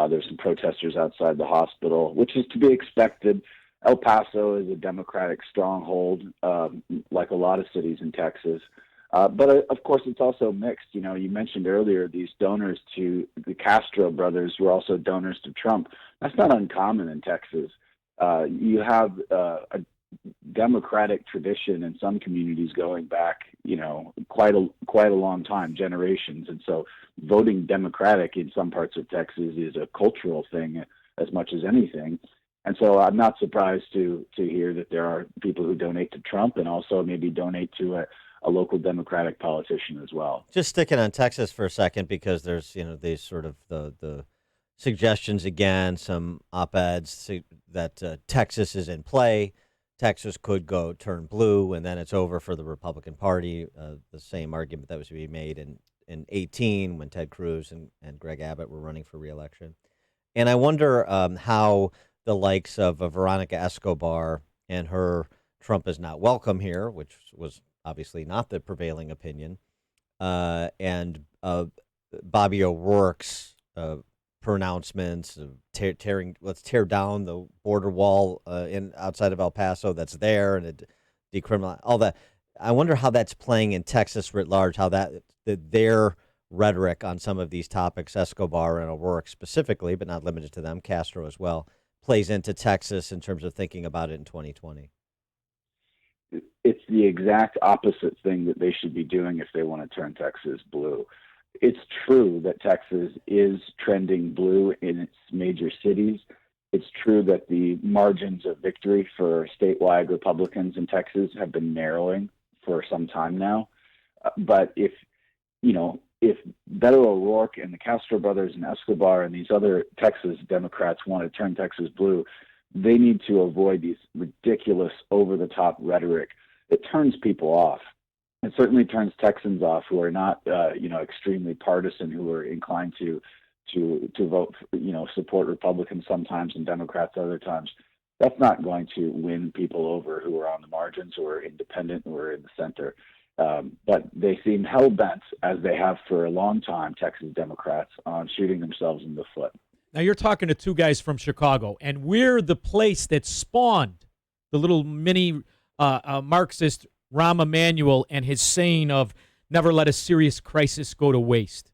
There's some protesters outside the hospital, which is to be expected. El Paso is a Democratic stronghold, like a lot of cities in Texas. But of course, it's also mixed. You mentioned earlier these donors to the Castro brothers were also donors to Trump. That's not uncommon in Texas. You have a Democratic tradition in some communities going back, quite a long time, generations. And so voting Democratic in some parts of Texas is a cultural thing as much as anything. And so I'm not surprised to hear that there are people who donate to Trump and also maybe donate to a local Democratic politician as well. Just sticking on Texas for a second, because there's, these sort of the suggestions again, some op-eds that Texas is in play. Texas could turn blue, and then it's over for the Republican Party. The same argument that was to be made in 18 when Ted Cruz and Greg Abbott were running for re-election. And I wonder how the likes of Veronica Escobar and her "Trump is not welcome here," which was obviously not the prevailing opinion, and Bobby O'Rourke's pronouncements of let's tear down the border wall outside of El Paso that's there, and decriminalize all that. I wonder how that's playing in Texas writ large, how their rhetoric on some of these topics, Escobar and O'Rourke specifically, but not limited to them, Castro as well, plays into Texas in terms of thinking about it in 2020. It's the exact opposite thing that they should be doing if they want to turn Texas blue. It's true that Texas is trending blue in its major cities. It's true that the margins of victory for statewide Republicans in Texas have been narrowing for some time now. But if Beto O'Rourke and the Castro brothers and Escobar and these other Texas Democrats want to turn Texas blue, they need to avoid these ridiculous, over-the-top rhetoric that turns people off. It certainly turns Texans off who are not, extremely partisan, who are inclined to vote, support Republicans sometimes and Democrats other times. That's not going to win people over who are on the margins, who are independent, who are in the center. But they seem hell-bent, as they have for a long time, Texas Democrats, on shooting themselves in the foot. Now, you're talking to two guys from Chicago, and we're the place that spawned the little mini Marxist Rahm Emanuel and his saying of never let a serious crisis go to waste.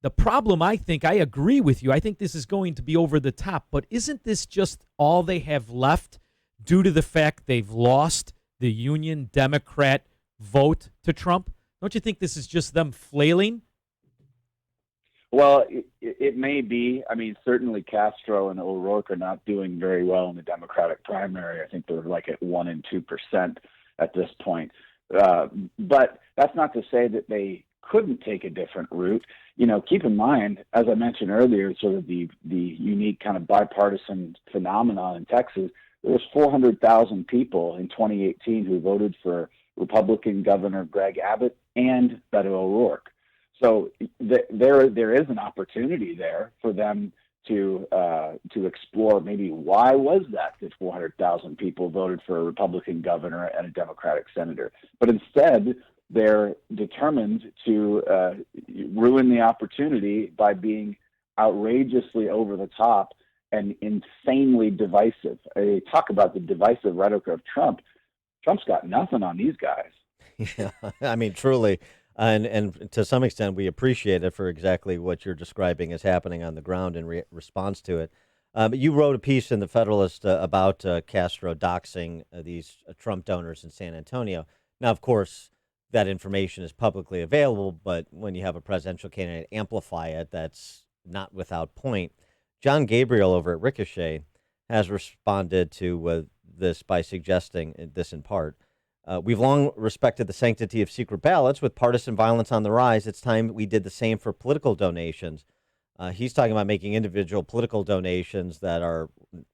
The problem, I agree with you. I think this is going to be over the top, but isn't this just all they have left due to the fact they've lost the Union Democrat vote to Trump? Don't you think this is just them flailing? Well, it may be. I mean, certainly Castro and O'Rourke are not doing very well in the Democratic primary. I think they're like at 1% and 2% at this point. But that's not to say that they couldn't take a different route. Keep in mind, as I mentioned earlier, sort of the unique kind of bipartisan phenomenon in Texas. There was 400,000 people in 2018 who voted for Republican Governor Greg Abbott and Beto O'Rourke. So there is an opportunity there for them to explore maybe why was that 400,000 people voted for a Republican governor and a Democratic senator. But instead, they're determined to ruin the opportunity by being outrageously over the top and insanely divisive. Talk about the divisive rhetoric of Trump. Trump's got nothing on these guys. Yeah, I mean, truly. And to some extent, we appreciate it for exactly what you're describing as happening on the ground in response to it. You wrote a piece in the Federalist about Castro doxing these Trump donors in San Antonio. Now, of course, that information is publicly available, but when you have a presidential candidate amplify it, that's not without point. John Gabriel over at Ricochet has responded to this by suggesting this in part. We've long respected the sanctity of secret ballots. With partisan violence on the rise, it's time we did the same for political donations. He's talking about making individual political donations that are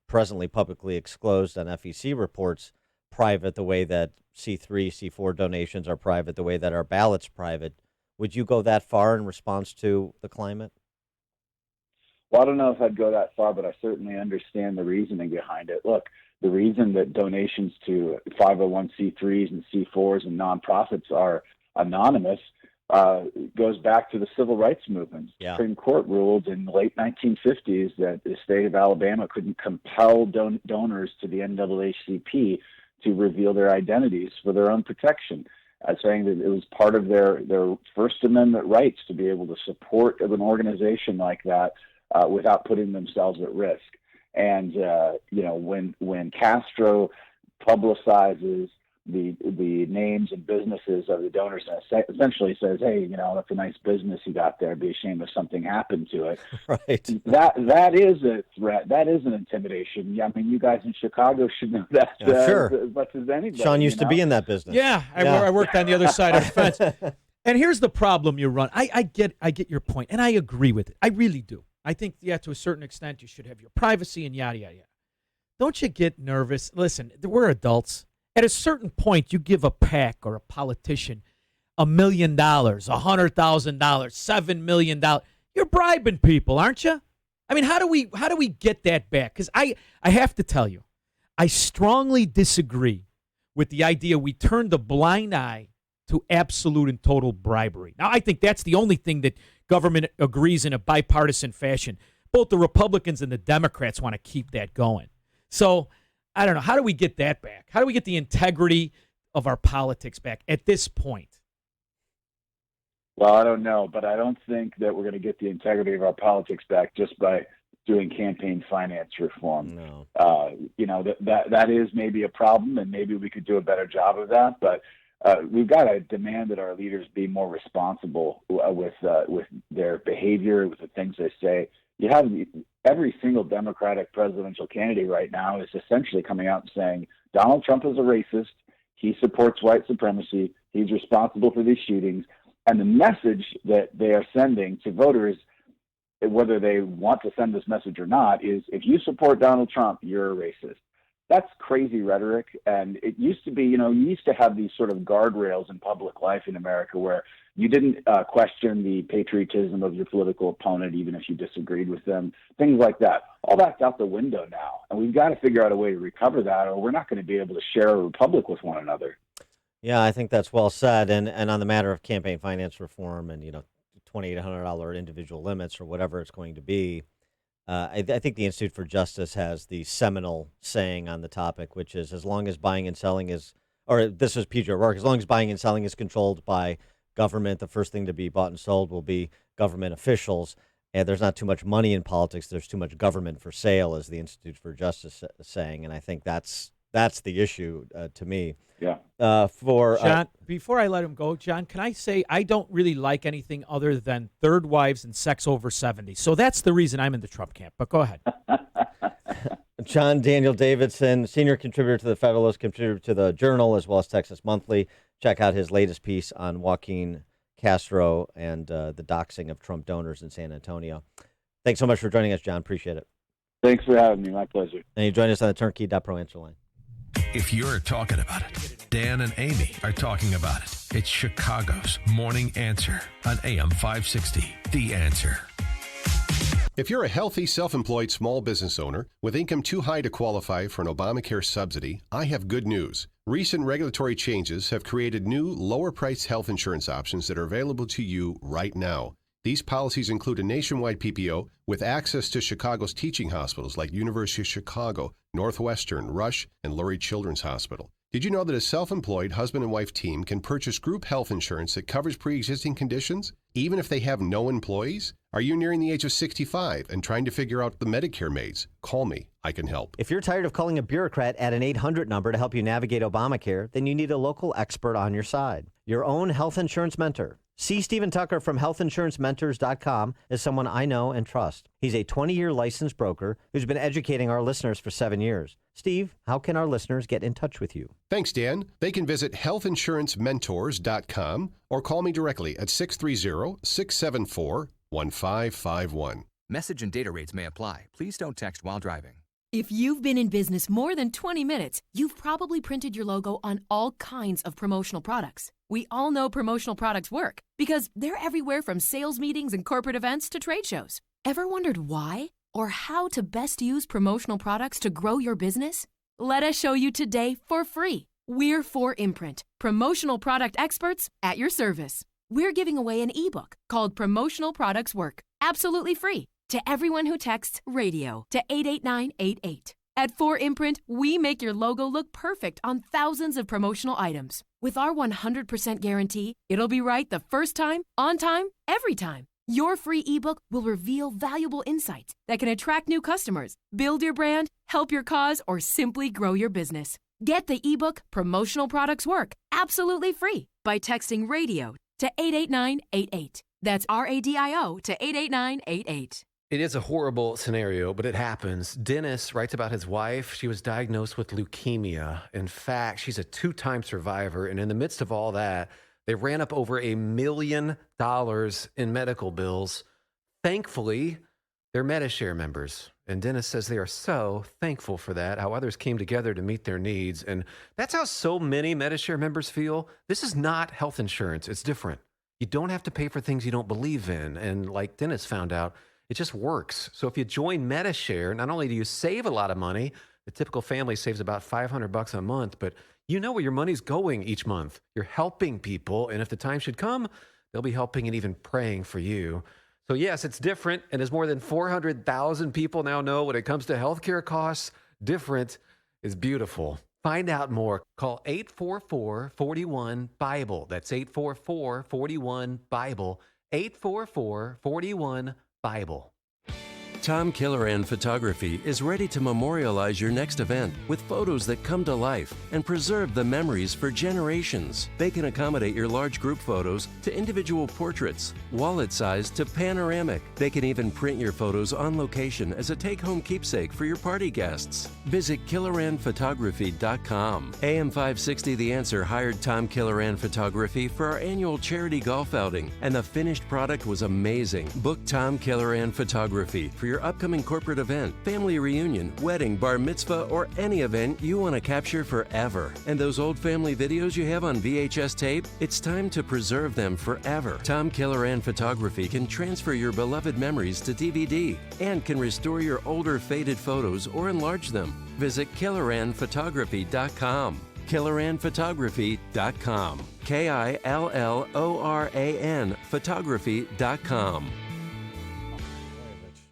presently publicly disclosed on FEC reports private, the way that C3, C4 donations are private, the way that our ballot's private. Would you go that far in response to the climate? Well, I don't know if I'd go that far, but I certainly understand the reasoning behind it. Look, the reason that donations to 501c3s and C4s and nonprofits are anonymous goes back to the civil rights movement. The Supreme Court ruled in the late 1950s that the state of Alabama couldn't compel donors to the NAACP to reveal their identities for their own protection, saying that it was part of their First Amendment rights to be able to support an organization like that without putting themselves at risk. And when Castro publicizes the names and businesses of the donors and essentially says, "Hey, that's a nice business you got there. Be ashamed if something happened to it." Right. That is a threat. That is an intimidation. Yeah, I mean, you guys in Chicago should know that sure. as much as anybody. Sean used to be in that business. Yeah, I worked on the other side of the fence. And here's the problem you run. I get your point, and I agree with it. I really do. I think, to a certain extent, you should have your privacy and yada, yada, yada. Don't you get nervous? Listen, we're adults. At a certain point, you give a PAC or a politician $1 million, $100,000, $7 million. You're bribing people, aren't you? I mean, how do we get that back? Because I have to tell you, I strongly disagree with the idea we turned a blind eye to absolute and total bribery. Now, I think that's the only thing that government agrees in a bipartisan fashion. Both the Republicans and the Democrats want to keep that going. So, I don't know. How do we get that back? How do we get the integrity of our politics back at this point? Well, I don't know, but I don't think that we're going to get the integrity of our politics back just by doing campaign finance reform. No. That is maybe a problem, and maybe we could do a better job of that. But we've got to demand that our leaders be more responsible with their behavior, with the things they say. You have every single Democratic presidential candidate right now is essentially coming out and saying Donald Trump is a racist. He supports white supremacy. He's responsible for these shootings. And the message that they are sending to voters, whether they want to send this message or not, is if you support Donald Trump, you're a racist. That's crazy rhetoric. And it used to be, you used to have these sort of guardrails in public life in America where you didn't question the patriotism of your political opponent, even if you disagreed with them, things like that. All that's out the window now. And we've got to figure out a way to recover that, or we're not going to be able to share a republic with one another. Yeah, I think that's well said. And on the matter of campaign finance reform and, $2,800 individual limits or whatever it's going to be, I think the Institute for Justice has the seminal saying on the topic, which is as long as buying and selling is, or this is P.J. O'Rourke, as long as buying and selling is controlled by government, the first thing to be bought and sold will be government officials. And there's not too much money in politics. There's too much government for sale, as the Institute for Justice is saying. And I think that's the issue to me. Yeah. John, before I let him go, John, can I say I don't really like anything other than third wives and sex over 70. So that's the reason I'm in the Trump camp. But go ahead. John Daniel Davidson, senior contributor to the Federalist, contributor to the Journal, as well as Texas Monthly. Check out his latest piece on Joaquin Castro and the doxing of Trump donors in San Antonio. Thanks so much for joining us, John. Appreciate it. Thanks for having me. My pleasure. And you join us on the Turnkey.pro answer line. If you're talking about it, Dan and Amy are talking about it. It's Chicago's Morning Answer on AM 560. The Answer. If you're a healthy, self-employed small business owner with income too high to qualify for an Obamacare subsidy, I have good news. Recent regulatory changes have created new, lower-priced health insurance options that are available to you right now. These policies include a nationwide PPO with access to Chicago's teaching hospitals like University of Chicago, Northwestern, Rush, and Lurie Children's Hospital. Did you know that a self-employed husband and wife team can purchase group health insurance that covers pre-existing conditions, even if they have no employees? Are you nearing the age of 65 and trying to figure out the Medicare maze? Call me. I can help. If you're tired of calling a bureaucrat at an 800 number to help you navigate Obamacare, then you need a local expert on your side. Your own health insurance mentor. C. Stephen Tucker from healthinsurancementors.com is someone I know and trust. He's a 20-year licensed broker who's been educating our listeners for 7 years. Steve, how can our listeners get in touch with you? Thanks, Dan. They can visit healthinsurancementors.com or call me directly at 630-674-1551. Message and data rates may apply. Please don't text while driving. If you've been in business more than 20 minutes, you've probably printed your logo on all kinds of promotional products. We all know promotional products work because they're everywhere from sales meetings and corporate events to trade shows. Ever wondered why or how to best use promotional products to grow your business? Let us show you today for free. We're 4imprint, promotional product experts at your service. We're giving away an ebook called Promotional Products Work, absolutely free, to everyone who texts radio to 88988. At 4imprint, we make your logo look perfect on thousands of promotional items. With our 100% guarantee, it'll be right the first time, on time, every time. Your free ebook will reveal valuable insights that can attract new customers, build your brand, help your cause, or simply grow your business. Get the ebook Promotional Products Work absolutely free by texting radio to 88988. That's RADIO to 88988. It is a horrible scenario, but it happens. Dennis writes about his wife. She was diagnosed with leukemia. In fact, she's a 2-time survivor. And in the midst of all that, they ran up over $1 million in medical bills. Thankfully, they're MediShare members. And Dennis says they are so thankful for that, how others came together to meet their needs. And that's how so many MediShare members feel. This is not health insurance. It's different. You don't have to pay for things you don't believe in. And like Dennis found out, it just works. So if you join MediShare, not only do you save a lot of money, the typical family saves about $500 a month, but you know where your money's going each month. You're helping people, and if the time should come, they'll be helping and even praying for you. So yes, it's different, and as more than 400,000 people now know when it comes to healthcare costs, different is beautiful. Find out more. Call 844-41-BIBLE. That's 844-41-BIBLE. 844-41-BIBLE. Tom Killeran Photography is ready to memorialize your next event with photos that come to life and preserve the memories for generations. They can accommodate your large group photos to individual portraits, wallet size to panoramic. They can even print your photos on location as a take-home keepsake for your party guests. Visit KilleranPhotography.com. AM 560 The Answer hired Tom Killeran Photography for our annual charity golf outing, and the finished product was amazing. Book Tom Killeran Photography for your upcoming corporate event, family reunion, wedding, bar mitzvah, or any event you want to capture forever. And those old family videos you have on VHS tape, it's time to preserve them forever. Tom Killeran Photography can transfer your beloved memories to DVD and can restore your older faded photos or enlarge them. Visit KilleranPhotography.com. KilleranPhotography.com. KILLORAN Photography.com.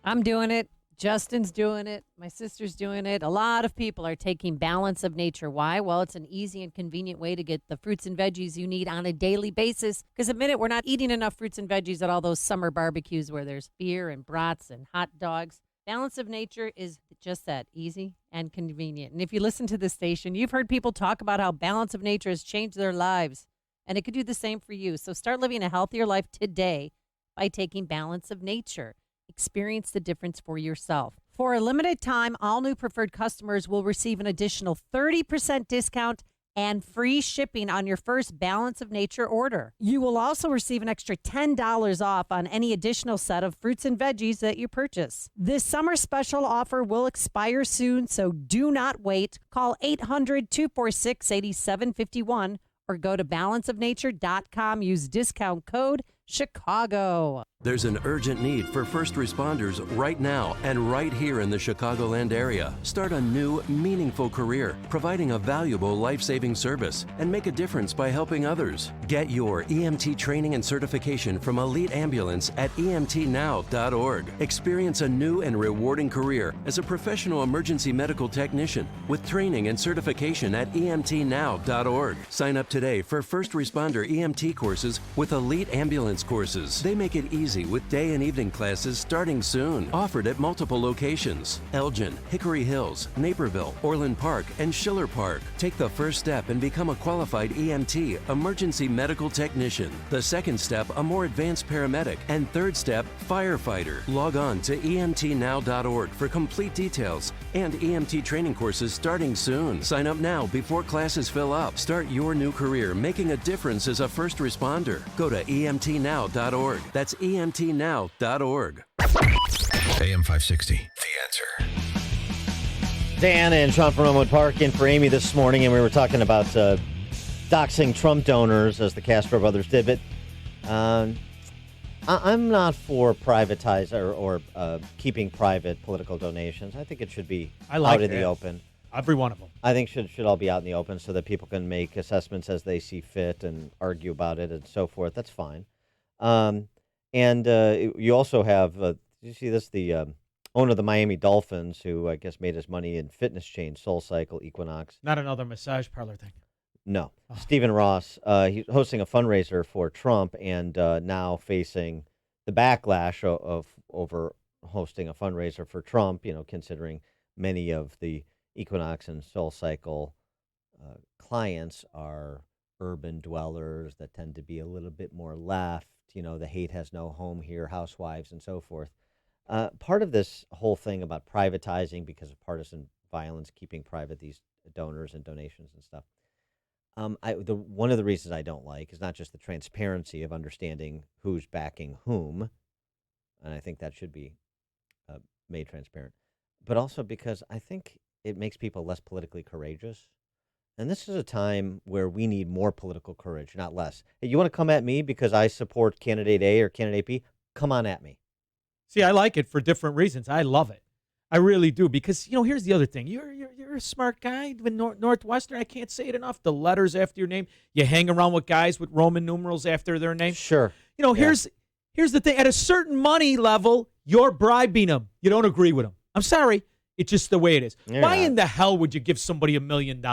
I'm doing it. Justin's doing it. My sister's doing it. A lot of people are taking Balance of Nature. Why? Well, it's an easy and convenient way to get the fruits and veggies you need on a daily basis. Because admit it, we're not eating enough fruits and veggies at all those summer barbecues where there's beer and brats and hot dogs. Balance of Nature is just that, easy and convenient. And if you listen to this station, you've heard people talk about how Balance of Nature has changed their lives. And it could do the same for you. So start living a healthier life today by taking Balance of Nature. Experience the difference for yourself. For a limited time, all new preferred customers will receive an additional 30% discount and free shipping on your first Balance of Nature order. You will also receive an extra $10 off on any additional set of fruits and veggies that you purchase. This summer special offer will expire soon, so do not wait. Call 800-246-8751 or go to balanceofnature.com. Use discount code Chicago. There's an urgent need for first responders right now and right here in the Chicagoland area. Start a new, meaningful career, providing a valuable life-saving service, and make a difference by helping others. Get your EMT training and certification from Elite Ambulance at emtnow.org. Experience a new and rewarding career as a professional emergency medical technician with training and certification at emtnow.org. Sign up today for first responder EMT courses with Elite Ambulance courses. They make it easy with day and evening classes starting soon. Offered at multiple locations: Elgin, Hickory Hills, Naperville, Orland Park, and Schiller Park. Take the first step and become a qualified EMT, emergency medical technician. The second step, a more advanced paramedic. And third step, firefighter. Log on to emtnow.org for complete details and EMT training courses starting soon. Sign up now before classes fill up. Start your new career making a difference as a first responder. Go to emtnow.org. That's emtnow.org. AM 560, The Answer. Dan and Sean from Elmwood Park in for Amy this morning, and we were talking about doxing Trump donors as the Castro brothers did, but I'm not for or keeping private political donations. I think it should be out in the open. Every one of them. I think should all be out in the open so that people can make assessments as they see fit and argue about it and so forth. That's fine. You also have, did you see this? The owner of the Miami Dolphins, who I guess made his money in fitness chains, SoulCycle, Equinox. Not another massage parlor thing. No. Stephen Ross, he's hosting a fundraiser for Trump and now facing the backlash over hosting a fundraiser for Trump, considering many of the Equinox and SoulCycle clients are urban dwellers that tend to be a little bit more left, the hate has no home here, housewives and so forth. Part of this whole thing about privatizing because of partisan violence, keeping private these donors and donations and stuff. One of the reasons I don't like is not just the transparency of understanding who's backing whom, and I think that should be made transparent, but also because I think it makes people less politically courageous. And this is a time where we need more political courage, not less. Hey, you want to come at me because I support candidate A or candidate B? Come on at me. See, I like it for different reasons. I love it. I really do, because here's the other thing. You're a smart guy with Northwestern. I can't say it enough. The letters after your name. You hang around with guys with Roman numerals after their name. Sure. Here's the thing. At a certain money level, you're bribing them. You don't agree with them. I'm sorry. It's just the way it is. Why in the hell would you give somebody $1 million?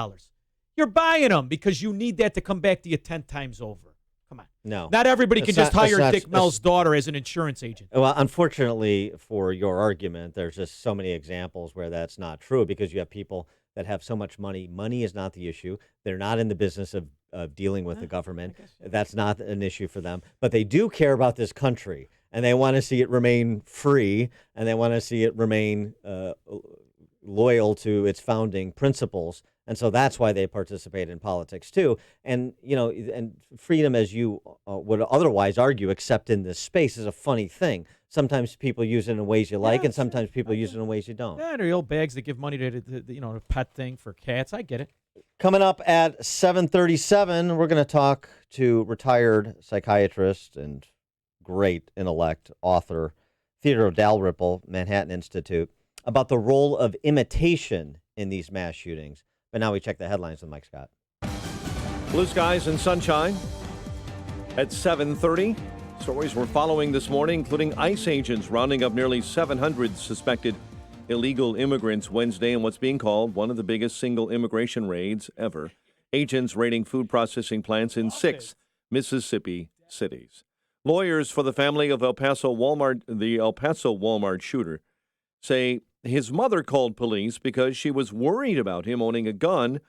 You're buying them because you need that to come back to you 10 times over. Come on. No. Not everybody can just hire Dick Mel's daughter as an insurance agent. Well, unfortunately for your argument, there's just so many examples where that's not true because you have people that have so much money. Money is not the issue. They're not in the business of dealing with the government. That's not an issue for them. But they do care about this country, and they want to see it remain free, and they want to see it remain loyal to its founding principles. And so that's why they participate in politics too. And, and freedom, as you would otherwise argue, except in this space, is a funny thing. Sometimes people use it in ways you like, and sometimes people use it in ways you don't. Yeah, they're old bags that give money to the pet thing for cats. I get it. Coming up at 7:37, we're going to talk to retired psychiatrist and great intellect author Theodore Dalrymple, Manhattan Institute, about the role of imitation in these mass shootings. But now we check the headlines with Mike Scott. Blue skies and sunshine at 7:30. Stories we're following this morning, including ICE agents rounding up nearly 700 suspected illegal immigrants Wednesday in what's being called one of the biggest single immigration raids ever. Agents raiding food processing plants in 6 Mississippi cities. Lawyers for the family of the El Paso Walmart shooter say his mother called police because she was worried about him owning a gun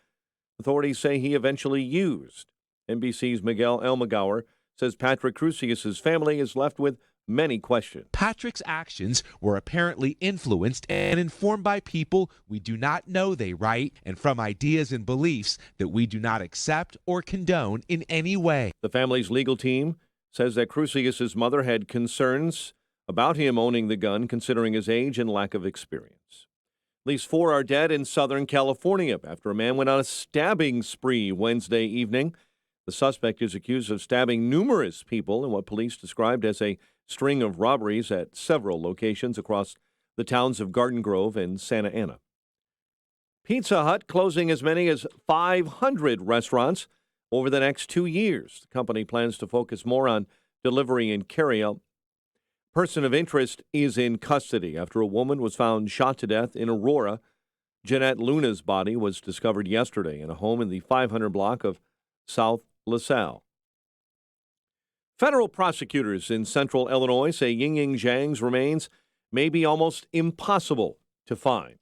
authorities say he eventually used. NBC's Miguel Almaguer says Patrick Crusius' family is left with many questions. Patrick's actions were apparently influenced and informed by people we do not know, they write, and from ideas and beliefs that we do not accept or condone in any way. The family's legal team says that Crusius' mother had concerns about him owning the gun, considering his age and lack of experience. At least 4 are dead in Southern California after a man went on a stabbing spree Wednesday evening. The suspect is accused of stabbing numerous people in what police described as a string of robberies at several locations across the towns of Garden Grove and Santa Ana. Pizza Hut closing as many as 500 restaurants over the next 2 years. The company plans to focus more on delivery and carryout. Person of interest is in custody after a woman was found shot to death in Aurora. Jeanette Luna's body was discovered yesterday in a home in the 500 block of South LaSalle. Federal prosecutors in central Illinois say Ying Zhang's remains may be almost impossible to find.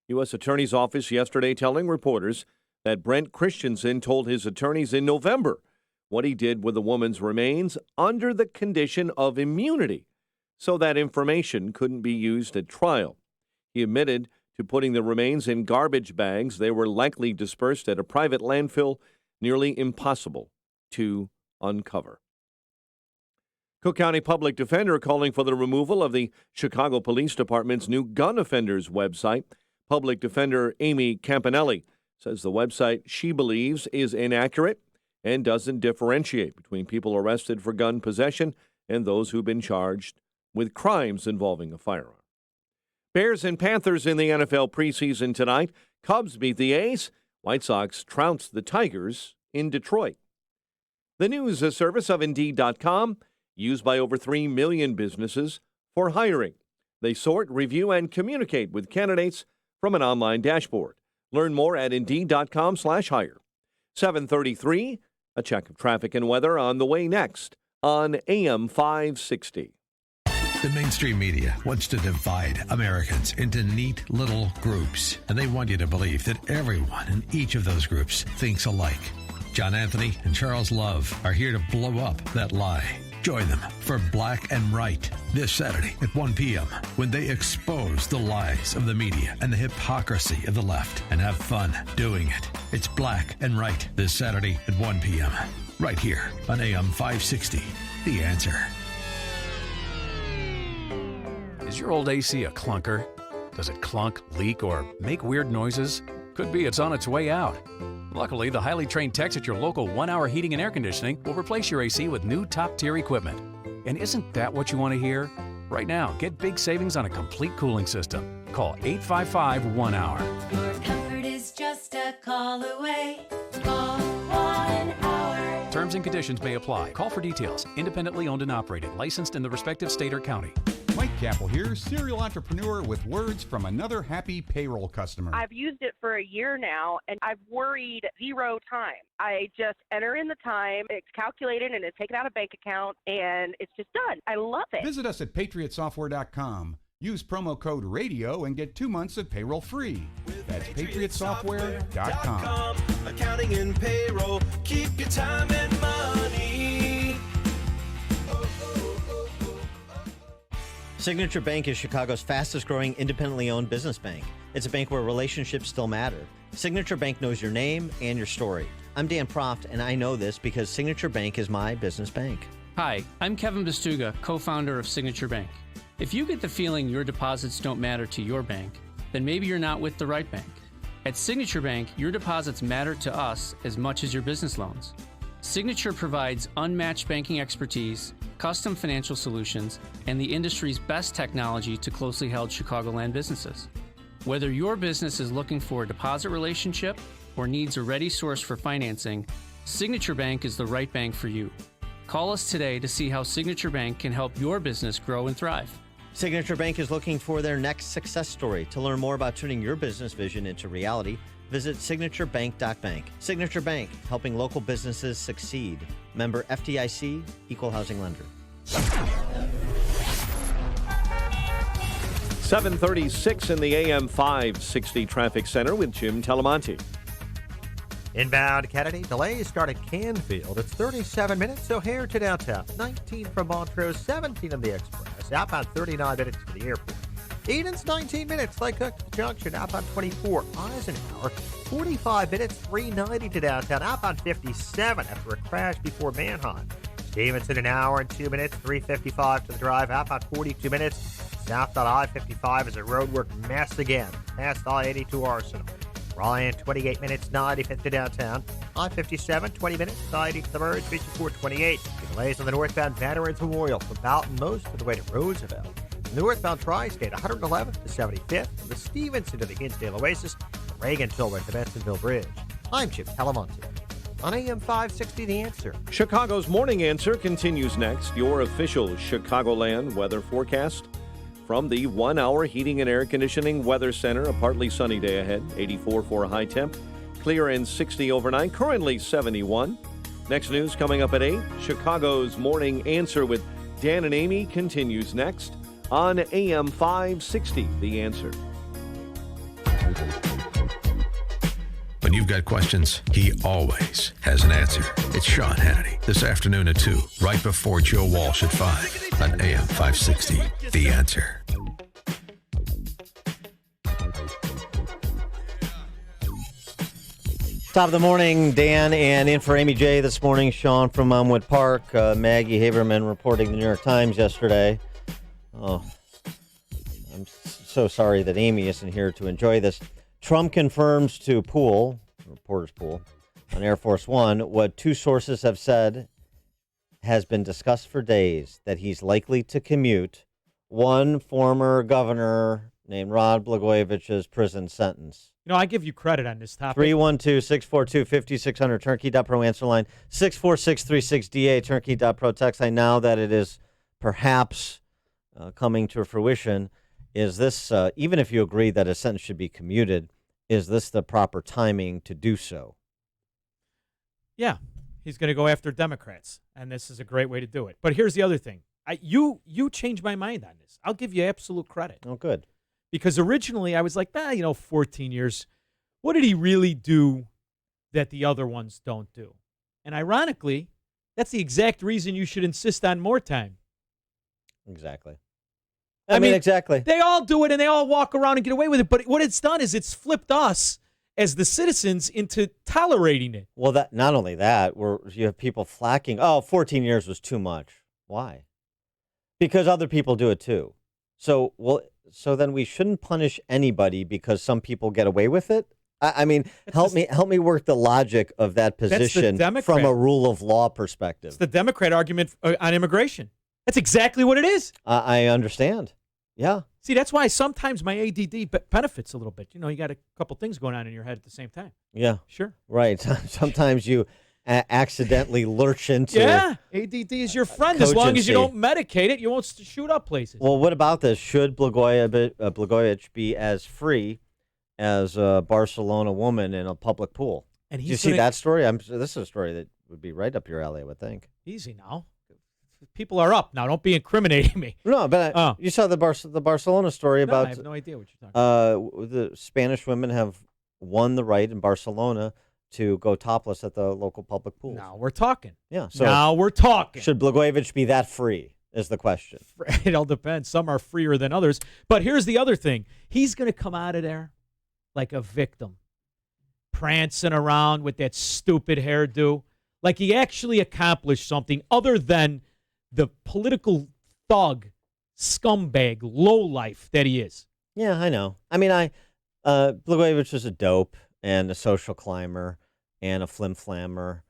U.S. Attorney's Office yesterday telling reporters that Brent Christensen told his attorneys in November what he did with the woman's remains under the condition of immunity, so that information couldn't be used at trial. He admitted to putting the remains in garbage bags. They were likely dispersed at a private landfill, nearly impossible to uncover. Cook County Public Defender calling for the removal of the Chicago Police Department's new gun offenders website. Public Defender Amy Campanelli says the website she believes is inaccurate and doesn't differentiate between people arrested for gun possession and those who've been charged with crimes involving a firearm. Bears and Panthers in the NFL preseason tonight. Cubs beat the A's. White Sox trounced the Tigers in Detroit. The news service of Indeed.com, used by over 3 million businesses for hiring. They sort, review, and communicate with candidates from an online dashboard. Learn more at Indeed.com/hire. 7:33, a check of traffic and weather on the way next on AM 560. The mainstream media wants to divide Americans into neat little groups, and they want you to believe that everyone in each of those groups thinks alike. John Anthony and Charles Love are here to blow up that lie. Join them for Black and Right this Saturday at 1 p.m. when they expose the lies of the media and the hypocrisy of the left and have fun doing it. It's Black and Right this Saturday at 1 p.m. right here on AM 560. The Answer. Is your old AC a clunker? Does it clunk, leak, or make weird noises? Could be it's on its way out. Luckily, the highly trained techs at your local 1 Hour Heating and Air Conditioning will replace your AC with new top-tier equipment. And isn't that what you want to hear? Right now, get big savings on a complete cooling system. Call 855-1-HOUR. Your comfort is just a call away. Call 1 Hour. Terms and conditions may apply. Call for details. Independently owned and operated. Licensed in the respective state or county. Mike Capel here, serial entrepreneur with words from another happy payroll customer. I've used it for a year now, and I've worried 0 time. I just enter in the time, it's calculated, and it's taken out of bank account, and it's just done. I love it. Visit us at patriotsoftware.com. Use promo code RADIO and get 2 months of payroll free. That's patriotsoftware.com. Accounting and payroll, keep your time and money. Signature Bank is Chicago's fastest growing independently owned business bank. It's a bank where relationships still matter. Signature Bank knows your name and your story. I'm Dan Proft, and I know this because Signature Bank is my business bank. Hi, I'm Kevin Bastuga, co-founder of Signature Bank. If you get the feeling your deposits don't matter to your bank, then maybe you're not with the right bank. At Signature Bank, your deposits matter to us as much as your business loans. Signature provides unmatched banking expertise, custom financial solutions, and the industry's best technology to closely held Chicagoland businesses. Whether your business is looking for a deposit relationship or needs a ready source for financing, Signature Bank is the right bank for you. Call us today to see how Signature Bank can help your business grow and thrive. Signature Bank is looking for their next success story. To learn more about turning your business vision into reality, visit signaturebank.bank. Signature Bank, helping local businesses succeed. Member FDIC, Equal Housing Lender. 7:36 in the AM 560 Traffic Center with Jim Telemonte. Inbound Kennedy, delays start at Canfield. It's 37 minutes O'Hare to downtown. 19 from Montrose, 17 in the Express. Outbound 39 minutes to the airport. Eden's 19 minutes, Lake Cook Junction, outbound 24, Eisenhower, 45 minutes, 390 to downtown, outbound 57 after a crash before Manheim. Stevenson, an hour and 2 minutes, 355 to the drive, outbound 42 minutes. Southbound I-55 is a roadwork mess again, past I-82 Arsenal. Ryan, 28 minutes, 95th to downtown. I-57, 20 minutes, 90 to the merge, 54-28. Delays on the northbound Veterans Memorial from Fountain most of the way to Roosevelt. Northbound Tri-State, 111th to 75th, from the Stevenson to the Hinsdale Oasis, Reagan Tollway to Bensonville Bridge. I'm Jim Telemonte. On AM 560, The Answer. Chicago's Morning Answer continues next. Your official Chicagoland weather forecast from the 1 Hour Heating and Air Conditioning Weather Center. A partly sunny day ahead, 84 for a high temp. Clear and 60 overnight, currently 71. Next news coming up at 8. Chicago's Morning Answer with Dan and Amy continues next on AM 560, The Answer. When you've got questions, he always has an answer. It's Sean Hannity this afternoon at 2, right before Joe Walsh at 5 on AM 560, The Answer. Top of the morning, Dan, and in for Amy J this morning, Sean from Elmwood Park, Maggie Haberman reporting the New York Times yesterday. Oh, I'm so sorry that Amy isn't here to enjoy this. Trump confirms to Pool, reporter's Pool, on Air Force One, what two sources have said has been discussed for days, that he's likely to commute one former governor named Rod Blagojevich's prison sentence. You know, I give you credit on this topic. 312-642-5600, turnkey.pro answer line, 64636DA, turnkey.pro text. I now that it is perhaps coming to fruition. Is this, even if you agree that a sentence should be commuted, is this the proper timing to do so? Yeah, he's going to go after Democrats, and this is a great way to do it. But here's the other thing. You changed my mind on this. I'll give you absolute credit. Oh, good. Because originally I was like, 14 years. What did he really do that the other ones don't do? And ironically, that's the exact reason you should insist on more time. Exactly. I mean, exactly. They all do it and they all walk around and get away with it. But what it's done is it's flipped us as the citizens into tolerating it. Well, that not only that, you have people flacking. Oh, 14 years was too much. Why? Because other people do it too. So then we shouldn't punish anybody because some people get away with it? I mean, help me work the logic of that position from a rule of law perspective. It's the Democrat argument on immigration. That's exactly what it is. I understand. Yeah. See, that's why sometimes my ADD benefits a little bit. You know, you got a couple things going on in your head at the same time. Yeah. Sure. Right. Sometimes you accidentally lurch into. Yeah. ADD is your friend as long as you don't medicate it. You won't shoot up places. Well, what about this? Should Blagojevich be as free as a Barcelona woman in a public pool? And do you see that story? This is a story that would be right up your alley, I would think. Easy now. People are up now. Don't be incriminating me. No, but you saw the Barcelona story about. I have no idea what you're talking about. The Spanish women have won the right in Barcelona to go topless at the local public pools. Now we're talking. Yeah. So now we're talking. Should Blagojevich be that free? Is the question. It all depends. Some are freer than others. But here's the other thing. He's going to come out of there like a victim, prancing around with that stupid hairdo, like he actually accomplished something other than the political thug, scumbag, lowlife that he is. Yeah, I know. I mean, Blagojevich was a dope and a social climber and a flim-flammer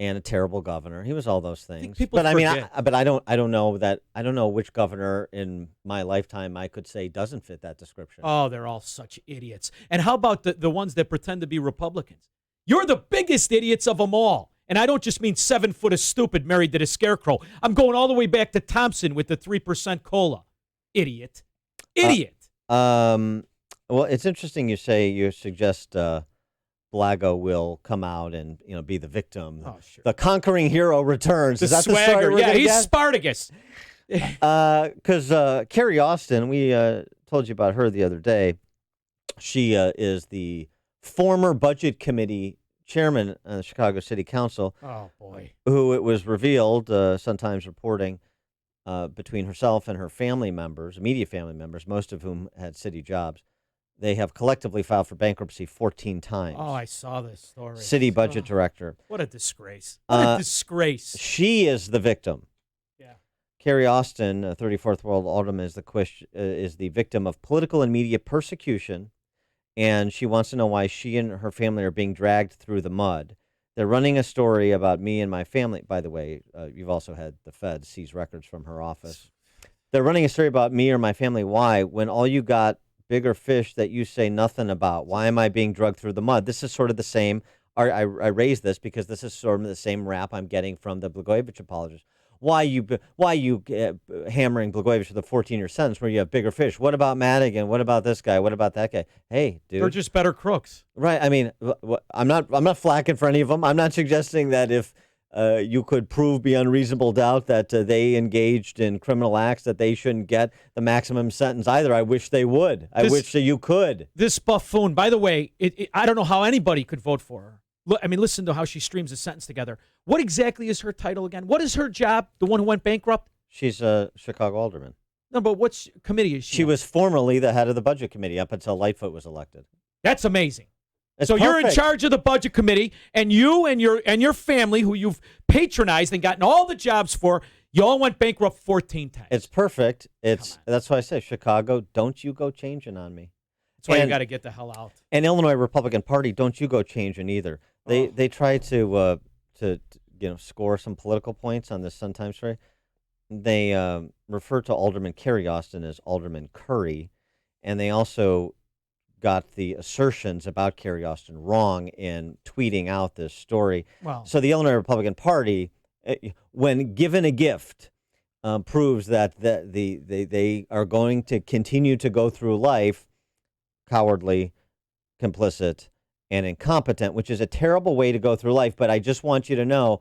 and a terrible governor. He was all those things. But I mean, I don't know which governor in my lifetime I could say doesn't fit that description. Oh, they're all such idiots. And how about the ones that pretend to be Republicans? You're the biggest idiots of them all. And I don't just mean 7 foot of stupid married to the scarecrow. I'm going all the way back to Thompson with the 3% COLA. Idiot. Well, it's interesting you suggest Blago will come out and be the victim. Oh, sure. The conquering hero returns. Is that swagger. The story we're gonna he's get? Spartacus. Because Carrie Austin, we told you about her the other day. She is the former budget committee chairman of the Chicago City Council. Oh, boy. Who it was revealed, Sun-Times reporting, between herself and her family members, immediate family members, most of whom had city jobs, they have collectively filed for bankruptcy 14 times. Oh, I saw this story. City budget director. What a disgrace. What a disgrace. She is the victim. Yeah. Carrie Austin, a 34th World Alderman, is the victim of political and media persecution, and she wants to know why she and her family are being dragged through the mud. They're running a story about me and my family. By the way, you've also had the feds seize records from her office. They're running a story about me or my family. Why? When all you got bigger fish that you say nothing about. Why am I being drugged through the mud? This is sort of the same. I raise this because this is sort of the same rap I'm getting from the Blagojevich apologists. Why you hammering Blagojevich with a 14-year sentence where you have bigger fish? What about Madigan? What about this guy? What about that guy? Hey, dude. They're just better crooks. Right. I mean, I'm not flacking for any of them. I'm not suggesting that if you could prove beyond reasonable doubt that they engaged in criminal acts that they shouldn't get the maximum sentence either. I wish they would. I wish that you could. This buffoon, by the way, I don't know how anybody could vote for her. I mean, listen to how she streams a sentence together. What exactly is her title again? What is her job? The one who went bankrupt? She's a Chicago alderman. No, but what committee is she? She was formerly the head of the budget committee up until Lightfoot was elected. That's amazing. So you're in perfect. charge of the budget committee, and you and your family, who you've patronized and gotten all the jobs for, you all went bankrupt 14 times. It's perfect. That's why I say, Chicago, don't you go changing on me. That's why you got to get the hell out. And Illinois Republican Party, don't you go changing either. They try to score some political points on the Sun-Times story. They refer to Alderman Kerry Austin as Alderman Curry, and they also got the assertions about Kerry Austin wrong in tweeting out this story. Wow. So the Illinois Republican Party, when given a gift, proves that they are going to continue to go through life cowardly, complicit, and incompetent, which is a terrible way to go through life. But I just want you to know,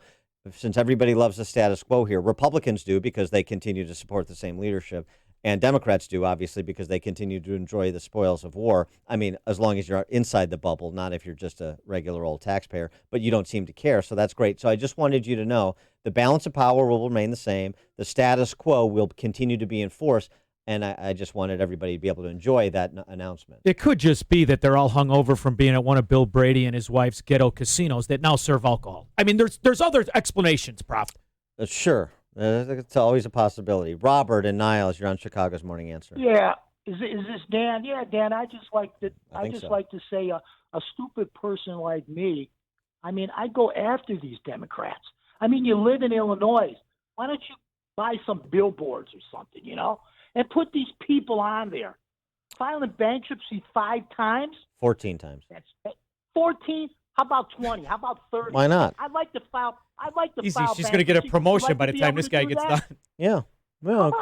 since everybody loves the status quo here, Republicans do because they continue to support the same leadership, and Democrats do, obviously, because they continue to enjoy the spoils of war. I mean, as long as you're inside the bubble, not if you're just a regular old taxpayer, but you don't seem to care, so that's great. So I just wanted you to know the balance of power will remain the same. The status quo will continue to be enforced, and I just wanted everybody to be able to enjoy that announcement. It could just be that they're all hungover from being at one of Bill Brady and his wife's ghetto casinos that now serve alcohol. I mean, there's other explanations, Prof. Sure. It's always a possibility. Robert and Niles, you're on Chicago's Morning Answer. Yeah, is this Dan? Yeah, Dan. I just like to. I think so. like to say a stupid person like me. I mean, I go after these Democrats. I mean, you live in Illinois. Why don't you buy some billboards or something, and put these people on there? Filing bankruptcy 5 times. 14 times. That's 14. How about 20? How about 30? Why not? I'd like to file. Easy. She's going to get a promotion by the time this guy gets done. Yeah. Well,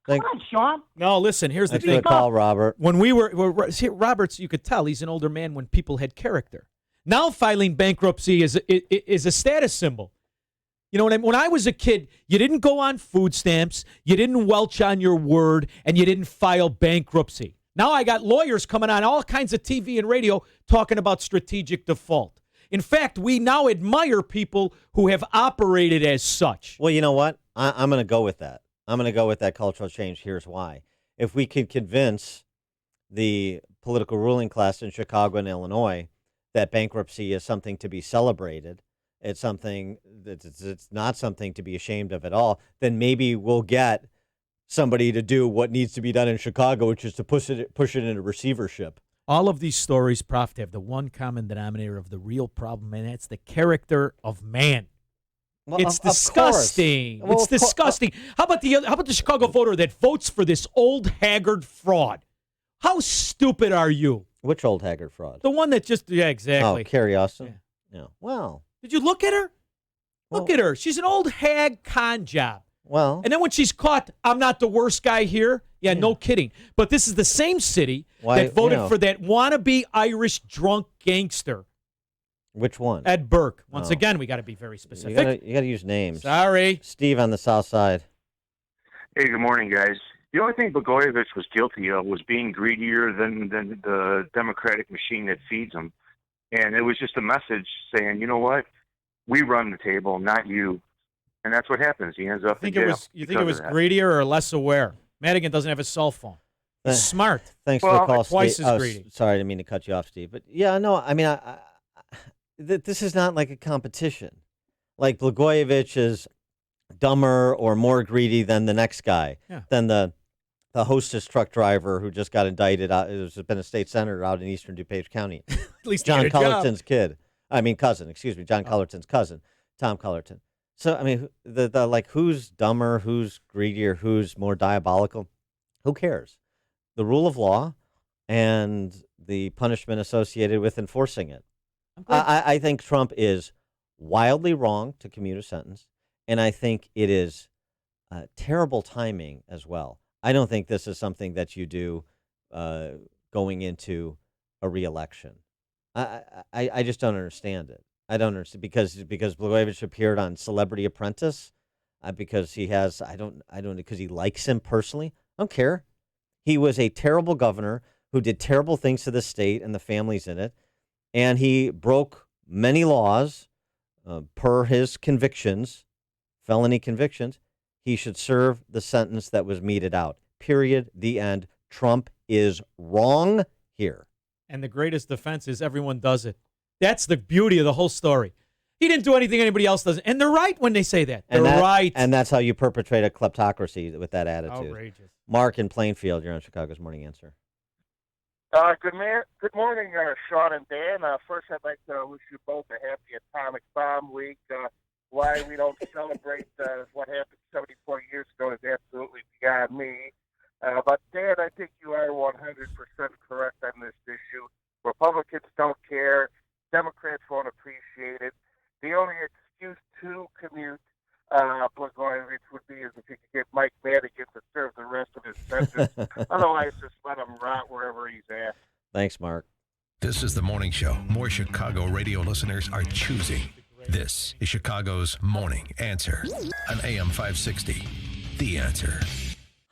Come on, Sean. No, listen, here's the thanks for thing. the call, Robert. When see, Robert's, you could tell he's an older man when people had character. Now filing bankruptcy is a status symbol. You know what I mean? When I was a kid, you didn't go on food stamps, you didn't welch on your word, and you didn't file bankruptcy. Now I got lawyers coming on all kinds of TV and radio talking about strategic default. In fact, we now admire people who have operated as such. Well, you know what? I'm going to go with that. I'm going to go with that cultural change. Here's why. If we can convince the political ruling class in Chicago and Illinois that bankruptcy is something to be celebrated, it's something that it's not something to be ashamed of at all, then maybe we'll get somebody to do what needs to be done in Chicago, which is to push it into receivership. All of these stories, Prof, have the one common denominator of the real problem, and that's the character of man. Well, it's of disgusting. course. Well, it's disgusting. How about the Chicago voter that votes for this old haggard fraud? How stupid are you? Which old haggard fraud? The one that just exactly. Oh, Kerry Austin. Yeah. Well, did you look at her? Look at her. She's an old hag con job. Well, and then when she's caught, I'm not the worst guy here. Yeah, no kidding. But this is the same city that voted for that wannabe Irish drunk gangster. Which one? Ed Burke. Once again, we got to be very specific. You got to use names. Sorry. Steve on the South Side. Hey, good morning, guys. The only thing Blagojevich was guilty of was being greedier than the Democratic machine that feeds him. And it was just a message saying, you know what? We run the table, not you. And that's what happens. He ends up in jail. You think it was greedier or less aware? Madigan doesn't have a cell phone. He's smart. Thanks for the call, twice Steve. as greedy. Sorry, I didn't mean to cut you off, Steve. But yeah, no, I mean, this is not like a competition. Like Blagojevich is dumber or more greedy than the next guy, than the hostess truck driver who just got indicted. Has been a state senator out in eastern DuPage County. At least John he got a job. Cullerton's cousin. Excuse me, John Cullerton's cousin, Tom Cullerton. So I mean, the like, who's dumber, who's greedier, who's more diabolical? Who cares? The rule of law and the punishment associated with enforcing it. I think Trump is wildly wrong to commute a sentence, and I think it is terrible timing as well. I don't think this is something that you do going into a re-election. I just don't understand it. I don't understand because Blagojevich appeared on Celebrity Apprentice, because he has because he likes him personally. I don't care. He was a terrible governor who did terrible things to the state and the families in it, and he broke many laws per his convictions, felony convictions. He should serve the sentence that was meted out. Period. The end. Trump is wrong here. And the greatest defense is everyone does it. That's the beauty of the whole story. He didn't do anything anybody else doesn't. And they're right when they say that. They're right. And that's how you perpetrate a kleptocracy with that attitude. Outrageous. Mark in Plainfield, you're on Chicago's Morning Answer. Good morning, Sean and Dan. First, I'd like to wish you both a happy Atomic Bomb Week. Why we don't celebrate what happened 74 years ago is absolutely beyond me. But, Dan, I think you are 100% correct on this issue. Republicans don't care. Democrats won't appreciate it. The only excuse to commute Blagojevich would be is if you could get Mike Madigan to serve the rest of his sentence. Otherwise, just let him rot wherever he's at. Thanks, Mark. This is the morning show more Chicago radio listeners are choosing. This is Chicago's Morning Answer on AM 560. The Answer.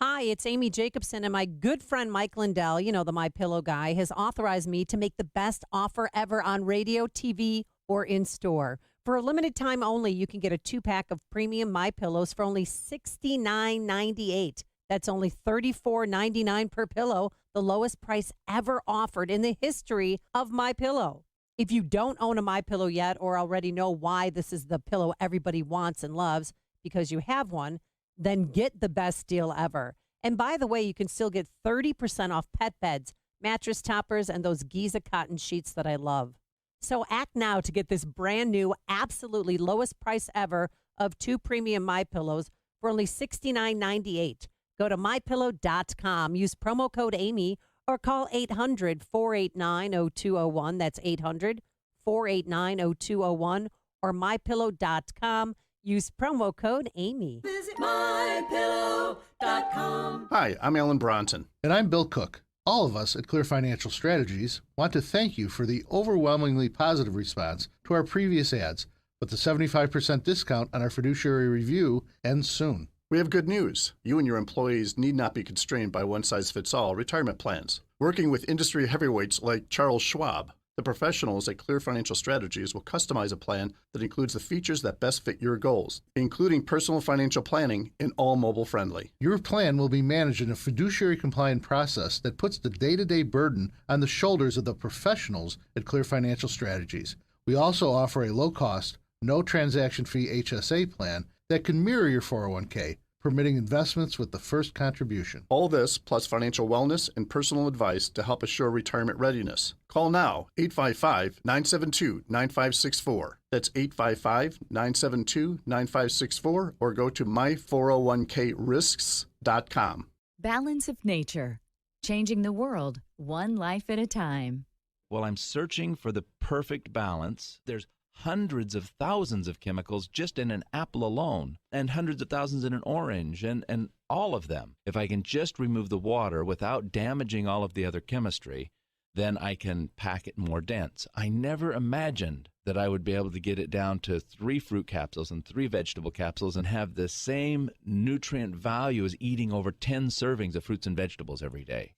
Hi, it's Amy Jacobson, and my good friend Mike Lindell, you know, the MyPillow guy, has authorized me to make the best offer ever on radio, TV, or in store. For a limited time only, you can get a 2-pack of premium MyPillows for only $69.98. That's only $34.99 per pillow, the lowest price ever offered in the history of MyPillow. If you don't own a MyPillow yet or already know why this is the pillow everybody wants and loves because you have one, then get the best deal ever. And by the way, you can still get 30% off pet beds, mattress toppers, and those Giza cotton sheets that I love. So act now to get this brand new, absolutely lowest price ever of 2 premium MyPillows for only $69.98. Go to MyPillow.com, use promo code Amy, or call 800-489-0201. That's 800-489-0201, or MyPillow.com. Use promo code Amy. Visit MyPillow.com. Hi, I'm Alan Bronson. And I'm Bill Cook. All of us at Clear Financial Strategies want to thank you for the overwhelmingly positive response to our previous ads, but the 75% discount on our fiduciary review ends soon. We have good news. You and your employees need not be constrained by one-size-fits-all retirement plans. Working with industry heavyweights like Charles Schwab, the professionals at Clear Financial Strategies will customize a plan that includes the features that best fit your goals, including personal financial planning and all mobile-friendly. Your plan will be managed in a fiduciary-compliant process that puts the day-to-day burden on the shoulders of the professionals at Clear Financial Strategies. We also offer a low-cost, no-transaction fee HSA plan that can mirror your 401k, permitting investments with the first contribution. All this, plus financial wellness and personal advice to help assure retirement readiness. Call now, 855-972-9564. That's 855-972-9564, or go to my401krisks.com. Balance of Nature. Changing the world, one life at a time. While I'm searching for the perfect balance, there's hundreds of thousands of chemicals just in an apple alone, and hundreds of thousands in an orange, and all of them. If I can just remove the water without damaging all of the other chemistry, then I can pack it more dense. I never imagined that I would be able to get it down to 3 fruit capsules and 3 vegetable capsules and have the same nutrient value as eating over 10 servings of fruits and vegetables every day.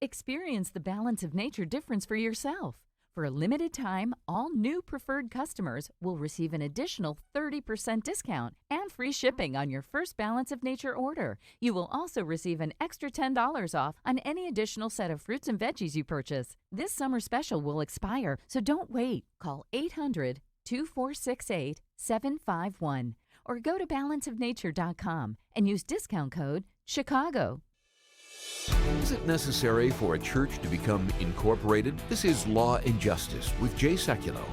Experience the Balance of Nature difference for yourself. For a limited time, all new preferred customers will receive an additional 30% discount and free shipping on your first Balance of Nature order. You will also receive an extra $10 off on any additional set of fruits and veggies you purchase. This summer special will expire, so don't wait. Call 800-2468-751 or go to balanceofnature.com and use discount code CHICAGO. Is it necessary for a church to become incorporated? This is Law and Justice with Jay Sekulow.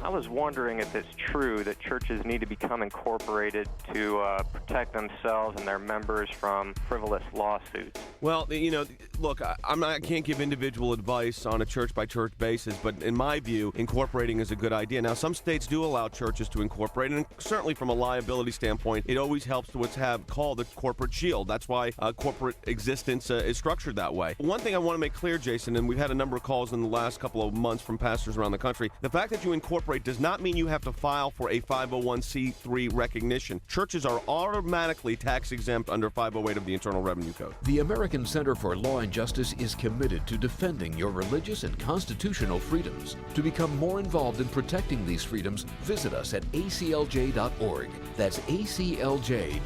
I was wondering if it's true that churches need to become incorporated to protect themselves and their members from frivolous lawsuits. Well, you know, look, I can't give individual advice on a church-by-church basis, but in my view, incorporating is a good idea. Now, some states do allow churches to incorporate, and certainly from a liability standpoint, it always helps to what's called a corporate shield. That's why corporate existence is structured that way. One thing I want to make clear, Jason, and we've had a number of calls in the last couple of months from pastors around the country, the fact that you incorporate does not mean you have to file for a 501c3 recognition. Churches are automatically tax exempt under 508 of the Internal Revenue Code. The American Center for Law and Justice is committed to defending your religious and constitutional freedoms. To become more involved in protecting these freedoms, visit us at aclj.org. That's aclj.org.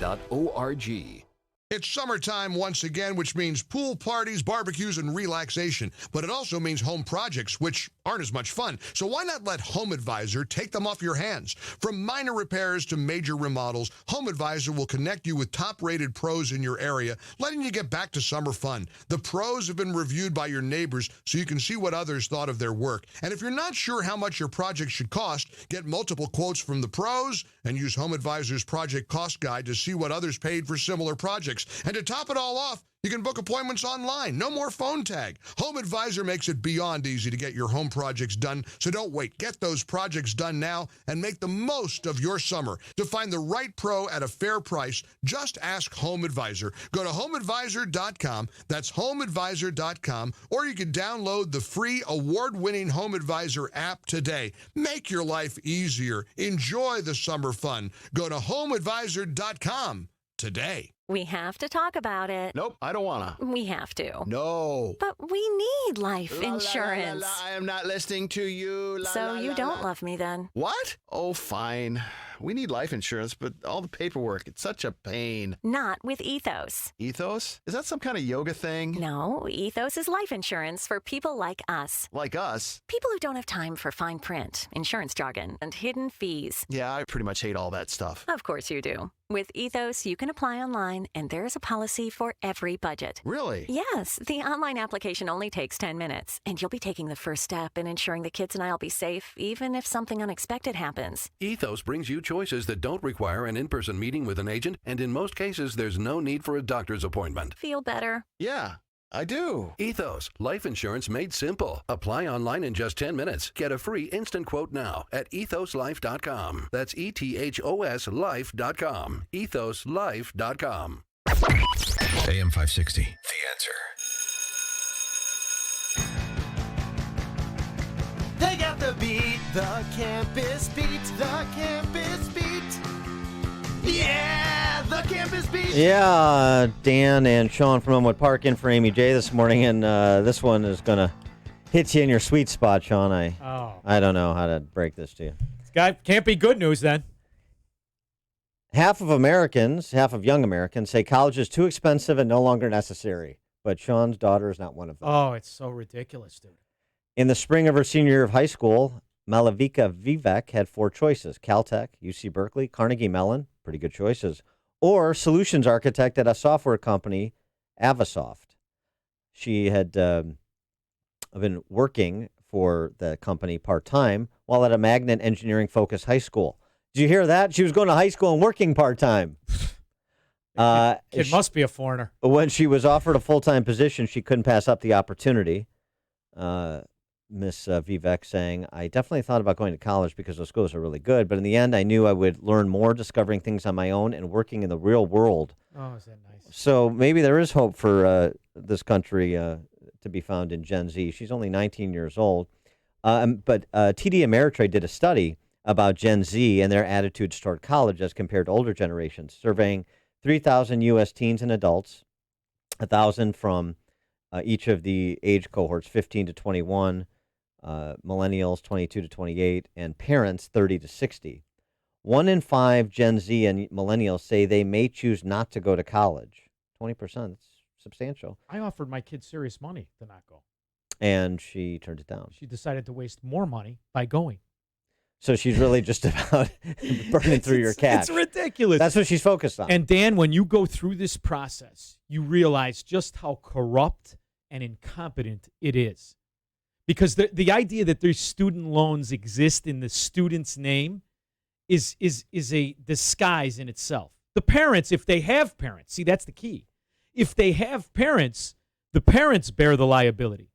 It's summertime once again, which means pool parties, barbecues, and relaxation. But it also means home projects, which aren't as much fun. So why not let Home Advisor take them off your hands? From minor repairs to major remodels, Home Advisor will connect you with top-rated pros in your area, letting you get back to summer fun. The pros have been reviewed by your neighbors, so you can see what others thought of their work. And if you're not sure how much your project should cost, get multiple quotes from the pros and use Home Advisor's project cost guide to see what others paid for similar projects. And to top it all off, you can book appointments online. No more phone tag. Home Advisor makes it beyond easy to get your home projects done, so don't wait. Get those projects done now and make the most of your summer. To find the right pro at a fair price, just ask Home Advisor. Go to homeadvisor.com. That's homeadvisor.com. Or you can download the free award-winning Home Advisor app today. Make your life easier. Enjoy the summer fun. Go to homeadvisor.com today. We have to talk about it. Nope, I don't wanna. We have to. No. But we need life insurance. I am not listening to you. So you don't love me then? What? Oh, fine. We need life insurance, but all the paperwork, it's such a pain. Not with Ethos. Ethos? Is that some kind of yoga thing? No, Ethos is life insurance for people like us. Like us? People who don't have time for fine print, insurance jargon, and hidden fees. Yeah, I pretty much hate all that stuff. Of course you do. With Ethos, you can apply online, and there's a policy for every budget. Really? Yes. The online application only takes 10 minutes, and you'll be taking the first step in ensuring the kids and I'll be safe, even if something unexpected happens. Ethos brings you choices that don't require an in-person meeting with an agent, and in most cases, there's no need for a doctor's appointment. Feel better? Yeah. I do. Ethos, life insurance made simple. Apply online in just 10 minutes. Get a free instant quote now at ethoslife.com. That's ETHOS life.com. Ethoslife.com. AM 560. The Answer. They got the beat, the campus beat, the campus beat. Yeah, the campus beat. Yeah, Dan and Sean from Elmwood Park in for Amy J this morning, and this one is going to hit you in your sweet spot, Sean. I don't know how to break this to you. Can't be good news then. Half of young Americans say college is too expensive and no longer necessary, but Sean's daughter is not one of them. Oh, it's so ridiculous, dude. In the spring of her senior year of high school, Malavika Vivek had 4 choices: Caltech, UC Berkeley, Carnegie Mellon, pretty good choices, or solutions architect at a software company, Avasoft. She had been working for the company part-time while at a magnet engineering-focused high school. Did you hear that? She was going to high school and working part-time. Kid must be a foreigner. When she was offered a full-time position, she couldn't pass up the opportunity. Miss Vivek saying, I definitely thought about going to college because those schools are really good, but in the end, I knew I would learn more discovering things on my own and working in the real world. Oh, is that nice? So maybe there is hope for this country to be found in Gen Z. She's only 19 years old. But TD Ameritrade did a study about Gen Z and their attitudes toward college as compared to older generations, surveying 3,000 U.S. teens and adults, 1,000 from each of the age cohorts, 15 to 21, millennials, 22 to 28, and parents, 30 to 60. 1 in 5 Gen Z and millennials say they may choose not to go to college. 20%, that's substantial. I offered my kid serious money to not go. And she turned it down. She decided to waste more money by going. So she's really just about burning through your cash. It's ridiculous. That's what she's focused on. And Dan, when you go through this process, you realize just how corrupt and incompetent it is. Because the idea that their student loans exist in the student's name is a disguise in itself. The parents, if they have parents, see, that's the key. If they have parents, the parents bear the liability.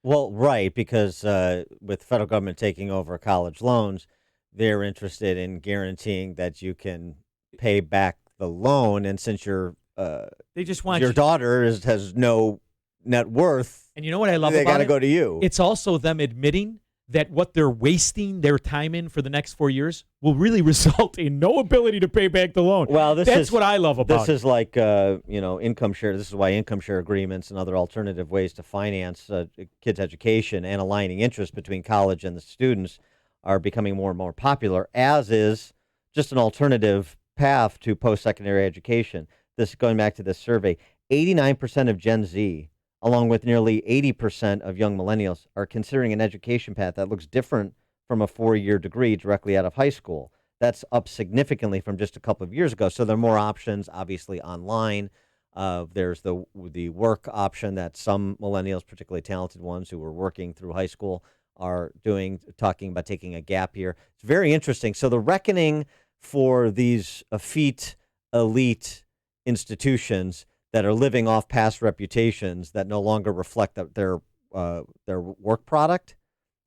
Well, right, because with the federal government taking over college loans, they're interested in guaranteeing that you can pay back the loan. And since they just want your daughter has no net worth, and you know what I love they about got to it? go to you. It's also them admitting that what they're wasting their time in for the next 4 years will really result in no ability to pay back the loan. Well, that's what I love about it. This is like, income share. This is why income share agreements and other alternative ways to finance kids' education and aligning interests between college and the students are becoming more and more popular, as is just an alternative path to post-secondary education. this going back to this survey, 89% of Gen Z, along with nearly 80% of young millennials, are considering an education path that looks different from a 4-year degree directly out of high school. That's up significantly from just a couple of years ago. So there are more options, obviously, online. There's the work option that some millennials, particularly talented ones who were working through high school, are talking about taking a gap year. It's very interesting. So the reckoning for these effete, elite institutions that are living off past reputations that no longer reflect their work product,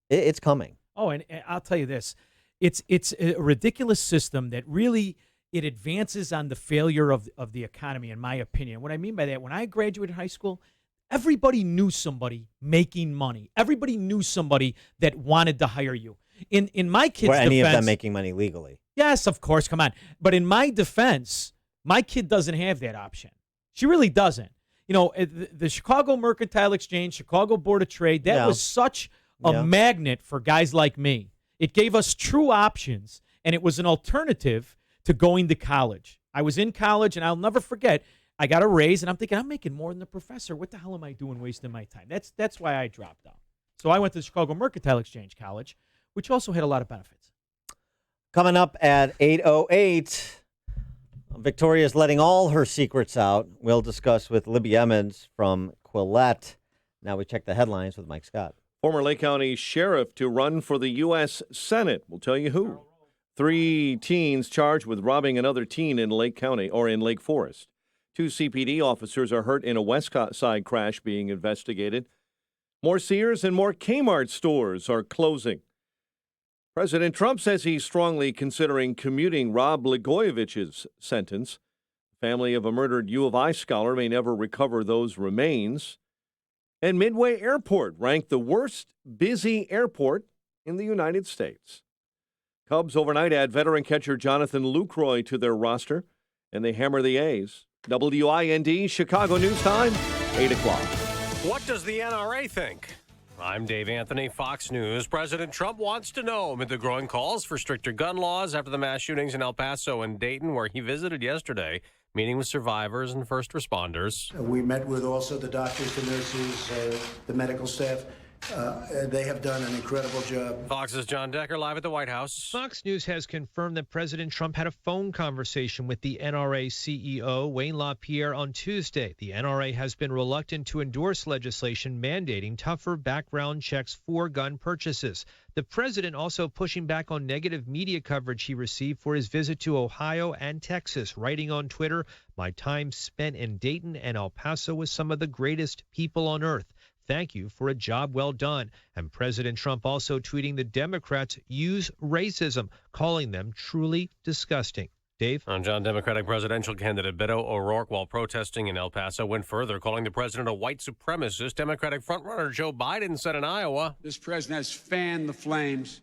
it's coming. Oh, and I'll tell you this. It's a ridiculous system that really it advances on the failure of the economy, in my opinion. What I mean by that, when I graduated high school, everybody knew somebody making money. Everybody knew somebody that wanted to hire you. In my kid's defense, any of them making money legally? Yes, of course. Come on. But in my defense, my kid doesn't have that option. She really doesn't. You know, the Chicago Mercantile Exchange, Chicago Board of Trade, that was such a magnet for guys like me. It gave us true options, and it was an alternative to going to college. I was in college, and I'll never forget, I got a raise, and I'm thinking, I'm making more than the professor. What the hell am I doing wasting my time? That's why I dropped out. So I went to the Chicago Mercantile Exchange College, which also had a lot of benefits. Coming up at 8:08, Victoria's letting all her secrets out. We'll discuss with Libby Emmons from Quillette. Now we check the headlines with Mike Scott. Former Lake County Sheriff to run for the U.S. Senate. We'll tell you who. 3 teens charged with robbing another teen in Lake County or in Lake Forest. 2 CPD officers are hurt in a West Side crash being investigated. More Sears and more Kmart stores are closing. President Trump says he's strongly considering commuting Rod Blagojevich's sentence. The family of a murdered U of I scholar may never recover those remains. And Midway Airport ranked the worst busy airport in the United States. Cubs overnight add veteran catcher Jonathan Lucroy to their roster, and they hammer the A's. WIND Chicago News Time, 8 o'clock. What does the NRA think? I'm Dave Anthony, Fox News. President Trump wants to know amid the growing calls for stricter gun laws after the mass shootings in El Paso and Dayton, where he visited yesterday, meeting with survivors and first responders. We met with also the doctors, the nurses, the medical staff. They have done an incredible job. Fox's John Decker live at the White House. Fox News has confirmed that President Trump had a phone conversation with the NRA CEO, Wayne LaPierre, on Tuesday. The NRA has been reluctant to endorse legislation mandating tougher background checks for gun purchases. The president also pushing back on negative media coverage he received for his visit to Ohio and Texas, writing on Twitter, "My time spent in Dayton and El Paso with some of the greatest people on earth. Thank you for a job well done." And President Trump also tweeting the Democrats use racism, calling them truly disgusting. Dave? On John, Democratic presidential candidate Beto O'Rourke, while protesting in El Paso, went further, calling the president a white supremacist. Democratic frontrunner Joe Biden said in Iowa, "This president has fanned the flames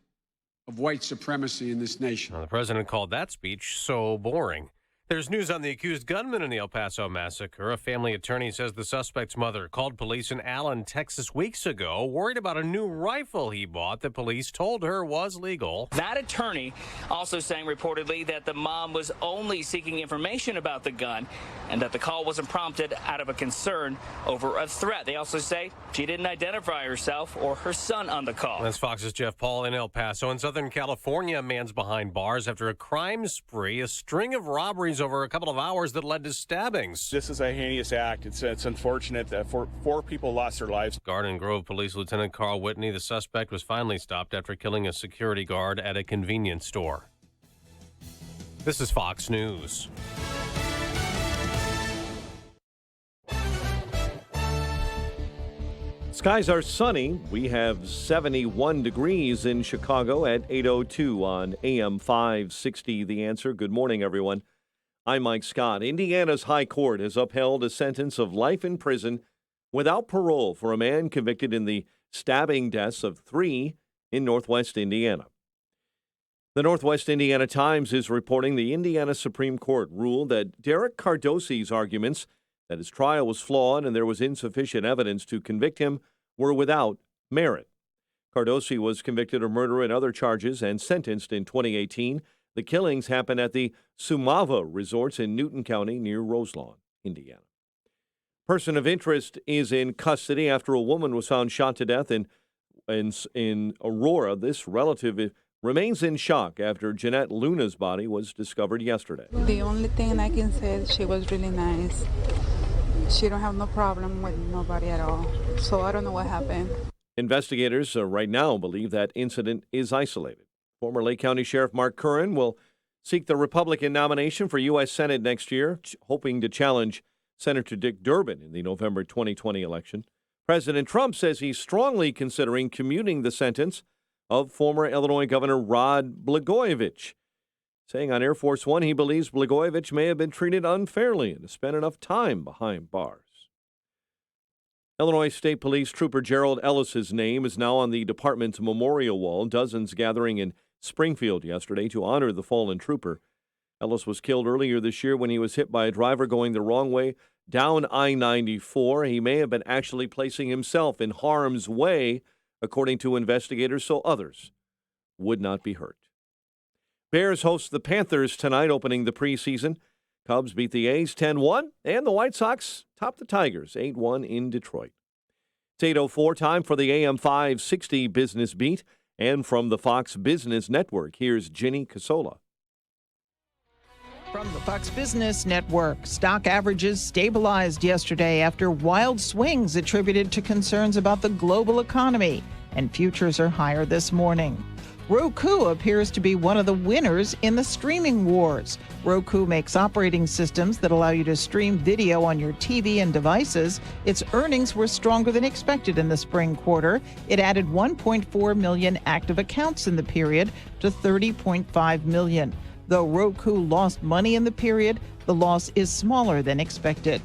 of white supremacy in this nation." The president called that speech so boring. There's news on the accused gunman in the El Paso massacre. A family attorney says the suspect's mother called police in Allen, Texas weeks ago, worried about a new rifle he bought that police told her was legal. That attorney also saying reportedly that the mom was only seeking information about the gun and that the call wasn't prompted out of a concern over a threat. They also say she didn't identify herself or her son on the call. That's Fox's Jeff Paul in El Paso. In Southern California, a man's behind bars after a crime spree, a string of robberies over a couple of hours that led to stabbings. This is a heinous act. It's unfortunate that four people lost their lives. Garden Grove Police Lieutenant Carl Whitney, the suspect, was finally stopped after killing a security guard at a convenience store. This is Fox News. Skies are sunny. We have 71 degrees in Chicago at 8:02 on AM 560. The Answer. Good morning, everyone. I'm Mike Scott. Indiana's High Court has upheld a sentence of life in prison without parole for a man convicted in the stabbing deaths of 3 in Northwest Indiana. The Northwest Indiana Times is reporting the Indiana Supreme Court ruled that Derek Cardosi's arguments that his trial was flawed and there was insufficient evidence to convict him were without merit. Cardosi was convicted of murder and other charges and sentenced in 2018. The killings happened at the Sumava resorts in Newton County near Roselawn, Indiana. Person of interest is in custody after a woman was found shot to death in Aurora. This relative remains in shock after Jeanette Luna's body was discovered yesterday. The only thing I can say is she was really nice. She don't have no problem with nobody at all. So I don't know what happened. Investigators right now believe that incident is isolated. Former Lake County Sheriff Mark Curran will seek the Republican nomination for U.S. Senate next year, hoping to challenge Senator Dick Durbin in the November 2020 election. President Trump says he's strongly considering commuting the sentence of former Illinois Governor Rod Blagojevich, saying on Air Force One he believes Blagojevich may have been treated unfairly and has spent enough time behind bars. Illinois State Police Trooper Gerald Ellis's name is now on the department's memorial wall. Dozens gathering in Springfield yesterday to honor the fallen trooper. Ellis was killed earlier this year when he was hit by a driver going the wrong way down I-94. He may have been actually placing himself in harm's way, according to investigators, so others would not be hurt. Bears host the Panthers tonight, opening the preseason. Cubs beat the A's 10-1, and the White Sox top the Tigers 8-1 in Detroit. It's 8:04, time for the AM 560 Business Beat. And from the Fox Business Network, here's Ginny Casola. From the Fox Business Network, stock averages stabilized yesterday after wild swings attributed to concerns about the global economy, and futures are higher this morning. Roku appears to be one of the winners in the streaming wars. Roku makes operating systems that allow you to stream video on your TV and devices. Its earnings were stronger than expected in the spring quarter. It added 1.4 million active accounts in the period to 30.5 million. Though Roku lost money in the period, the loss is smaller than expected.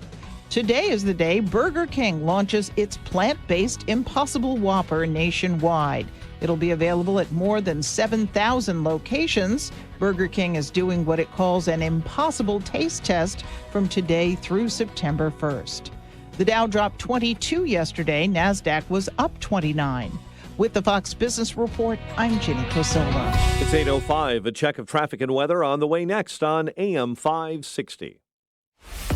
Today is the day Burger King launches its plant-based Impossible Whopper nationwide. It'll be available at more than 7,000 locations. Burger King is doing what it calls an impossible taste test from today through September 1st. The Dow dropped 22 yesterday. NASDAQ was up 29. With the Fox Business Report, I'm Ginny Cosola. It's 8:05. A check of traffic and weather on the way next on AM 560.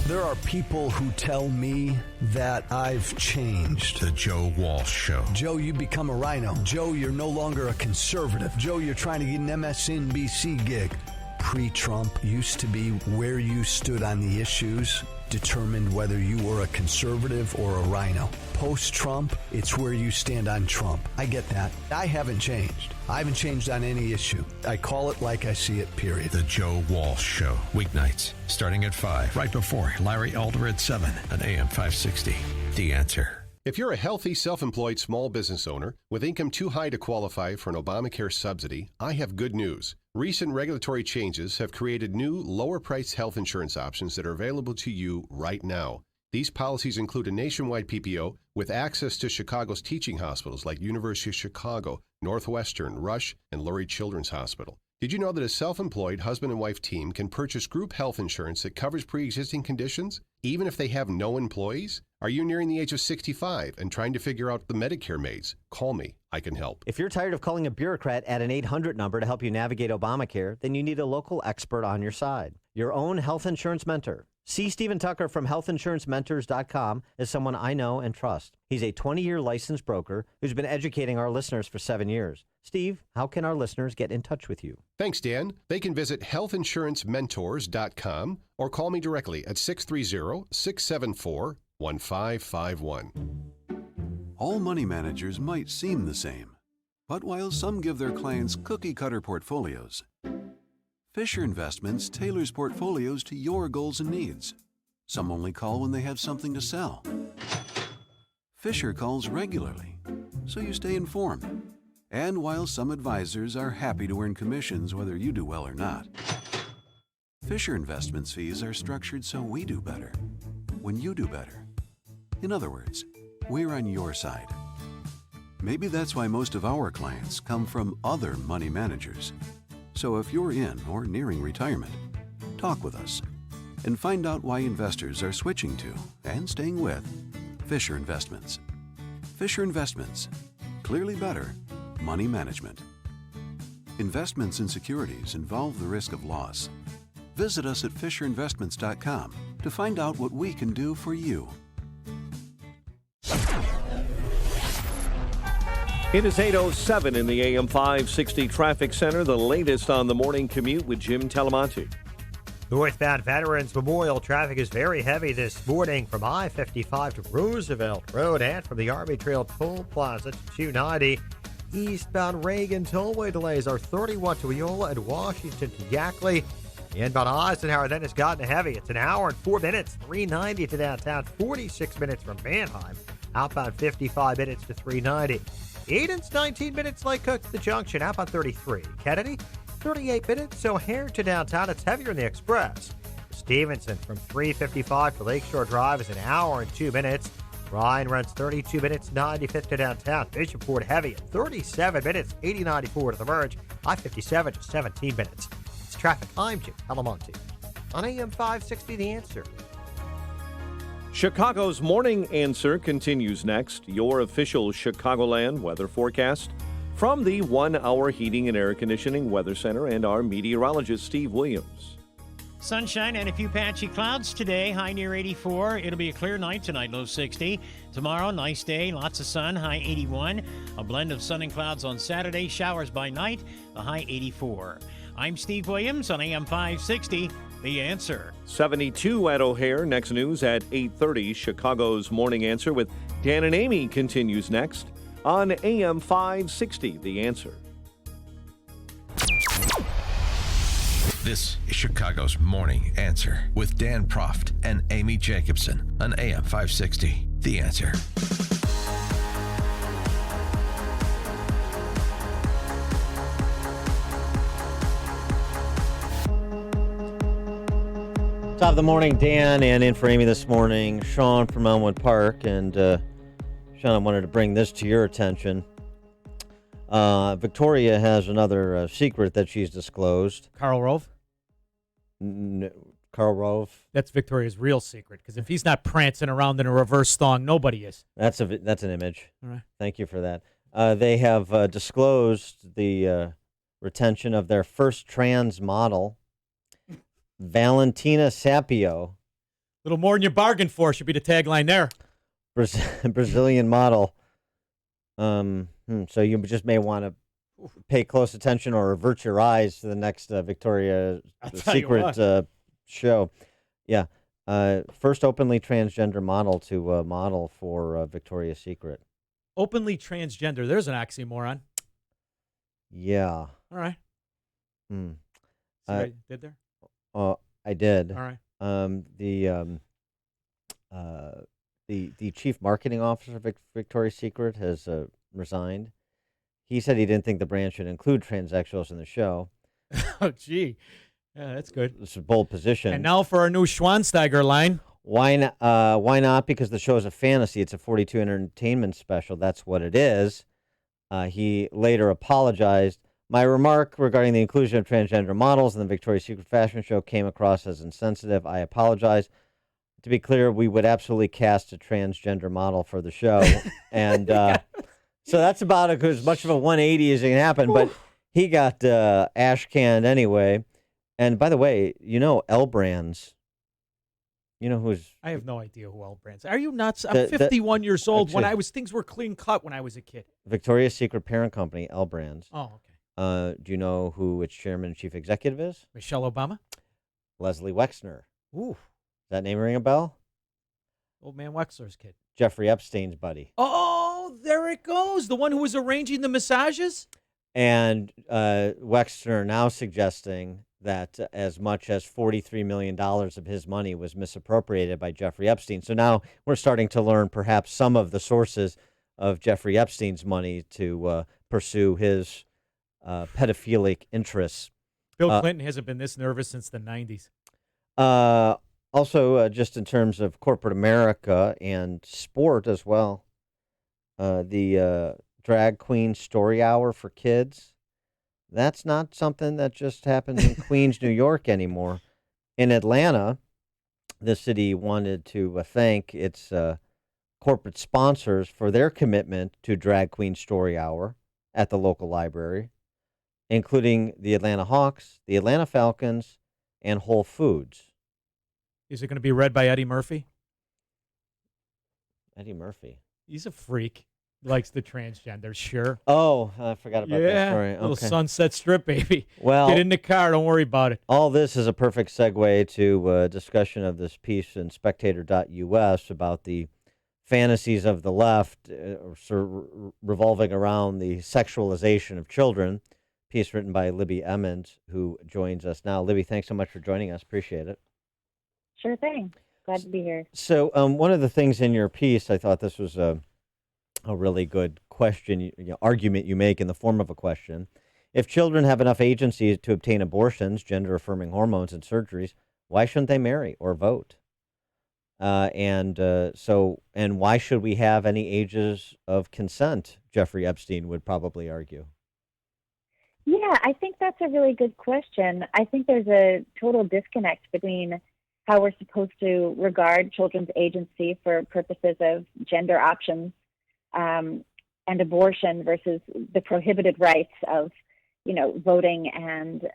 There are people who tell me that I've changed. The Joe Walsh Show. Joe, you become a rhino. Joe, you're no longer a conservative. Joe, you're trying to get an MSNBC gig. Pre-Trump used to be where you stood on the issues determined whether you were a conservative or a rhino. Post-Trump, it's where you stand on Trump. I get that. I haven't changed. I haven't changed on any issue. I call it like I see it, period. The Joe Walsh Show. Weeknights, starting at 5, right before Larry Elder at 7 on AM 560. The Answer. If you're a healthy, self-employed small business owner with income too high to qualify for an Obamacare subsidy, I have good news. Recent regulatory changes have created new, lower-priced health insurance options that are available to you right now. These policies include a nationwide PPO with access to Chicago's teaching hospitals like University of Chicago, Northwestern, Rush, and Lurie Children's Hospital. Did you know that a self-employed husband and wife team can purchase group health insurance that covers pre-existing conditions, even if they have no employees? Are you nearing the age of 65 and trying to figure out the Medicare maze? Call me. I can help. If you're tired of calling a bureaucrat at an 800 number to help you navigate Obamacare, then you need a local expert on your side. Your own health insurance mentor. See Stephen Tucker from healthinsurancementors.com as someone I know and trust. He's a 20-year licensed broker who's been educating our listeners for 7 years. Steve, how can our listeners get in touch with you? Thanks, Dan. They can visit healthinsurancementors.com or call me directly at 630-674-1551. All money managers might seem the same, but while some give their clients cookie-cutter portfolios, Fisher Investments tailors portfolios to your goals and needs. Some only call when they have something to sell. Fisher calls regularly, so you stay informed. And while some advisors are happy to earn commissions whether you do well or not, Fisher Investments fees are structured so we do better when you do better. In other words, we're on your side. Maybe that's why most of our clients come from other money managers. So if you're in or nearing retirement, talk with us and find out why investors are switching to and staying with Fisher Investments. Fisher Investments. Clearly better money management. Investments in securities involve the risk of loss. Visit us at FisherInvestments.com to find out what we can do for you. It is 8:07 in the AM 560 Traffic Center. The latest on the morning commute with Jim Talamonte. Northbound Veterans Memorial traffic is very heavy this morning from I-55 to Roosevelt Road and from the Army Trail Toll Plaza to 290. Eastbound Reagan tollway delays are 31 to Eola and Washington to Yackley. Inbound Eisenhower then has gotten heavy. It's an hour and 4 minutes, 390 to downtown, 46 minutes from Manheim. Outbound 55 minutes to 390. Eden's 19 minutes Lake Cook to the junction, outbound 33. Kennedy, 38 minutes, O'Hare to downtown. It's heavier in the express. Stevenson from 355 to Lakeshore Drive is an hour and 2 minutes. Ryan runs 32 minutes, 95th to downtown. Bishopport heavy at 37 minutes, 80-94 to the merge. I-57 to 17 minutes. It's traffic. I'm Jim Talamonte on AM 560 The Answer. Chicago's Morning Answer continues next. Your official Chicagoland weather forecast from the 1 Hour Heating and Air Conditioning Weather Center and our meteorologist, Steve Williams. Sunshine and a few patchy clouds today, high near 84. It'll be a clear night tonight, low 60. Tomorrow, nice day, lots of sun, high 81. A blend of sun and clouds on Saturday, showers by night, the high 84. I'm Steve Williams on AM 560, The Answer. 72 at O'Hare. Next news at 8:30. Chicago's Morning Answer with Dan and Amy continues next on AM 560, The Answer. This is Chicago's Morning Answer with Dan Proft and Amy Jacobson on AM 560, The Answer. Top of the morning, Dan, and in for Amy this morning, Sean from Elmwood Park. And Sean, I wanted to bring this to your attention. Victoria has another secret that she's disclosed. Karl Rove? Karl Rove? That's Victoria's real secret, because if he's not prancing around in a reverse thong, nobody is. That's an image. All right. Thank you for that. They have disclosed the retention of their first trans model, Valentina Sapio. Little more than you bargained for should be the tagline there. Brazilian model. So you just may want to pay close attention or avert your eyes to the next Victoria's Secret show. Yeah. First openly transgender model to model for Victoria's Secret. Openly transgender. There's an oxymoron. Yeah. All right. Hmm. See what I did there? I did. All right. The chief marketing officer of Victoria's Secret has resigned. He said he didn't think the brand should include transsexuals in the show. Oh, gee. Yeah, that's good. It's a bold position. And now for our new Schwansteiger line. Why not? Because the show is a fantasy. It's a 42 entertainment special. That's what it is. He later apologized. My remark regarding the inclusion of transgender models in the Victoria's Secret fashion show came across as insensitive. I apologize. To be clear, we would absolutely cast a transgender model for the show. And so that's about as much of a 180 as it can happen. But he got ash canned anyway. And by the way, L Brands. You know who's? I have no idea who L Brands. Are you nuts? I'm 51 years old. Things were clean cut when I was a kid. Victoria's Secret parent company, L Brands. Oh, okay. Do you know who its chairman and chief executive is? Michelle Obama? Leslie Wexner. Ooh. Does that name ring a bell? Old man Wexler's kid. Jeffrey Epstein's buddy. Oh, there it goes. The one who was arranging the massages? And Wexner now suggesting that as much as $43 million of his money was misappropriated by Jeffrey Epstein. So now we're starting to learn perhaps some of the sources of Jeffrey Epstein's money to pursue his pedophilic interests. Bill Clinton hasn't been this nervous since the 90s. Also, just in terms of corporate America and sport as well, the drag queen story hour for kids, that's not something that just happens in Queens, New York anymore. In Atlanta, the city wanted to thank its corporate sponsors for their commitment to drag queen story hour at the local library. including the Atlanta Hawks, the Atlanta Falcons, and Whole Foods. Is it going to be read by Eddie Murphy? Eddie Murphy. He's a freak. He likes the transgender, sure. Oh, I forgot about that story. Little Okay. Sunset Strip, baby. Well, get in the car. Don't worry about it. All this is a perfect segue to a discussion of this piece in Spectator.us about the fantasies of the left revolving around the sexualization of children. Piece written by Libby Emmons, who joins us now. Libby, thanks so much for joining us. Appreciate it. Sure thing. Glad to be here. So one of the things in your piece, I thought this was a really good question, argument you make in the form of a question. If children have enough agency to obtain abortions, gender-affirming hormones, and surgeries, why shouldn't they marry or vote? And why should we have any ages of consent? Jeffrey Epstein would probably argue. Yeah, I think that's a really good question. I think there's a total disconnect between how we're supposed to regard children's agency for purposes of gender options and abortion versus the prohibited rights of, voting and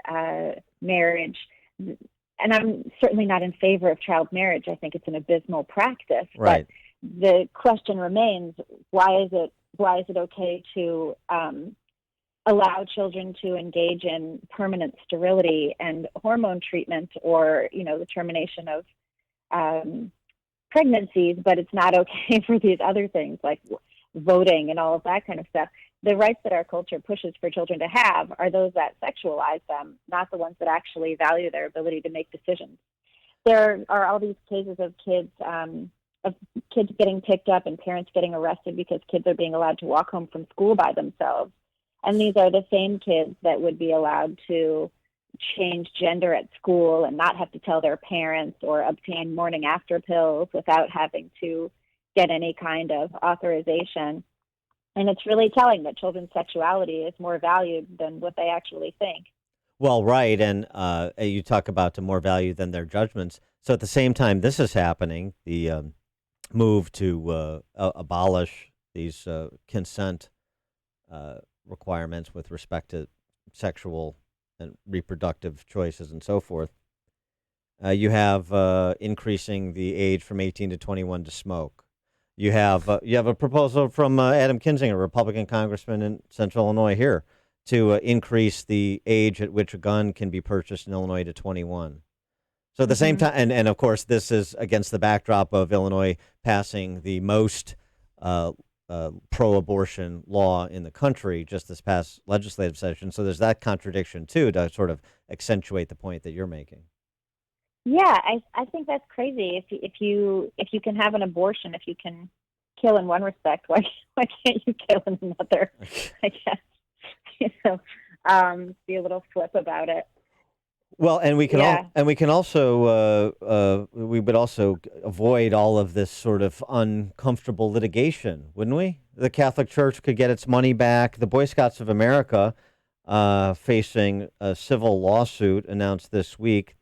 marriage. And I'm certainly not in favor of child marriage. I think it's an abysmal practice. Right. But the question remains: why is it okay to allow children to engage in permanent sterility and hormone treatment, or the termination of pregnancies, but it's not okay for these other things like voting and all of that kind of stuff? The rights that our culture pushes for children to have are those that sexualize them, not the ones that actually value their ability to make decisions. There are all these cases of kids getting picked up and parents getting arrested because kids are being allowed to walk home from school by themselves. And these are the same kids that would be allowed to change gender at school and not have to tell their parents, or obtain morning after pills without having to get any kind of authorization. And it's really telling that children's sexuality is more valued than what they actually think. Well, right, and you talk about the more value than their judgments. So at the same time this is happening, the move to abolish these consent requirements with respect to sexual and reproductive choices and so forth. You have increasing the age from 18 to 21 to smoke. You have a proposal from Adam Kinzinger, a Republican congressman in Central Illinois here, to increase the age at which a gun can be purchased in Illinois to 21. So at the same time, and of course, this is against the backdrop of Illinois passing the most pro-abortion law in the country just this past legislative session. So there's that contradiction too, to sort of accentuate the point that you're making. Yeah, I think that's crazy. If you can have an abortion, if you can kill in one respect, why can't you kill in another? I guess be a little flip about it. Well, and we can also we would also avoid all of this sort of uncomfortable litigation, wouldn't we? The Catholic Church could get its money back. The Boy Scouts of America, facing a civil lawsuit, announced this week.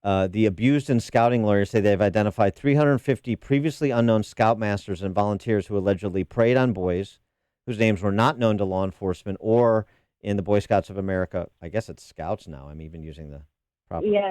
The abused and scouting lawyers say they've identified 350 previously unknown scoutmasters and volunteers who allegedly preyed on boys whose names were not known to law enforcement or in the Boy Scouts of America. I guess it's Scouts now. I'm even using the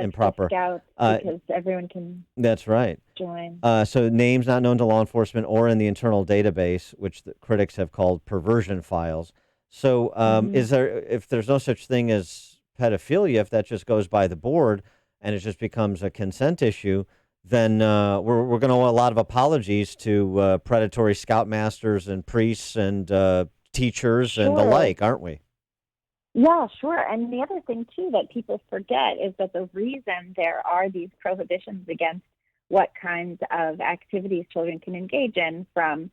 improper. Scouts, because everyone can. That's right. Join. So names not known to law enforcement or in the internal database, which the critics have called perversion files. So if there's no such thing as pedophilia, if that just goes by the board and it just becomes a consent issue, then we're going to owe a lot of apologies to predatory scoutmasters and priests and teachers and the like, aren't we? Yeah, sure. And the other thing, too, that people forget is that the reason there are these prohibitions against what kinds of activities children can engage in, from,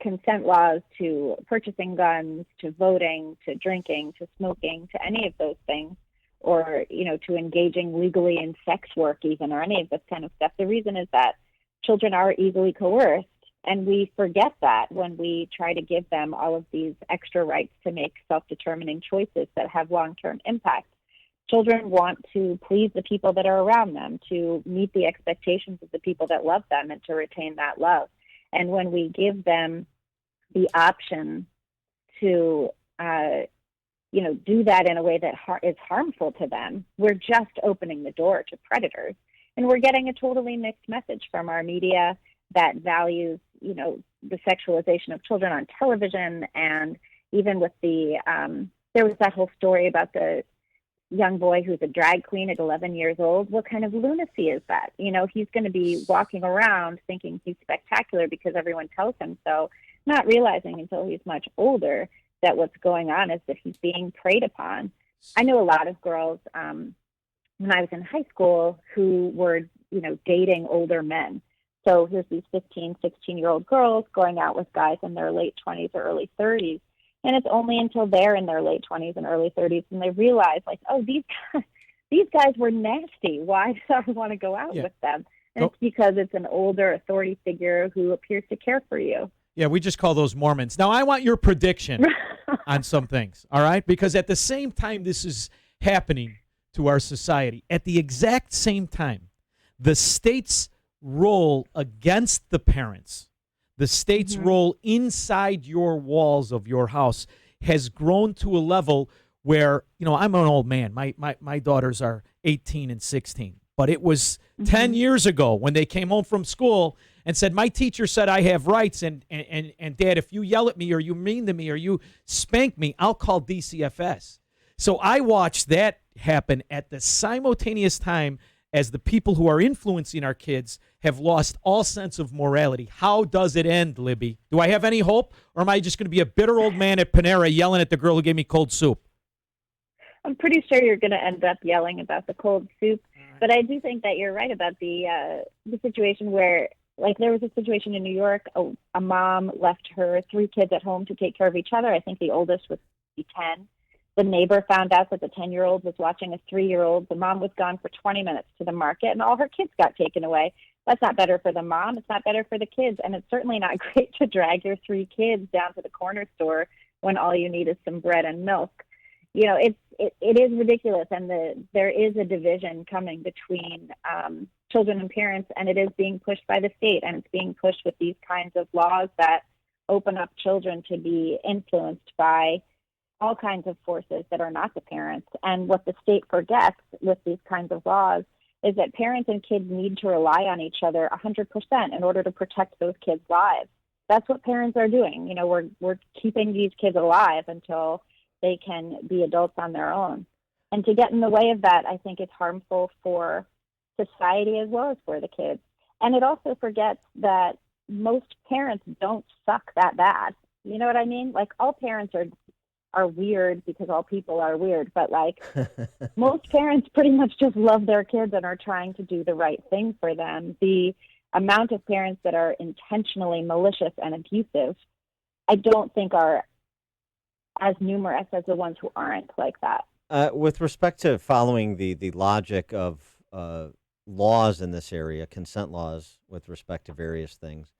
consent laws to purchasing guns to voting to drinking to smoking to any of those things, or, to engaging legally in sex work even, or any of this kind of stuff. The reason is that children are easily coerced, and we forget that when we try to give them all of these extra rights to make self-determining choices that have long-term impact. Children want to please the people that are around them, to meet the expectations of the people that love them, and to retain that love. And when we give them the option to do that in a way that is harmful to them. We're just opening the door to predators. And we're getting a totally mixed message from our media that values, the sexualization of children on television. And even with there was that whole story about the young boy who's a drag queen at 11 years old. What kind of lunacy is that? He's going to be walking around thinking he's spectacular because everyone tells him so, not realizing until he's much older that what's going on is that he's being preyed upon. I know a lot of girls when I was in high school who were, dating older men. So here's these 15, 16-year-old girls going out with guys in their late 20s or early 30s. And it's only until they're in their late 20s and early 30s and they realize, like, oh, these guys were nasty. Why do I want to go out with them? And it's because it's an older authority figure who appears to care for you. Yeah, we just call those Mormons. Now, I want your prediction on some things, all right? Because at the same time this is happening to our society, at the exact same time, the state's role against the parents, the state's role inside your walls of your house has grown to a level where, I'm an old man. My daughters are 18 and 16. But it was 10 years ago when they came home from school and said, my teacher said I have rights, and Dad, if you yell at me or you mean to me or you spank me, I'll call DCFS. So I watched that happen at the simultaneous time as the people who are influencing our kids have lost all sense of morality. How does it end, Libby? Do I have any hope, or am I just going to be a bitter old man at Panera yelling at the girl who gave me cold soup? I'm pretty sure you're going to end up yelling about the cold soup. But I do think that you're right about the situation where, like, there was a situation in New York, a mom left her 3 kids at home to take care of each other. I think the oldest was 10. The neighbor found out that the 10-year-old was watching a 3-year-old. The mom was gone for 20 minutes to the market, and all her kids got taken away. That's not better for the mom. It's not better for the kids. And it's certainly not great to drag your 3 kids down to the corner store when all you need is some bread and milk. It is ridiculous, and there is a division coming between children and parents, and it is being pushed by the state, and it's being pushed with these kinds of laws that open up children to be influenced by all kinds of forces that are not the parents. And what the state forgets with these kinds of laws is that parents and kids need to rely on each other 100% in order to protect those kids' lives. That's what parents are doing. We're keeping these kids alive until they can be adults on their own. And to get in the way of that, I think it's harmful for society as well as for the kids. And it also forgets that most parents don't suck that bad. You know what I mean? Like, all parents are weird because all people are weird, but like most parents pretty much just love their kids and are trying to do the right thing for them. The amount of parents that are intentionally malicious and abusive, I don't think are as numerous as the ones who aren't like that. With respect to following the logic of laws in this area, consent laws with respect to various things,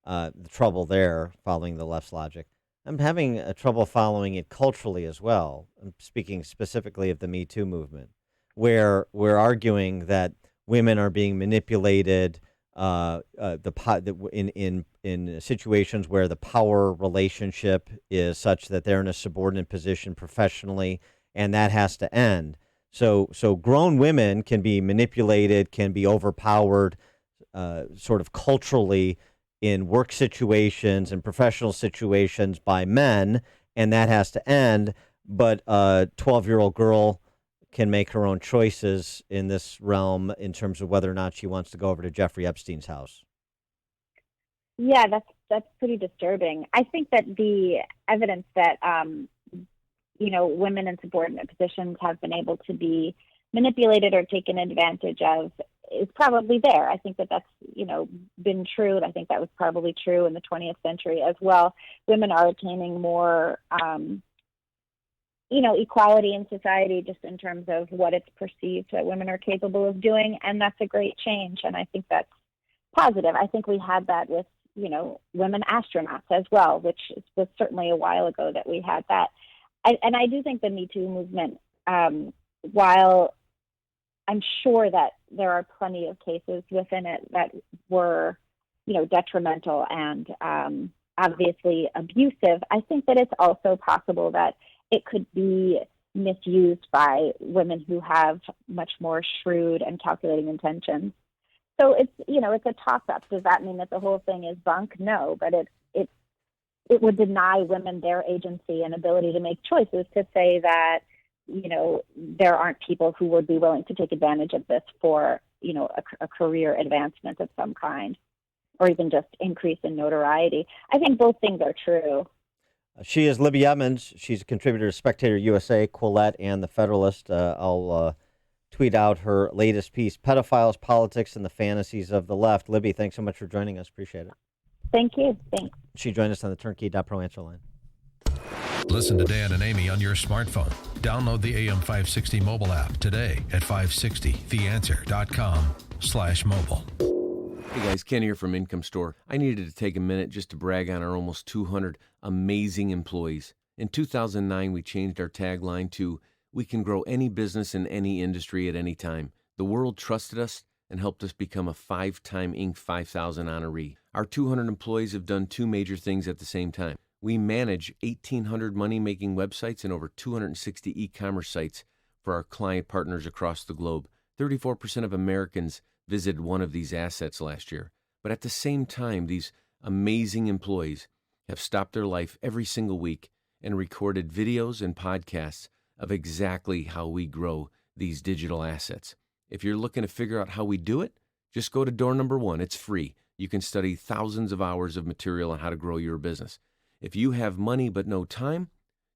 the trouble there, following the left's logic, I'm having trouble following it culturally as well. I'm speaking specifically of the Me Too movement, where we're arguing that women are being manipulated in situations where the power relationship is such that they're in a subordinate position professionally, and that has to end. So grown women can be manipulated, can be overpowered, sort of culturally, in work situations and professional situations by men, and that has to end. But a 12-year-old girl can make her own choices in this realm in terms of whether or not she wants to go over to Jeffrey Epstein's house. Yeah, that's pretty disturbing. I think that the evidence that women in subordinate positions have been able to be manipulated or taken advantage of is probably there. I think that that's, been true. And I think that was probably true in the 20th century as well. Women are attaining more, equality in society just in terms of what it's perceived that women are capable of doing. And that's a great change. And I think that's positive. I think we had that with, women astronauts as well, which was certainly a while ago that we had that. And I do think the Me Too movement, while I'm sure that there are plenty of cases within it that were, detrimental and obviously abusive, I think that it's also possible that it could be misused by women who have much more shrewd and calculating intentions. So it's a toss-up. Does that mean that the whole thing is bunk? No, but it would deny women their agency and ability to make choices to say that, there aren't people who would be willing to take advantage of this for, a career advancement of some kind, or even just increase in notoriety. I think both things are true. She is Libby Emmons. She's a contributor to Spectator USA, Quillette, and The Federalist. I'll tweet out her latest piece, Pedophiles, Politics, and the Fantasies of the Left. Libby, thanks so much for joining us. Appreciate it. Thank you. Thanks. She joined us on the Turnkey.Pro answer line. Listen to Dan and Amy on your smartphone. Download the AM 560 mobile app today at 560theanswer.com/mobile. Hey guys, Ken here from Income Store. I needed to take a minute just to brag on our almost 200 amazing employees. In 2009, we changed our tagline to, "We can grow any business in any industry at any time." The world trusted us and helped us become a 5-time Inc. 5000 honoree. Our 200 employees have done two major things at the same time. We manage 1,800 money-making websites and over 260 e-commerce sites for our client partners across the globe. 34% of Americans visited one of these assets last year. But at the same time, these amazing employees have stopped their life every single week and recorded videos and podcasts of exactly how we grow these digital assets. If you're looking to figure out how we do it, just go to door number 1. It's free. You can study thousands of hours of material on how to grow your business. If you have money but no time,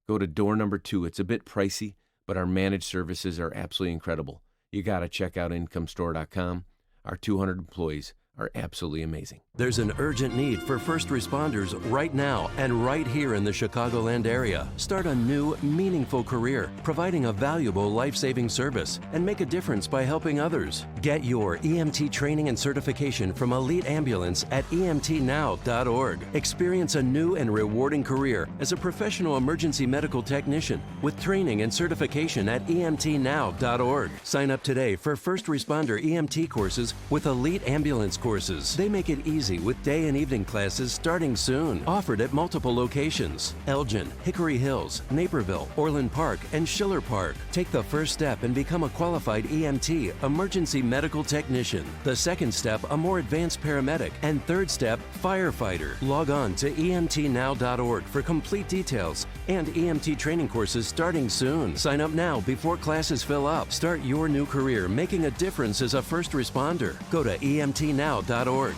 go to door number 2. It's a bit pricey, but our managed services are absolutely incredible. You got to check out IncomeStore.com. Our 200 employees are absolutely amazing. There's an urgent need for first responders right now and right here in the Chicagoland area. Start a new, meaningful career, providing a valuable life-saving service, and make a difference by helping others. Get your EMT training and certification from Elite Ambulance at emtnow.org. Experience a new and rewarding career as a professional emergency medical technician with training and certification at emtnow.org. Sign up today for first responder EMT courses with Elite Ambulance courses. They make it easy with day and evening classes starting soon. Offered at multiple locations: Elgin, Hickory Hills, Naperville, Orland Park, and Schiller Park. Take the first step and become a qualified EMT, emergency medical technician. The second step, a more advanced paramedic. And third step, firefighter. Log on to emtnow.org for complete details and EMT training courses starting soon. Sign up now before classes fill up. Start your new career making a difference as a first responder. Go to emtnow.org.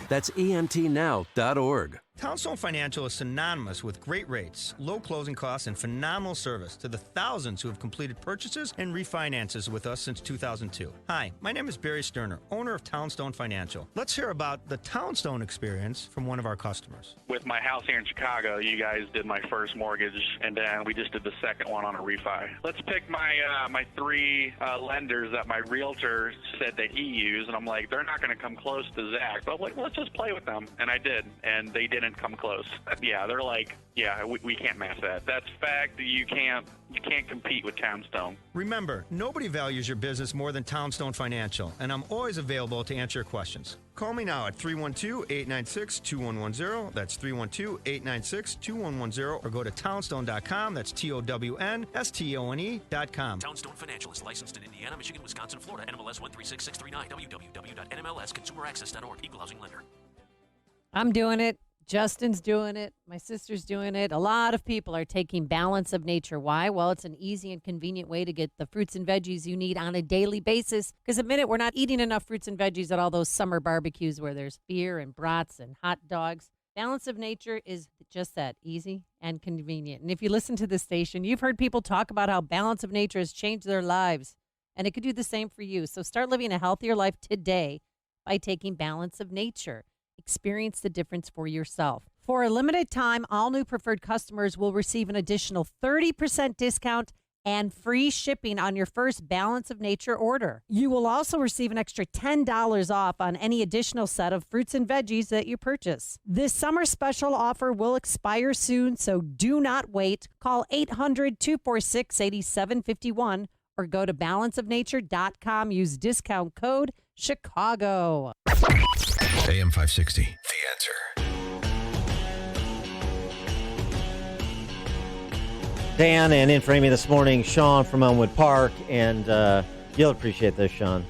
That's emtnow.org. Townstone Financial is synonymous with great rates, low closing costs, and phenomenal service to the thousands who have completed purchases and refinances with us since 2002. Hi, my name is Barry Sterner, owner of Townstone Financial. Let's hear about the Townstone experience from one of our customers. With my house here in Chicago, you guys did my first mortgage, and then we just did the second one on a refi. Let's pick my 3 lenders that my realtor said that he used, and I'm like, they're not going to come close to Zach. But I'm like, let's just play with them, and I did, and they didn't come close. Yeah, they're like, yeah, we can't match that. That's fact. You can't compete with Townstone. Remember, nobody values your business more than Townstone Financial, and I'm always available to answer your questions. Call me now at 312-896-2110. That's 312-896-2110, or go to townstone.com. That's TOWNSTONE.com. Townstone Financial is licensed in Indiana, Michigan, Wisconsin, Florida. NMLS 136639. www.nmlsconsumeraccess.org. Equal housing lender. I'm doing it. Justin's doing it. My sister's doing it. A lot of people are taking Balance of Nature. Why? Well, it's an easy and convenient way to get the fruits and veggies you need on a daily basis. Because at the minute, we're not eating enough fruits and veggies at all those summer barbecues where there's beer and brats and hot dogs. Balance of Nature is just that, easy and convenient. And if you listen to this station, you've heard people talk about how Balance of Nature has changed their lives. And it could do the same for you. So start living a healthier life today by taking Balance of Nature. Experience the difference for yourself. For a limited time, all new preferred customers will receive an additional 30% discount and free shipping on your first Balance of Nature order. You will also receive an extra $10 off on any additional set of fruits and veggies that you purchase. This summer special offer will expire soon, so do not wait. Call 800-246-8751 or go to balanceofnature.com. Use discount code Chicago. AM 560, The Answer. Dan, and in for Amy this morning, Sean from Elmwood Park. And you'll appreciate this, Sean.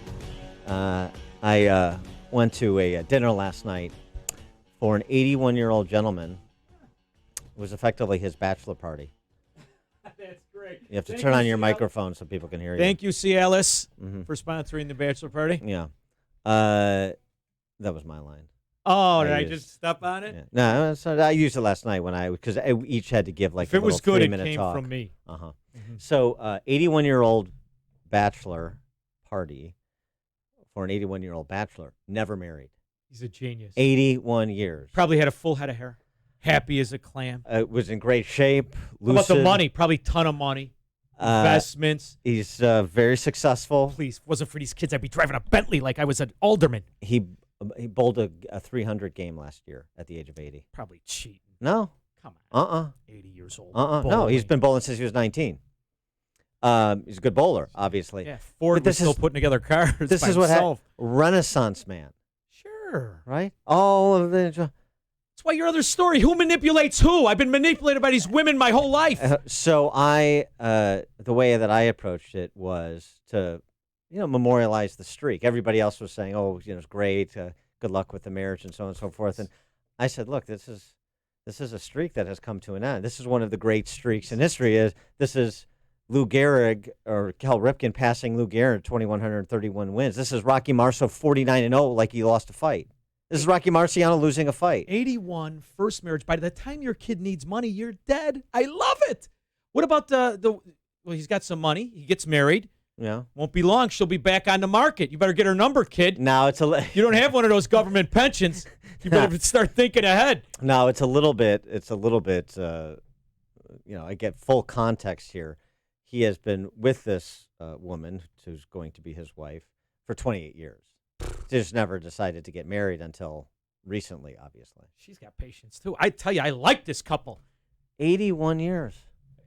I went to a dinner last night for an 81-year-old gentleman. It was effectively his bachelor party. That's great. You have to turn on your microphone so people can hear you. Thank you, Cialis, Mhm. for sponsoring the bachelor party. Yeah. That was my line. Oh, did I used- just step on it? Yeah. No, so I used it last night because we each had to give like If it a was little good, it 3-minute came talk. from me. Uh-huh. Mhm. So 81-year-old bachelor party for an 81-year-old bachelor, never married. He's a genius. 81 years. Probably had a full head of hair. Happy as a clam. Was in great shape. How Lucid. about the money? Probably ton of money. Investments. He's very successful. Please, wasn't for these kids, I'd be driving a Bentley like I was an alderman. He bowled a 300 game last year at the age of 80. Probably cheating. No. Come on. 80 80 years old. No, he's been bowling since he was 19. He's a good bowler, obviously. Yeah, Ford But was still putting together cars. This by is what himself. Renaissance man, Sure. right? All of the. That's why your other story. Who manipulates who? I've been manipulated by these women my whole life. So the way that I approached it was to, memorialize the streak. Everybody else was saying, "Oh, it's great, good luck with the marriage," and so on and so forth. And I said, "Look, this is a streak that has come to an end. This is one of the great streaks in history. This is Lou Gehrig or Cal Ripken passing Lou Gehrig, 2,131 wins. This is Rocky Marciano 49-0, like he lost a fight. This is Rocky Marciano losing a fight. 81, first marriage. By the time your kid needs money, you're dead. I love it. What about well, he's got some money. He gets married. Yeah. Won't be long. She'll be back on the market. You better get her number, kid. Now it's you don't have one of those government pensions. You better start thinking ahead. No, it's a little bit. I get full context here. He has been with this woman, who's going to be his wife, for 28 years. Just never decided to get married until recently, obviously. She's got patience, too. I tell you, I like this couple. 81 years.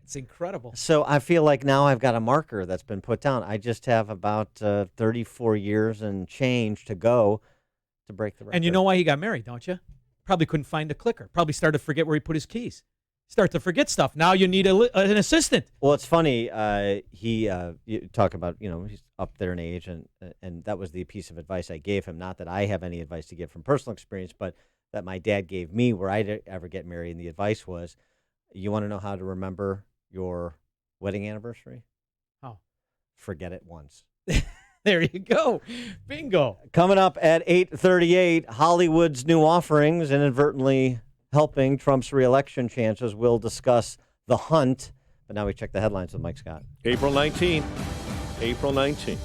It's incredible. So I feel like now I've got a marker that's been put down. I just have about 34 years and change to go to break the record. And you know why he got married, don't you? Probably couldn't find a clicker. Probably started to forget where he put his keys. Start to forget stuff. Now you need an assistant. Well, it's funny. You talk about, he's up there in age, and that was the piece of advice I gave him. Not that I have any advice to give from personal experience, but that my dad gave me where I ever get married. And the advice was, you want to know how to remember your wedding anniversary? How? Forget it once. There you go. Bingo. Coming up at 8:38, Hollywood's new offerings inadvertently helping Trump's reelection chances. We'll discuss The Hunt. But now we check the headlines with Mike Scott. April 19th. April 19th.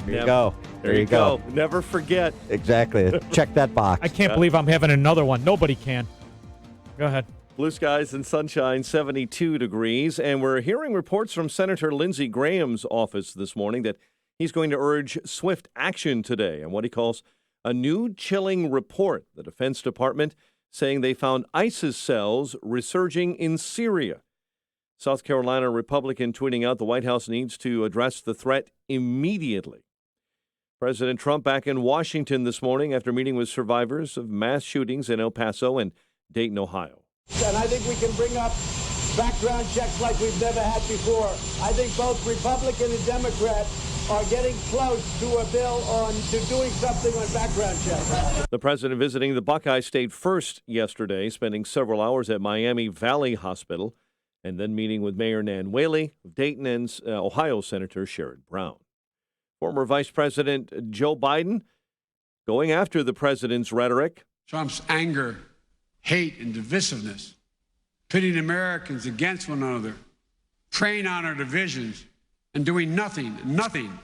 There you go. There you go. Never forget. Exactly. Check that box. I can't believe I'm having another one. Nobody can. Go ahead. Blue skies and sunshine, 72 degrees. And we're hearing reports from Senator Lindsey Graham's office this morning that he's going to urge swift action today on what he calls a new chilling report. The Defense Department saying they found ISIS cells resurging in Syria. South Carolina Republican tweeting out the White House needs to address the threat immediately. President Trump back in Washington this morning after meeting with survivors of mass shootings in El Paso and Dayton, Ohio. And I think we can bring up background checks like we've never had before. I think both Republican and Democrat are getting close to a bill to doing something on background checks. The president visiting the Buckeye State First yesterday, spending several hours at Miami Valley Hospital, and then meeting with Mayor Nan Whaley of Dayton and Ohio Senator Sherrod Brown. Former Vice President Joe Biden going after the president's rhetoric. Trump's anger, hate, and divisiveness, pitting Americans against one another, preying on our divisions, and doing nothing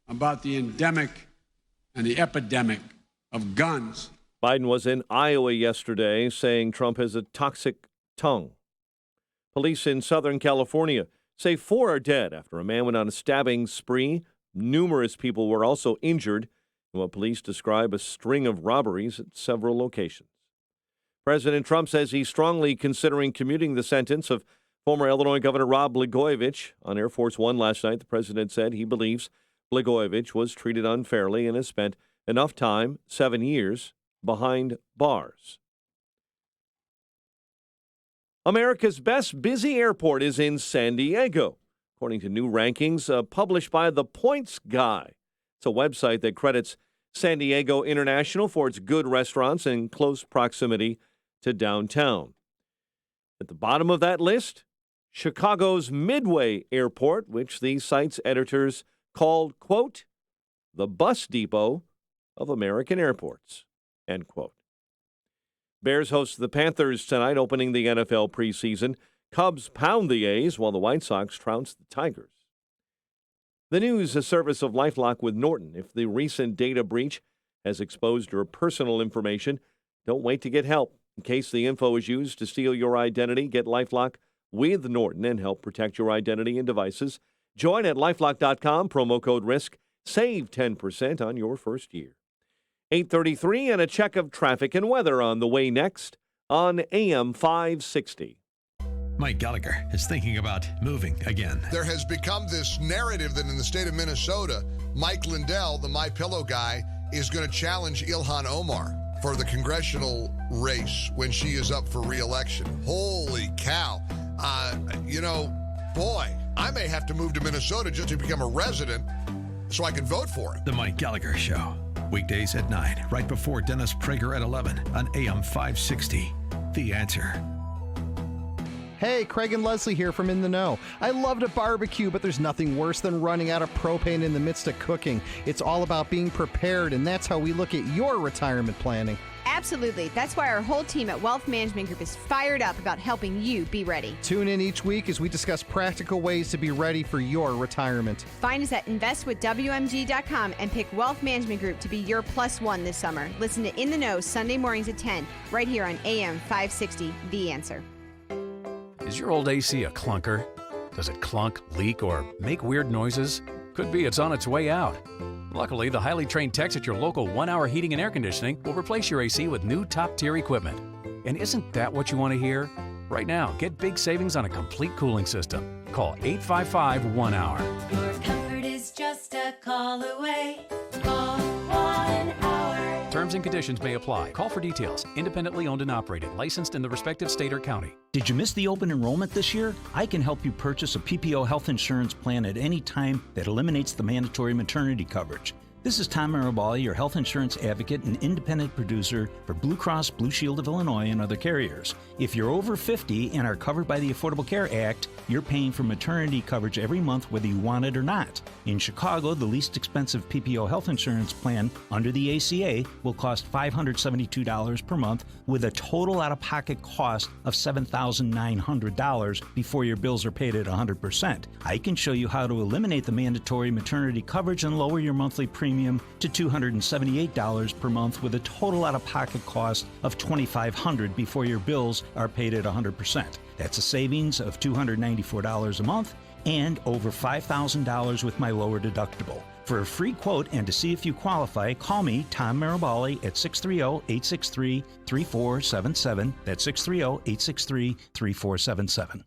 about the endemic and the epidemic of guns. Biden was in Iowa yesterday saying Trump has a toxic tongue. Police in Southern California say 4 are dead after a man went on a stabbing spree. Numerous people were also injured in what police describe a string of robberies at several locations. President Trump says he's strongly considering commuting the sentence of former Illinois Governor Rod Blagojevich. On Air Force One last night, the president said he believes Blagojevich was treated unfairly and has spent enough time, 7 years, behind bars. America's best busy airport is in San Diego, according to new rankings published by The Points Guy. It's a website that credits San Diego International for its good restaurants and close proximity to downtown. At the bottom of that list, Chicago's Midway Airport, which the site's editors called, quote, the bus depot of American airports, end quote. Bears host the Panthers tonight, opening the NFL preseason. Cubs pound the A's while the White Sox trounce the Tigers. The news, a service of LifeLock with Norton. If the recent data breach has exposed your personal information, don't wait to get help. In case the info is used to steal your identity, get LifeLock with Norton and help protect your identity and devices. Join at LifeLock.com, promo code RISK. Save 10% on your first year. 8:33 and a check of traffic and weather on the way next on AM 560. Mike Gallagher is thinking about moving again. There has become this narrative that in the state of Minnesota, Mike Lindell, the MyPillow guy, is going to challenge Ilhan Omar for the congressional race when she is up for re-election. Holy cow. Boy, I may have to move to Minnesota just to become a resident so I can vote for him. The Mike Gallagher Show. Weekdays at 9, right before Dennis Prager at 11 on AM 560. The Answer. Hey, Craig and Leslie here from In the Know. I love to barbecue, but there's nothing worse than running out of propane in the midst of cooking. It's all about being prepared, and that's how we look at your retirement planning. Absolutely. That's why our whole team at Wealth Management Group is fired up about helping you be ready. Tune in each week as we discuss practical ways to be ready for your retirement. Find us at investwithwmg.com and pick Wealth Management Group to be your +1 this summer. Listen to In the Know Sunday mornings at 10, right here on AM 560, The Answer. Is your old AC a clunker? Does it clunk, leak, or make weird noises? Could be it's on its way out. Luckily, the highly trained techs at your local 1 Hour Heating and Air Conditioning will replace your AC with new top-tier equipment. And isn't that what you want to hear? Right now, get big savings on a complete cooling system. Call 855-1-HOUR. Your comfort is just a call away. Call 1 Hour. Terms and conditions may apply. Call for details. Independently owned and operated. Licensed in the respective state or county. Did you miss the open enrollment this year? I can help you purchase a PPO health insurance plan at any time that eliminates the mandatory maternity coverage. This is Tom Marabali, your health insurance advocate and independent producer for Blue Cross Blue Shield of Illinois and other carriers. If you're over 50 and are covered by the Affordable Care Act, you're paying for maternity coverage every month whether you want it or not. In Chicago, the least expensive PPO health insurance plan under the ACA will cost $572 per month with a total out-of-pocket cost of $7,900 before your bills are paid at 100%. I can show you how to eliminate the mandatory maternity coverage and lower your monthly premium to $278 per month with a total out-of-pocket cost of $2,500 before your bills are paid at 100%. That's a savings of $294 a month and over $5,000 with my lower deductible. For a free quote and to see if you qualify, call me, Tom Marabali, at 630-863-3477. That's 630-863-3477.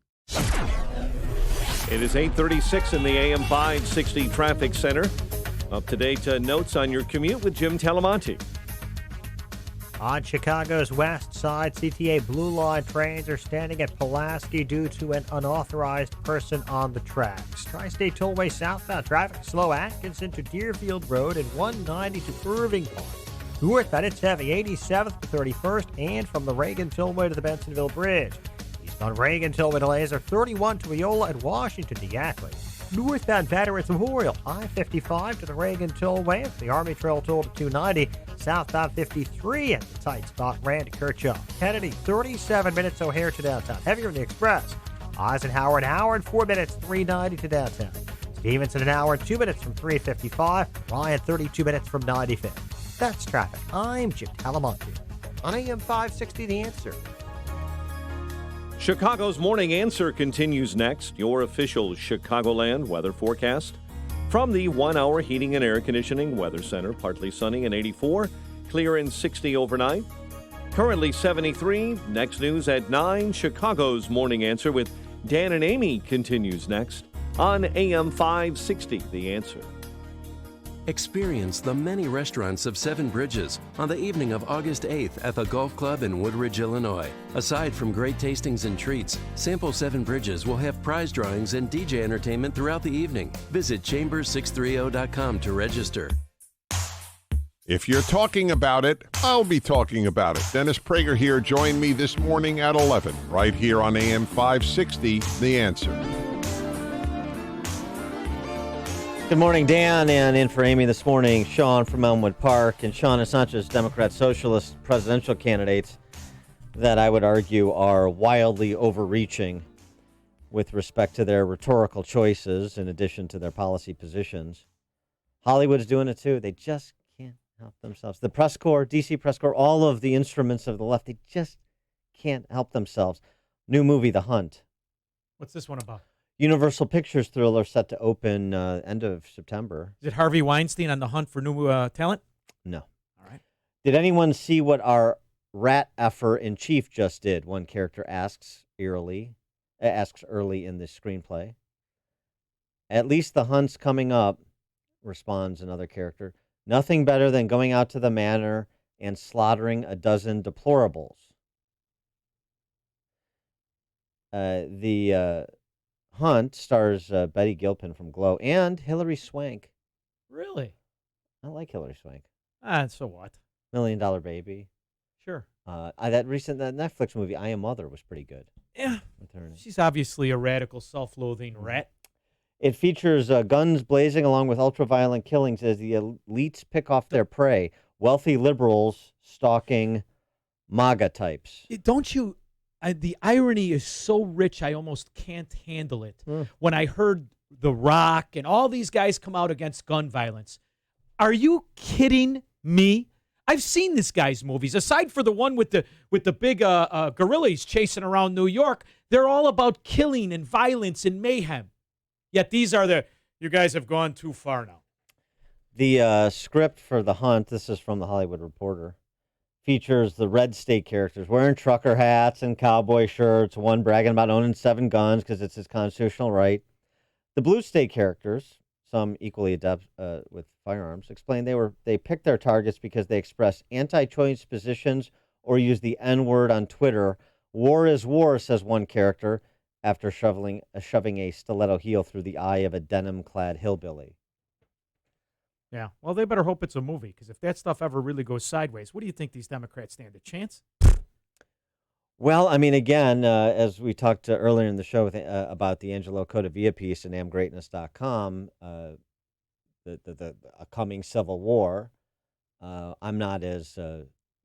It is 8:36 in the AM 560 Traffic Center. Up-to-date notes on your commute with Jim Talamonte. On Chicago's west side, CTA Blue Line trains are standing at Pulaski due to an unauthorized person on the tracks. Tri-State Tollway southbound traffic slow Atkinson to Deerfield Road and 190 to Irving Park. Northbound it's heavy 87th to 31st and from the Reagan Tollway to the Bensonville Bridge. Eastbound Reagan Tollway delays are 31 to Eola and Washington to Yackley. Northbound Veterans Memorial, I-55 to the Reagan Tollway, the Army Trail Toll to 290, southbound 53 at the tight spot, Rand to Kirchhoff. Kennedy, 37 minutes O'Hare to downtown. Heavier in the Express. Eisenhower, an hour and 4 minutes, 390 to downtown. Stevenson, an hour and 2 minutes from 355. Ryan, 32 minutes from 95th. That's traffic. I'm Jim Talamonte. On AM 560, The Answer. Chicago's Morning Answer continues next. Your official Chicagoland weather forecast from the 1 Hour Heating and Air Conditioning Weather Center. Partly sunny and 84, clear and 60 overnight. Currently 73. Next news at 9. Chicago's Morning Answer with Dan and Amy continues next on AM 560, The Answer. Experience the many restaurants of Seven Bridges on the evening of August 8th at the Golf Club in Woodridge, Illinois. Aside from great tastings and treats, Sample Seven Bridges will have prize drawings and DJ entertainment throughout the evening. Visit chambers630.com to register. If you're talking about it, I'll be talking about it. Dennis Prager here. Join me this morning at 11, right here on AM 560, The Answer. Good morning, Dan, and in for Amy this morning, Sean from Elmwood Park. And Sean, it's not just Democrat socialist presidential candidates that I would argue are wildly overreaching with respect to their rhetorical choices in addition to their policy positions. Hollywood's doing it too. They just can't help themselves. The press corps, DC press corps, all of the instruments of the left, they just can't help themselves. New movie, The Hunt. What's this one about? Universal Pictures thriller set to open end of September. Is it Harvey Weinstein on the hunt for new talent? No. All right. Did anyone see what our rat effer in chief just did? One character asks early in the screenplay. At least the hunt's coming up, responds another character. Nothing better than going out to the manor and slaughtering a dozen deplorables. The Hunt stars Betty Gilpin from Glow and Hilary Swank. Really? I like Hilary Swank. So what? $1 Million Baby. Sure. That Netflix movie, I Am Mother, was pretty good. Yeah. With her in it. She's obviously a radical, self-loathing rat. It features guns blazing along with ultra-violent killings as the elites pick off their prey. Wealthy liberals stalking MAGA types. Don't you... the irony is so rich, I almost can't handle it. When I heard The Rock and all these guys come out against gun violence, are you kidding me? I've seen this guy's movies. Aside for the one with the big gorillas chasing around New York, they're all about killing and violence and mayhem. Yet these are you guys have gone too far now. The script for The Hunt, this is from the Hollywood Reporter, features the red state characters wearing trucker hats and cowboy shirts, one bragging about owning 7 guns because it's his constitutional right. The blue state characters, some equally adept with firearms, explain they picked their targets because they express anti-choice positions or use the N-word on Twitter. War is war, says one character, after shoving a stiletto heel through the eye of a denim-clad hillbilly. Yeah, well, they better hope it's a movie, because if that stuff ever really goes sideways, what do you think these Democrats stand a chance? Well, I mean, again, as we talked earlier in the show about the Angelo Codavia piece in amgreatness.com, the coming civil war, I'm not as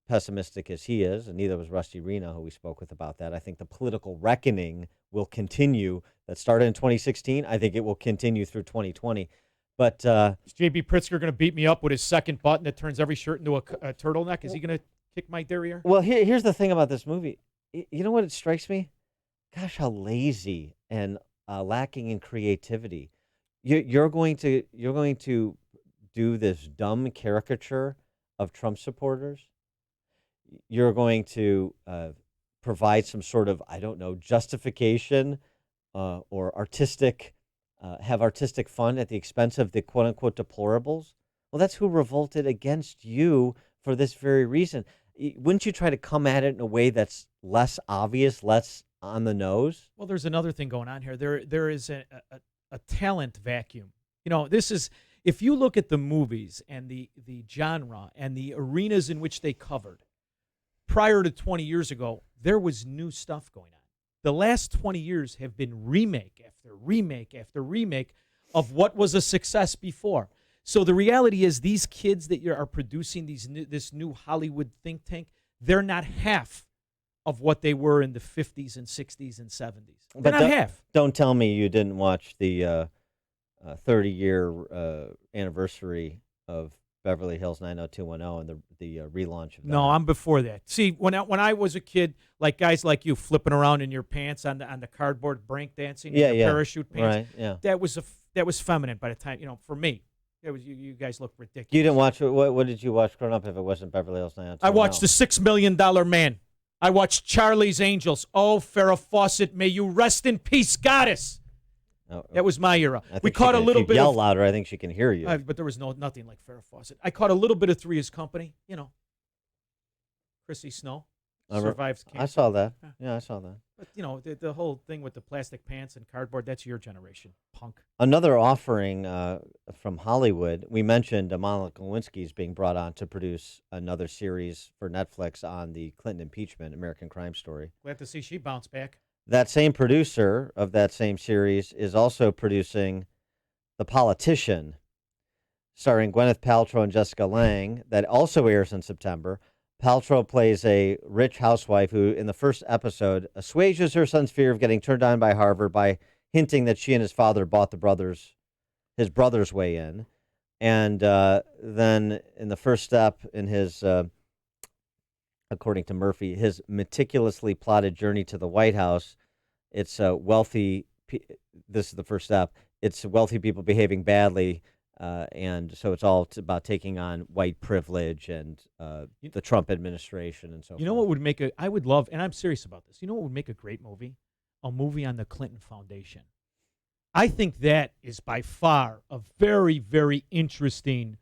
pessimistic as he is, and neither was Rusty Reno, who we spoke with about that. I think the political reckoning will continue. That started in 2016. I think it will continue through 2020. But is J.B. Pritzker going to beat me up with his second button that turns every shirt into a turtleneck? Is he going to kick my derriere? Well, here's the thing about this movie. You know what it strikes me? Gosh, how lazy and lacking in creativity. You're going to do this dumb caricature of Trump supporters. You're going to provide some sort of, I don't know, justification or artistic. Have artistic fun at the expense of the quote-unquote deplorables? Well, that's who revolted against you for this very reason. Wouldn't you try to come at it in a way that's less obvious, less on the nose? Well, there's another thing going on here. There is a talent vacuum. You know, this is, if you look at the movies and the genre and the arenas in which they covered, prior to 20 years ago, there was new stuff going on. The last 20 years have been remake after remake after remake of what was a success before. So the reality is these kids that are producing this new Hollywood think tank, they're not half of what they were in the 50s and 60s and 70s. They're not half. Don't tell me you didn't watch the 30-year anniversary of Beverly Hills 90210 and the relaunch of that. No, I'm before that. See, when I was a kid, like guys like you flipping around in your pants on the cardboard break dancing, in your parachute pants. Right, yeah. That was feminine by the time, for me. It was you guys look ridiculous. You didn't watch what did you watch growing up if it wasn't Beverly Hills 90210? I watched The $6 Million Man. I watched Charlie's Angels. Oh, Farrah Fawcett, may you rest in peace, goddess. That was my era. I think We caught a little bit. Yell of, louder. I think she can hear you. But there was nothing like Farrah Fawcett. I caught a little bit of Three's Company. Chrissy Snow survives cancer. I saw that. Yeah, I saw that. But the whole thing with the plastic pants and cardboard—that's your generation, punk. Another offering from Hollywood. We mentioned Monica Lewinsky is being brought on to produce another series for Netflix on the Clinton impeachment, American Crime Story. Glad to see she bounced back. That same producer of that same series is also producing The Politician, starring Gwyneth Paltrow and Jessica Lange, that also airs in September. Paltrow plays a rich housewife who, in the first episode, assuages her son's fear of getting turned down by Harvard by hinting that she and his father bought his brother's way in. And then in the first step in his, according to Murphy, his meticulously plotted journey to the White House, it's this is the first step, it's wealthy people behaving badly, and so it's all about taking on white privilege and the Trump administration and so forth. You know what would make I would love, and I'm serious about this, you know what would make a great movie? A movie on the Clinton Foundation. I think that is by far a very, very interesting,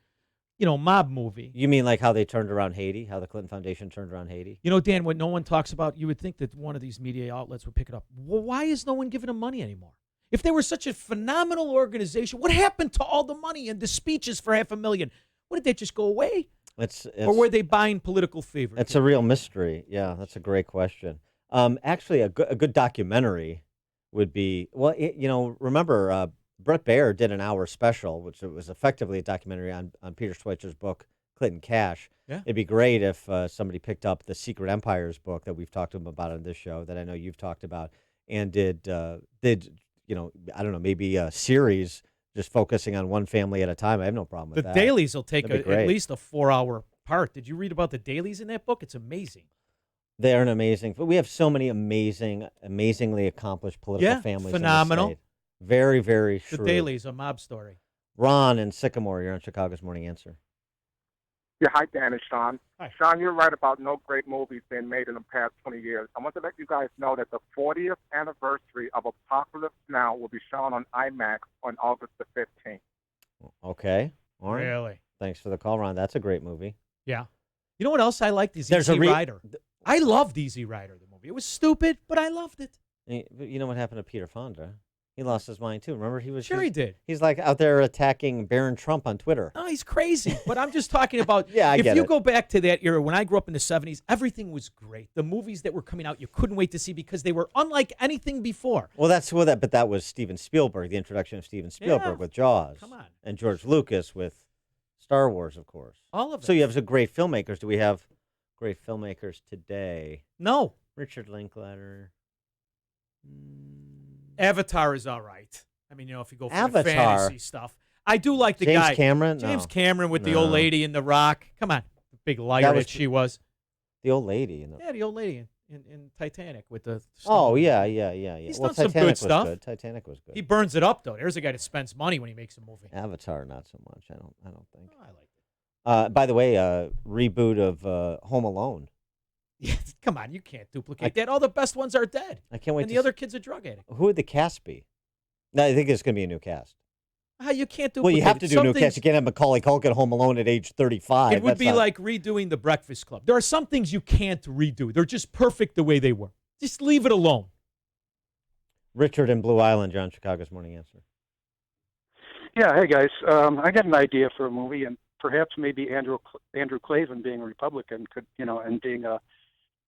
mob movie. You mean like how they turned around Haiti, how the Clinton Foundation turned around Haiti? Dan, what no one talks about, you would think that one of these media outlets would pick it up. Well, why is no one giving them money anymore? If they were such a phenomenal organization, what happened to all the money and the speeches for $500,000? What, did they just go away? Or were they buying political favor? It's a real mystery. Yeah, that's a great question. Actually, a good documentary would be, remember Brett Baer did an hour special, which was effectively a documentary on Peter Schweitzer's book, Clinton Cash. Yeah. It'd be great if somebody picked up the Secret Empires book that we've talked to them about on this show, that I know you've talked about, and did I don't know, maybe a series just focusing on one family at a time. I have no problem with that. The dailies will take That'd be at great. least a 4-hour part. Did you read about the dailies in that book? It's amazing. They're an amazing. But we have so many amazingly accomplished political families. Phenomenal. In the state. Very, very The shrewd. dailies, a mob story. Ron and Sycamore, you're on Chicago's Morning Answer. Yeah, hi, Dan and Sean. Hi. Sean, you're right about no great movies being made in the past 20 years. I want to let you guys know that the 40th anniversary of Apocalypse Now will be shown on IMAX on August the 15th. Okay. All right. Really? Thanks for the call, Ron. That's a great movie. Yeah. You know what else I liked? Is There's Easy a re- Rider. I loved Easy Rider, the movie. It was stupid, but I loved it. You know what happened to Peter Fonda? He lost his mind too. Remember, he Sure he did. He's like out there attacking Barron Trump on Twitter. No, he's crazy. But I'm just talking about Yeah, I if get you it. go back to that era when I grew up in the 70s, everything was great. The movies that were coming out, you couldn't wait to see because they were unlike anything before. Well, but that was Steven Spielberg, the introduction of Steven Spielberg with Jaws. Come on. And George Lucas with Star Wars, of course. All of it. So you have some great filmmakers. Do we have great filmmakers today? No. Richard Linklater. Avatar is all right. I mean, if you go for the Avatar. fantasy stuff. I do like the James guy. Cameron? James No. Cameron with the old No. lady in The Rock. Come on. The big liar That that, was she was. The old lady. Yeah, the old lady in Titanic with the Oh, stone. yeah. He's Well, done some Titanic good was stuff. good. Titanic was good. He burns it up, though. There's a guy that spends money when he makes a movie. Avatar, not so much. I don't think. I like it. By the way, reboot of Home Alone. Come on, you can't duplicate that. All the best ones are dead. I can't wait And to the other kid's a drug addict. Who would the cast be? No, I think it's going to be a new cast. How you can't duplicate Well, you have to it. do a new Some cast. You things- can't have Macaulay Culkin Home Alone at age 35. It would That's be not- like redoing The Breakfast Club. There are some things you can't redo. They're just perfect the way they were. Just leave it alone. Richard in Blue Island, John Chicago's Morning Answer. Yeah, hey guys. I got an idea for a movie, and perhaps maybe Andrew Klavan, being a Republican, could and being a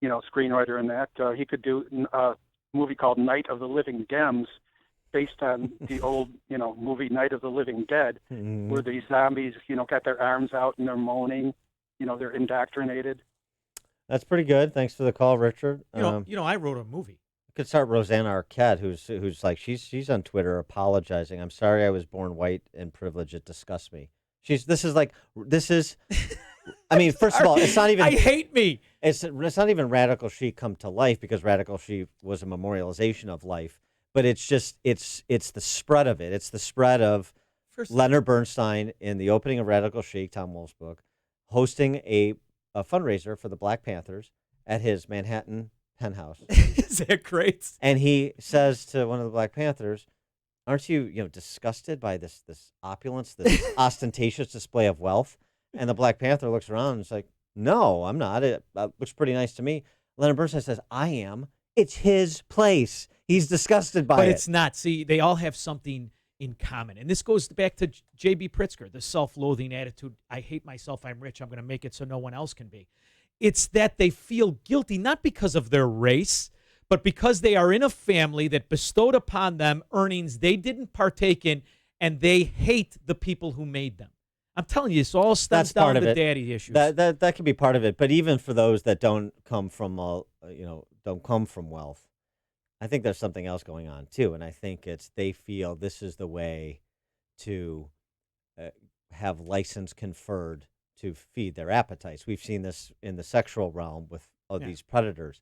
screenwriter in that, he could do a movie called Night of the Living Dems, based on the old movie Night of the Living Dead, where these zombies got their arms out and they're moaning, they're indoctrinated. That's pretty good. Thanks for the call, Richard. I wrote a movie. I could start Rosanna Arquette, who's like she's on Twitter apologizing. I'm sorry I was born white and privileged. It disgusts me. This is. I mean, first of all, it's not even. I hate me. It's not even Radical Chic come to life, because Radical Chic was a memorialization of life. But it's just it's the spread of it. It's the spread of Leonard Bernstein in the opening of Radical Chic, Tom Wolfe's book, hosting a fundraiser for the Black Panthers at his Manhattan penthouse. Is that great? And he says to one of the Black Panthers, aren't you, disgusted by this opulence, this ostentatious display of wealth? And the Black Panther looks around and is like, no, I'm not. It looks pretty nice to me. Leonard Bernstein says, I am. It's his place. He's disgusted by it. But it's not. See, they all have something in common. And this goes back to J.B. Pritzker, the self-loathing attitude. I hate myself. I'm rich. I'm going to make it so no one else can be. It's that they feel guilty, not because of their race, but because they are in a family that bestowed upon them earnings they didn't partake in, and they hate the people who made them. I'm telling you, this all stems down to daddy issues. That can be part of it. But even for those that don't come from wealth, I think there's something else going on too. And I think they feel this is the way to have license conferred to feed their appetites. We've seen this in the sexual realm with these predators.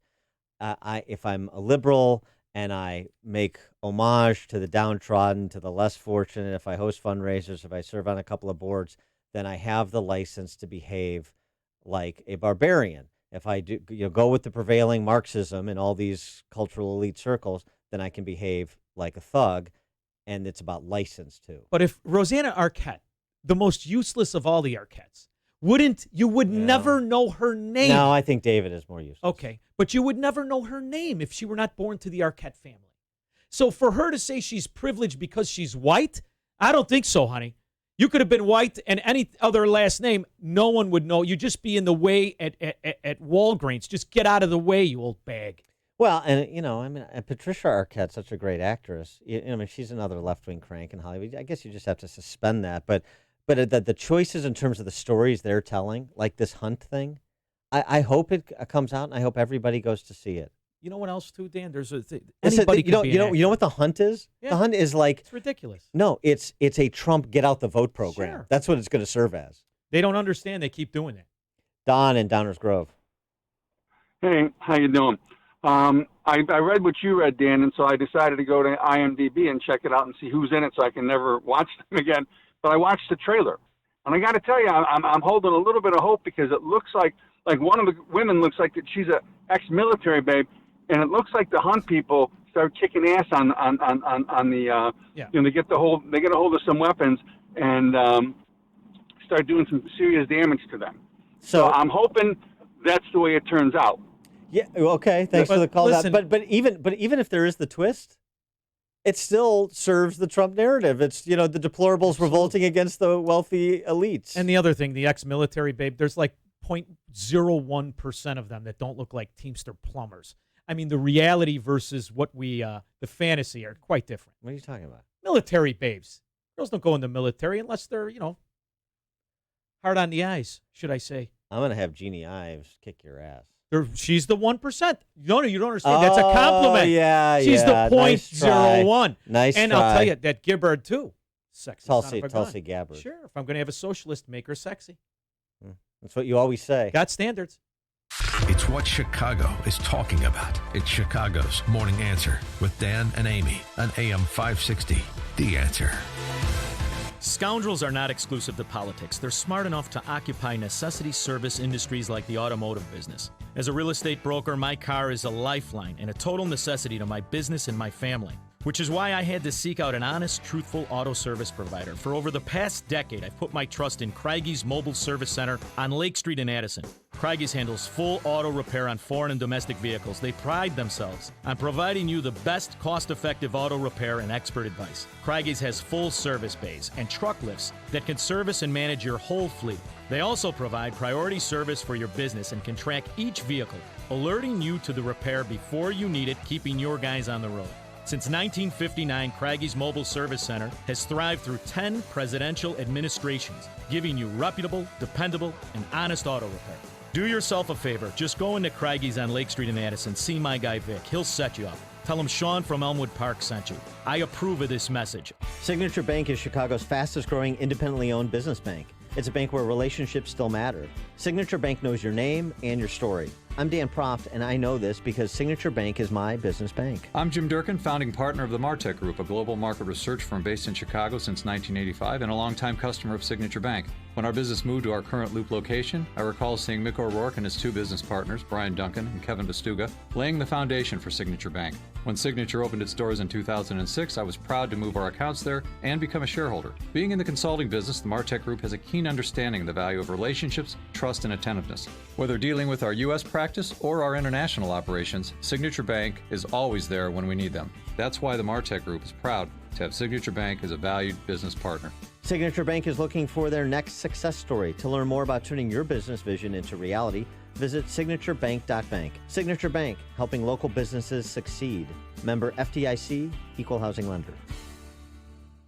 If I'm a liberal and I make homage to the downtrodden, to the less fortunate, if I host fundraisers, if I serve on a couple of boards, then I have the license to behave like a barbarian. If I do, go with the prevailing Marxism in all these cultural elite circles, then I can behave like a thug, and it's about license too. But if Rosanna Arquette, the most useless of all the Arquettes, you would never know her name. No, I think David is more useless. Okay, but you would never know her name if she were not born to the Arquette family. So for her to say she's privileged because she's white, I don't think so, honey. You could have been white and any other last name, no one would know. You'd just be in the way at Walgreens. Just get out of the way, you old bag. Well, and Patricia Arquette's such a great actress. She's another left-wing crank in Hollywood. I guess you just have to suspend that. But the choices in terms of the stories they're telling, like this Hunt thing, I hope it comes out, and I hope everybody goes to see it. You know what else too, Dan? There's anybody could be an actor. You know what the Hunt is? Yeah. The Hunt is like it's ridiculous. No, it's a Trump get out the vote program. Sure. That's what it's going to serve as. They don't understand. They keep doing it. Don in Downers Grove. Hey, how you doing? I read what you read, Dan, and so I decided to go to IMDb and check it out and see who's in it, so I can never watch them again. But I watched the trailer, and I got to tell you, I'm holding a little bit of hope because it looks like one of the women looks like that she's a ex-military babe. And it looks like the Hunt people start kicking ass on the they get a hold of some weapons and start doing some serious damage to them. So I'm hoping that's the way it turns out. Yeah. Okay. Thanks for the call. Listen, but even if there is the twist, it still serves the Trump narrative. It's the deplorables revolting against the wealthy elites. And the other thing, the ex-military babe, there's like 0.01% of them that don't look like Teamster plumbers. I mean, the reality versus what the fantasy are quite different. What are you talking about? Military babes. Girls don't go in the military unless they're, hard on the eyes, should I say. I'm going to have Jeannie Ives kick your ass. She's the 1%. No, you don't understand. That's a compliment. Yeah, She's the 0.01. Nice and try. I'll tell you, that Gibbard, too. Sexy. Tulsi Gabbard. Sure. If I'm going to have a socialist, make her sexy. That's what you always say. Got standards. It's what Chicago is talking about. It's Chicago's Morning Answer with Dan and Amy on AM 560. The Answer. Scoundrels are not exclusive to politics. They're smart enough to occupy necessity service industries like the automotive business. As a real estate broker, my car is a lifeline and a total necessity to my business and my family, which is why I had to seek out an honest, truthful auto service provider. For over the past decade, I've put my trust in Craigies Mobile Service Center on Lake Street in Addison. Craigies handles full auto repair on foreign and domestic vehicles. They pride themselves on providing you the best cost-effective auto repair and expert advice. Craigies has full service bays and truck lifts that can service and manage your whole fleet. They also provide priority service for your business and can track each vehicle, alerting you to the repair before you need it, keeping your guys on the road. Since 1959, Craigies Mobile Service Center has thrived through 10 presidential administrations, giving you reputable, dependable, and honest auto repair. Do yourself a favor. Just go into Craigies on Lake Street in Addison. See my guy Vic. He'll set you up. Tell him Sean from Elmwood Park sent you. I approve of this message. Signature Bank is Chicago's fastest growing independently owned business bank. It's a bank where relationships still matter. Signature Bank knows your name and your story. I'm Dan Proft, and I know this because Signature Bank is my business bank. I'm Jim Durkin, founding partner of the Martech Group, a global market research firm based in Chicago since 1985 and a longtime customer of Signature Bank. When our business moved to our current Loop location, I recall seeing Mick O'Rourke and his two business partners, Brian Duncan and Kevin Bastuga, laying the foundation for Signature Bank. When Signature opened its doors in 2006, I was proud to move our accounts there and become a shareholder. Being in the consulting business, the Martech Group has a keen understanding of the value of relationships, trust, and attentiveness. Whether dealing with our U.S. practice or our international operations, Signature Bank is always there when we need them. That's why the Martech Group is proud to have Signature Bank as a valued business partner. Signature Bank is looking for their next success story. To learn more about turning your business vision into reality, visit signaturebank.bank. Signature Bank, helping local businesses succeed. Member FDIC, Equal Housing Lender.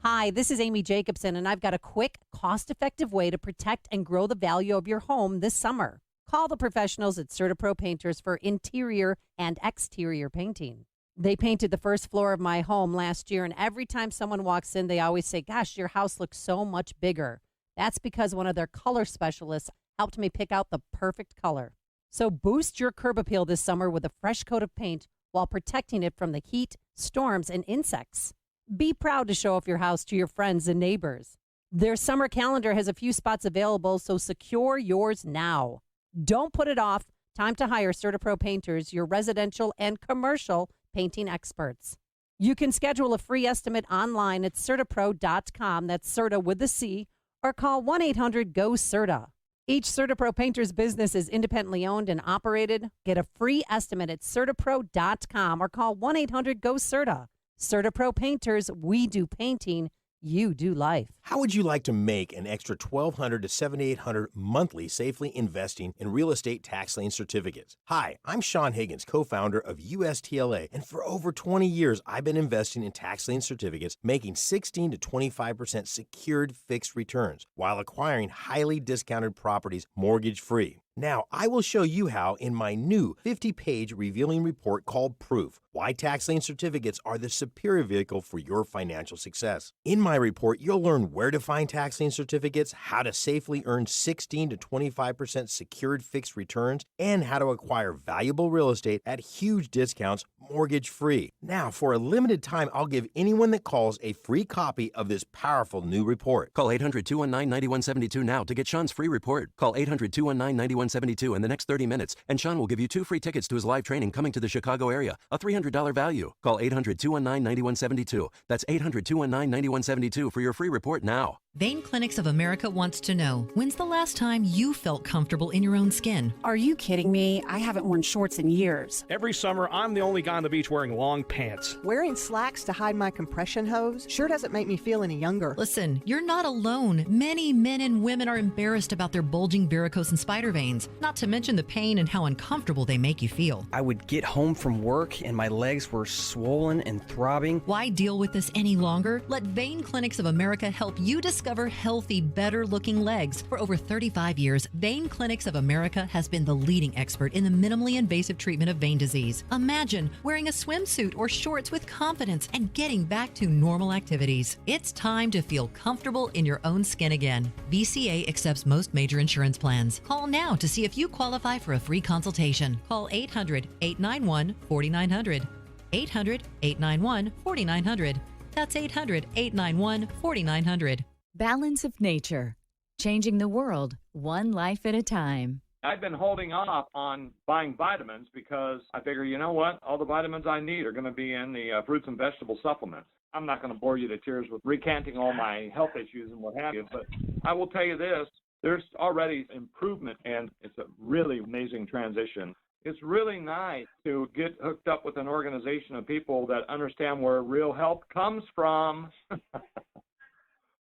Hi, this is Amy Jacobson, and I've got a quick, cost-effective way to protect and grow the value of your home this summer. Call the professionals at CertaPro Painters for interior and exterior painting. They painted the first floor of my home last year, and every time someone walks in, they always say, gosh, your house looks so much bigger. That's because one of their color specialists helped me pick out the perfect color. So boost your curb appeal this summer with a fresh coat of paint while protecting it from the heat, storms, and insects. Be proud to show off your house to your friends and neighbors. Their summer calendar has a few spots available, so secure yours now. Don't put it off. Time to hire CertaPro Painters, your residential and commercial painting experts. You can schedule a free estimate online at CertaPro.com, that's Certa with a C, or call 1-800-GO-CERTA. Each CertaPro Painters business is independently owned and operated. Get a free estimate at CertaPro.com or call 1-800-GO-CERTA. CertaPro Painters, we do painting, you do life. How would you like to make an extra $1,200 to $7,800 monthly safely investing in real estate tax lien certificates? Hi, I'm Sean Higgins, co-founder of USTLA, and for over 20 years, I've been investing in tax lien certificates, making 16 to 25% secured fixed returns while acquiring highly discounted properties mortgage-free. Now, I will show you how in my new 50-page revealing report called Proof, why tax lien certificates are the superior vehicle for your financial success. In my report, you'll learn where to find tax lien certificates, how to safely earn 16 to 25% secured fixed returns, and how to acquire valuable real estate at huge discounts mortgage-free. Now, for a limited time, I'll give anyone that calls a free copy of this powerful new report. Call 800-219-9172 now to get Sean's free report. Call 800-219-9172 in the next 30 minutes, and Sean will give you 2 free tickets to his live training coming to the Chicago area, a $300 value. Call 800-219-9172. That's 800-219-9172 for your free report now. Vein Clinics of America wants to know, when's the last time you felt comfortable in your own skin? Are you kidding me? I haven't worn shorts in years. Every summer, I'm the only guy on the beach wearing long pants. Wearing slacks to hide my compression hose sure doesn't make me feel any younger. Listen, you're not alone. Many men and women are embarrassed about their bulging varicose and spider veins, not to mention the pain and how uncomfortable they make you feel. I would get home from work and my legs were swollen and throbbing. Why deal with this any longer? Let Vein Clinics of America help you discover healthy, better-looking legs. For over 35 years, Vein Clinics of America has been the leading expert in the minimally invasive treatment of vein disease. Imagine wearing a swimsuit or shorts with confidence and getting back to normal activities. It's time to feel comfortable in your own skin again. VCA accepts most major insurance plans. Call now to see if you qualify for a free consultation. Call 800-891-4900. 800-891-4900. That's 800-891-4900. Balance of Nature, changing the world one life at a time. I've been holding off on buying vitamins because I figure, you know what, all the vitamins I need are going to be in the fruits and vegetable supplements. I'm not going to bore you to tears with recanting all my health issues and what have you, but I will tell you this, there's already improvement, and it's a really amazing transition. It's really nice to get hooked up with an organization of people that understand where real health comes from.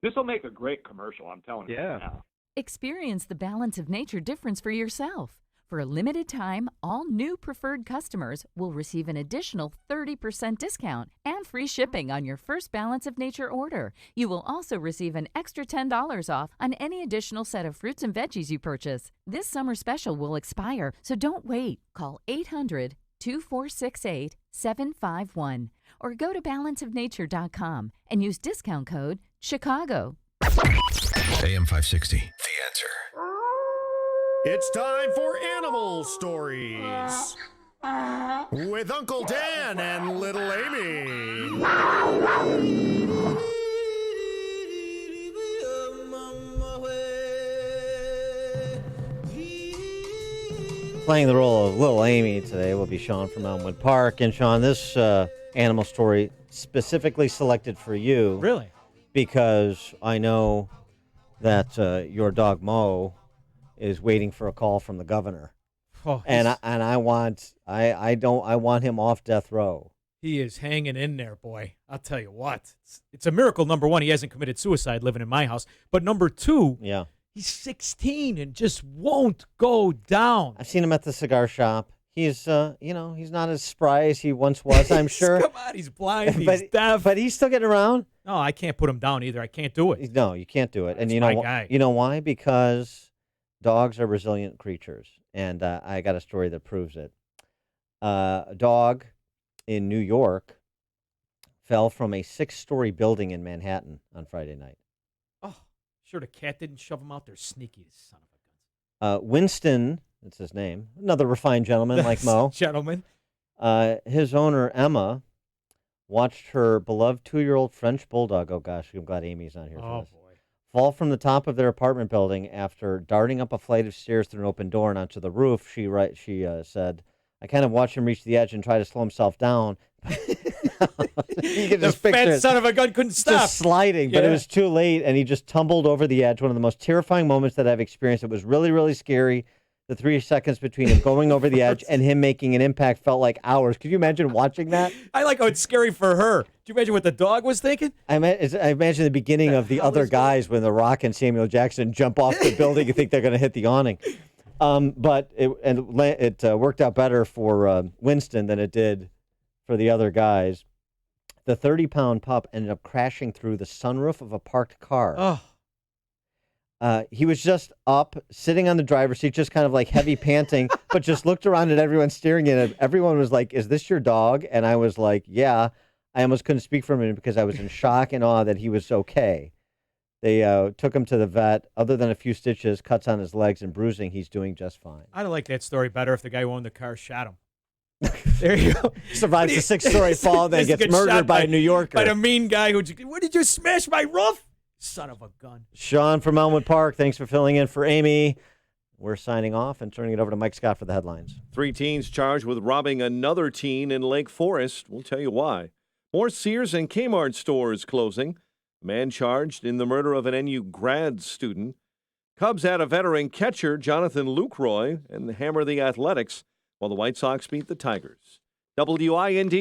This will make a great commercial, I'm telling you. Yeah. Experience the Balance of Nature difference for yourself. For a limited time, all new preferred customers will receive an additional 30% discount and free shipping on your first Balance of Nature order. You will also receive an extra $10 off on any additional set of fruits and veggies you purchase. This summer special will expire, so don't wait. Call 800-2468-751 or go to balanceofnature.com and use discount code Chicago. AM 560. The Answer. It's time for Animal Stories with Uncle Dan and Little Amy. Playing the role of Little Amy today will be Sean from Elmwood Park. And Sean, this animal story specifically selected for you. Really? Because I know that your dog Mo is waiting for a call from the governor. Oh, I want him off death row. He is hanging in there, boy. I'll tell you what. It's a miracle, number one, he hasn't committed suicide living in my house. But number two, yeah, he's 16 and just won't go down. I've seen him at the cigar shop. He's, he's not as spry as he once was, I'm sure. Come on, he's blind, he's deaf. But he's still getting around. No, I can't put him down either. I can't do it. No, you can't do it. And my guy. You know why? Because dogs are resilient creatures. And I got a story that proves it. A dog in New York fell from a 6-story building in Manhattan on Friday night. Oh, sure the cat didn't shove him out there. Sneaky son of a gun. Winston, that's his name, another refined gentleman like Mo. Gentleman. His owner, Emma, watched her beloved 2-year-old French bulldog, oh gosh, I'm glad Amy's not here for this, fall from the top of their apartment building after darting up a flight of stairs through an open door and onto the roof. She said, I kind of watched him reach the edge and try to slow himself down. You can just picture fat son of a gun couldn't stop. Just sliding, but it was too late, and he just tumbled over the edge. One of the most terrifying moments that I've experienced. It was really, really scary. The 3 seconds between him going over the edge and him making an impact felt like hours. Could you imagine watching that? I like how it's scary for her. Do you imagine what the dog was thinking? I imagine the beginning of The Other Guys when The Rock and Samuel Jackson jump off the building and think they're going to hit the awning. But it worked out better for Winston than it did for the other guys. The 30-pound pup ended up crashing through the sunroof of a parked car. Oh. He was just up, sitting on the driver's seat, just kind of like heavy panting, but just looked around at everyone staring at him. Everyone was like, is this your dog? And I was like, yeah. I almost couldn't speak for a minute because I was in shock and awe that he was okay. They took him to the vet. Other than a few stitches, cuts on his legs, and bruising, he's doing just fine. I'd like that story better if the guy who owned the car shot him. There you go. Survives the 6-story fall, then gets murdered by a New Yorker. By the mean guy who, what did you smash my roof? Son of a gun. Sean from Elmwood Park, thanks for filling in for Amy. We're signing off and turning it over to Mike Scott for the headlines. 3 teens charged with robbing another teen in Lake Forest. We'll tell you why. More Sears and Kmart stores closing. A man charged in the murder of an NU grad student. Cubs add a veteran catcher, Jonathan Lucroy, and hammer the Athletics, while the White Sox beat the Tigers. WIND.